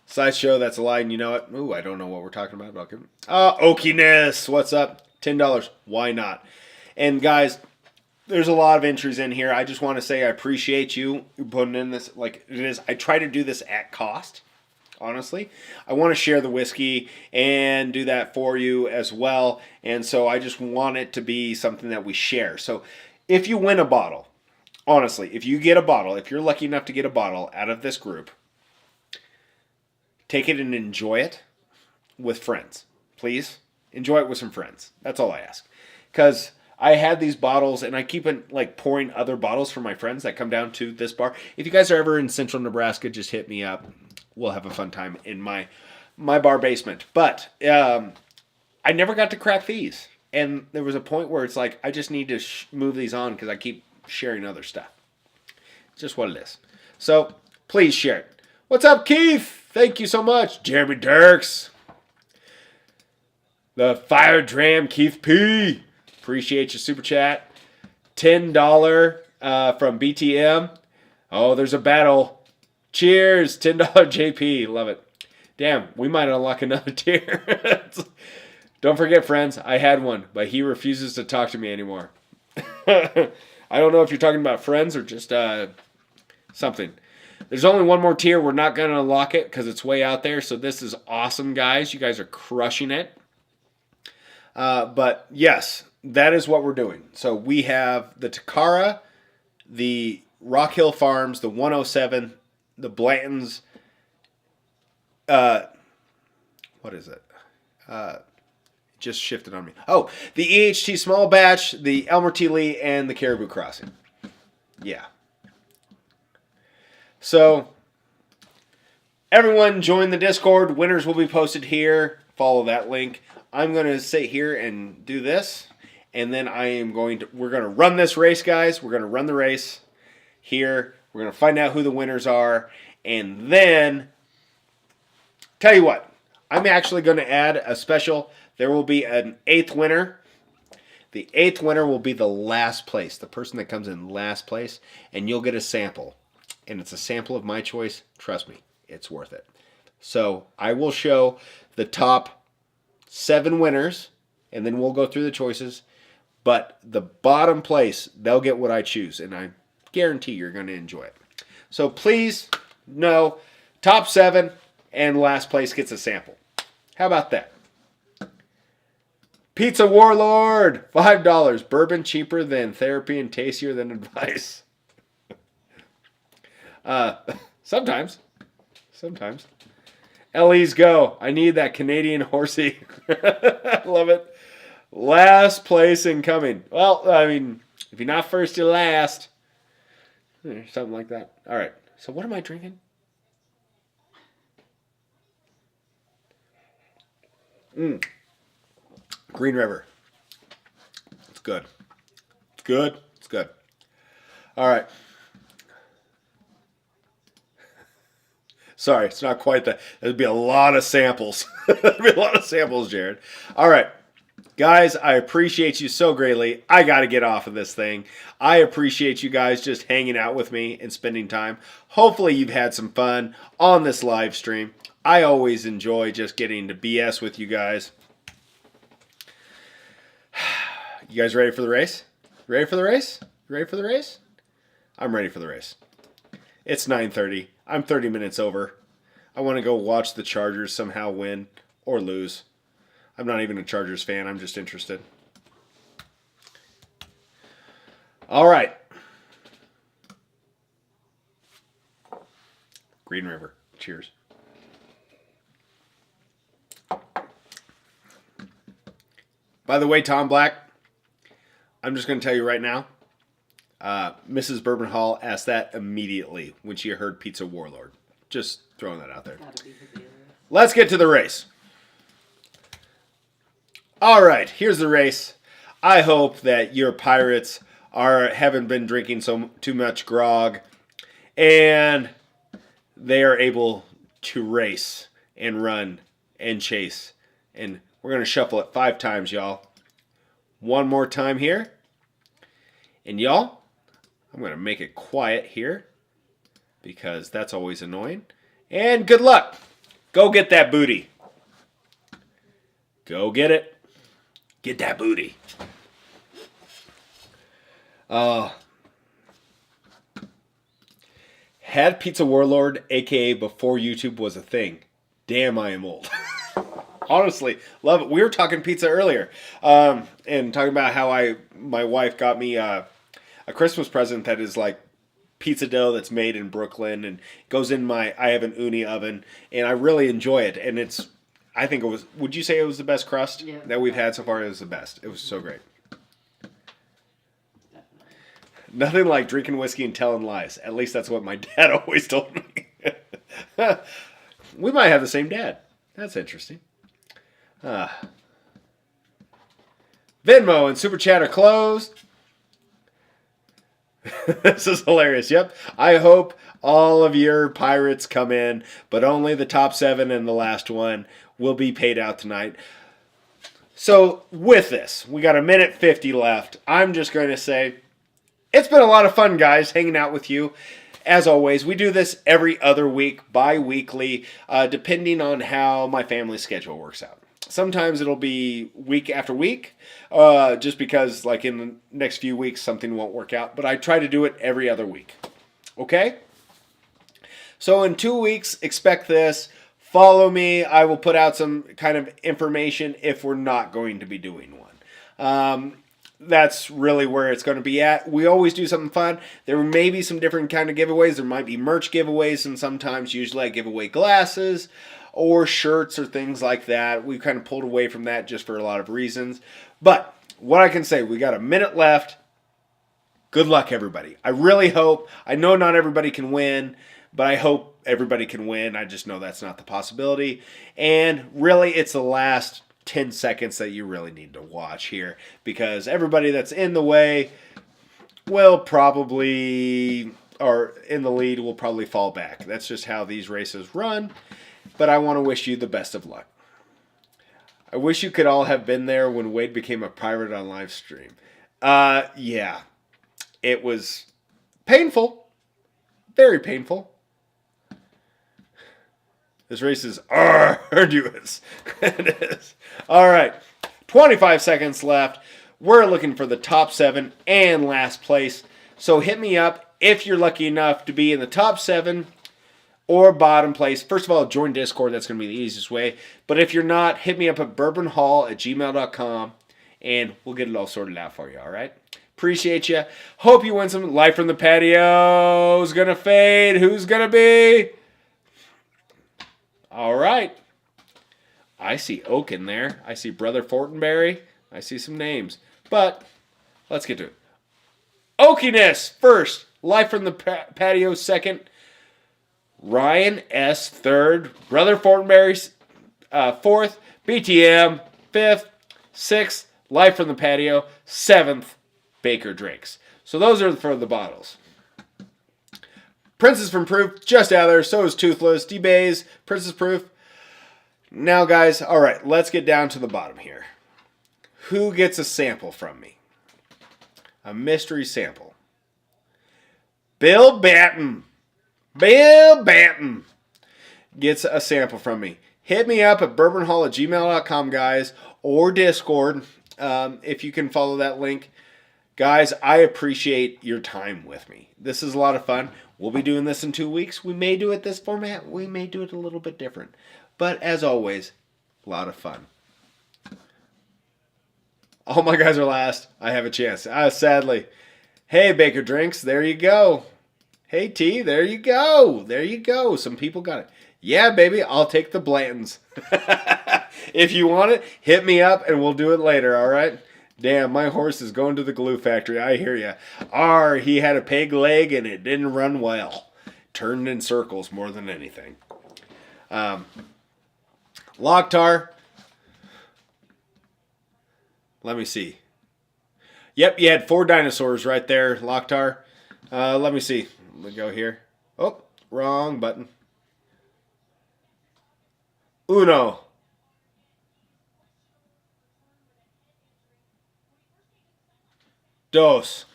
Sideshow, that's a lie, and you know it. Ooh, I don't know what we're talking about. Okay. Oakiness, what's up? $10. Why not? And guys, there's a lot of entries in here. I just want to say I appreciate you putting in this. Like it is, I try to do this at cost. Honestly, I want to share the whiskey and do that for you as well. And so I just want it to be something that we share. So if you win a bottle, honestly, if you get a bottle, if you're lucky enough to get a bottle out of this group, take it and enjoy it with friends. Please enjoy it with some friends. That's all I ask. Because I had these bottles and I keep like pouring other bottles for my friends that come down to this bar. If you guys are ever in central Nebraska, just hit me up. We'll have a fun time in my bar basement. But I never got to crack these. And there was a point where it's like, I just need to move these on because I keep sharing other stuff. It's just what it is. So please share it. What's up, Keith? Thank you so much. Jeremy Dirks. The Fire Dram Keith P. Appreciate your super chat. $10 from BTM. Oh, there's a battle. Cheers, $10 JP. Love it. Damn, we might unlock another tier. Don't forget, friends, I had one, but he refuses to talk to me anymore. I don't know if you're talking about friends or just something. There's only one more tier. We're not going to unlock it because it's way out there. So this is awesome, guys. You guys are crushing it. But yes, that is what we're doing. So we have the Takara, the Rock Hill Farms, the 107, the Blanton's, what is it? Just shifted on me. Oh, the EHT Small Batch, the Elmer T. Lee, and the Caribou Crossing. Yeah. So, everyone join the Discord. Winners will be posted here. Follow that link. I'm going to sit here and do this. And then we're going to run this race, guys. We're going to run the race here. We're going to find out who the winners are. And then, tell you what, I'm actually going to add a special. There will be an 8th winner. The 8th winner will be the last place, the person that comes in last place. And you'll get a sample. And it's a sample of my choice. Trust me, it's worth it. So I will show the top 7 winners. And then we'll go through the choices. But the bottom place, they'll get what I choose. And I guarantee you're going to enjoy it. So please know, top 7 and last place gets a sample. How about that? Pizza Warlord, $5. Bourbon cheaper than therapy and tastier than advice. Sometimes. Ellie's go. I need that Canadian horsey. Love it. Last place incoming. Well, I mean, if you're not first, you're last. Something like that. All right. So what am I drinking? Green River. It's good. It's good. It's good. All right. Sorry, it's not quite that. There'd be a lot of samples. There'd be a lot of samples, Jared. All right. Guys, I appreciate you so greatly. I got to get off of this thing. I appreciate you guys just hanging out with me and spending time. Hopefully you've had some fun on this live stream. I always enjoy just getting to BS with you guys. You guys ready for the race? Ready for the race? Ready for the race? I'm ready for the race. It's 9:30. I'm 30 minutes over. I want to go watch the Chargers somehow win or lose. I'm not even a Chargers fan. I'm just interested. All right. Green River. Cheers. By the way, Tom Black, I'm just going to tell you right now, Mrs. Bourbon Hall asked that immediately when she heard Pizza Warlord. Just throwing that out there. Let's get to the race. All right, here's the race. I hope that your Pirates haven't been drinking too much grog, and they are able to race and run and chase. And we're going to shuffle it 5 times, y'all. One more time here. And y'all, I'm going to make it quiet here because that's always annoying. And good luck. Go get that booty. Go get it. Get that booty. Had Pizza Warlord, aka before YouTube was a thing. Damn, I am old. Honestly, love it. We were talking pizza earlier, and talking about how my wife got me a Christmas present that is like pizza dough that's made in Brooklyn and goes in I have an uni oven, and I really enjoy it. And I think it was. Would you say it was the best crust that we've had so far? It was the best. It was so great. Nothing like drinking whiskey and telling lies. At least that's what my dad always told me. We might have the same dad. That's interesting. Venmo and Super Chat are closed. This is hilarious. Yep. I hope all of your pirates come in, but only the top 7 and the last one will be paid out tonight. So with this, we got 1:50 left. I'm just going to say, it's been a lot of fun, guys, hanging out with you. As always, we do this every other week, bi-weekly, depending on how my family schedule works out. Sometimes it'll be week after week, just because, like, in the next few weeks, something won't work out. But I try to do it every other week. Okay? So in 2 weeks, expect this. Follow me. I will put out some kind of information if we're not going to be doing one. That's really where it's going to be at. We always do something fun. There may be some different kind of giveaways. There might be merch giveaways, and sometimes, usually, I give away glasses or shirts or things like that. We've kind of pulled away from that just for a lot of reasons. But what I can say, we got a minute left. Good luck, everybody. I really hope. I know not everybody can win, but I hope everybody can win. I just know that's not the possibility. And really, it's the last 10 seconds that you really need to watch here, because everybody that's in the way will probably, or in the lead, will probably fall back. That's just how these races run. But I want to wish you the best of luck. I wish you could all have been there when Wade became a pirate on live stream. Yeah, it was painful, very painful. This race is arduous. It is. All right, 25 seconds left. We're looking for the top 7 and last place. So hit me up if you're lucky enough to be in the top 7 or bottom place. First of all, join Discord. That's going to be the easiest way. But if you're not, hit me up at bourbonhall@gmail.com, and we'll get it all sorted out for you, all right? Appreciate you. Hope you win some. Live from the patio is going to fade. Who's going to be? All right. I see Oak in there. I see Brother Fortenberry. I see some names. But let's get to it. Oakiness first. Live from the patio second. Ryan S. third. Brother Fortenberry fourth. BTM fifth. Sixth. Live from the patio. Seventh. Baker Drinks. So those are for the bottles. Princess from Proof, just out there. So is Toothless. D-Bays, Princess Proof. Now, guys, all right, let's get down to the bottom here. Who gets a sample from me? A mystery sample. Bill Banton. Bill Banton gets a sample from me. Hit me up at bourbonhall@gmail.com, guys, or Discord, if you can follow that link. Guys, I appreciate your time with me. This is a lot of fun. We'll be doing this in 2 weeks. We may do it this format. We may do it a little bit different. But as always, a lot of fun. All my guys are last. I have a chance. Sadly. Hey, Baker Drinks. There you go. Hey, T. There you go. There you go. Some people got it. Yeah, baby. I'll take the Blantons. If you want it, hit me up and we'll do it later, all right? Damn, my horse is going to the glue factory. I hear ya. He had a peg leg and it didn't run well. Turned in circles more than anything. Locktar. Let me see. Yep, you had 4 dinosaurs right there, Locktar. Let me see. Let me go here. Oh, wrong button. Uno. Dos.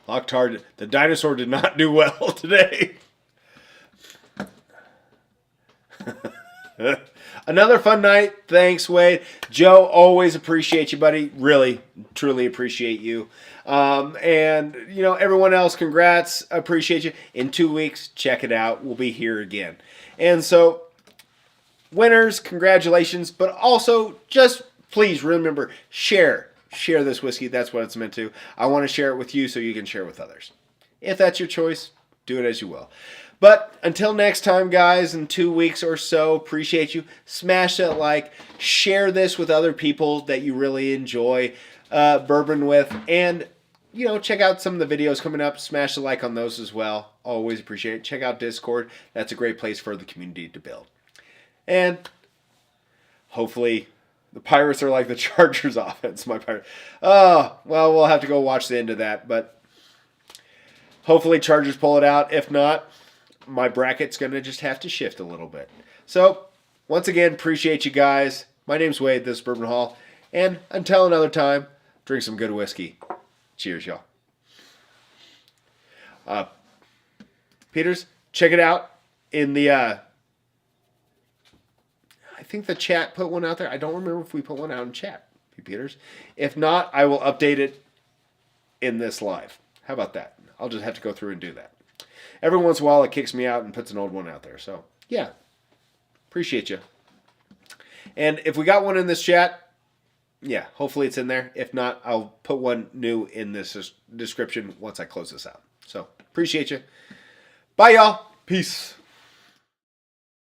Locktar, the dinosaur did not do well today. Another fun night. Thanks, Wade. Joe, always appreciate you, buddy. Really, truly appreciate you. And, everyone else, congrats. Appreciate you. In 2 weeks, check it out. We'll be here again. And so, winners, congratulations. But also, just please remember, share. Share this whiskey. That's what it's meant to. I want to share it with you so you can share with others. If that's your choice, do it as you will. But until next time, guys, in 2 weeks or so, appreciate you. Smash that like. Share this with other people that you really enjoy bourbon with. And, check out some of the videos coming up. Smash the like on those as well. Always appreciate it. Check out Discord. That's a great place for the community to build. And hopefully the Pirates are like the Chargers offense. My Pirates. Oh, well, we'll have to go watch the end of that. But hopefully Chargers pull it out. If not, my bracket's going to just have to shift a little bit. So, once again, appreciate you guys. My name's Wade. This is Bourbon Hall. And until another time, drink some good whiskey. Cheers, y'all. Peters, check it out in the... I think the chat put one out there. I don't remember if we put one out in chat, Peters. If not, I will update it in this live. How about that? I'll just have to go through and do that. Every once in a while, it kicks me out and puts an old one out there. So, yeah. Appreciate you. And if we got one in this chat, yeah, hopefully it's in there. If not, I'll put one new in this description once I close this out. So, appreciate you. Bye, y'all. Peace.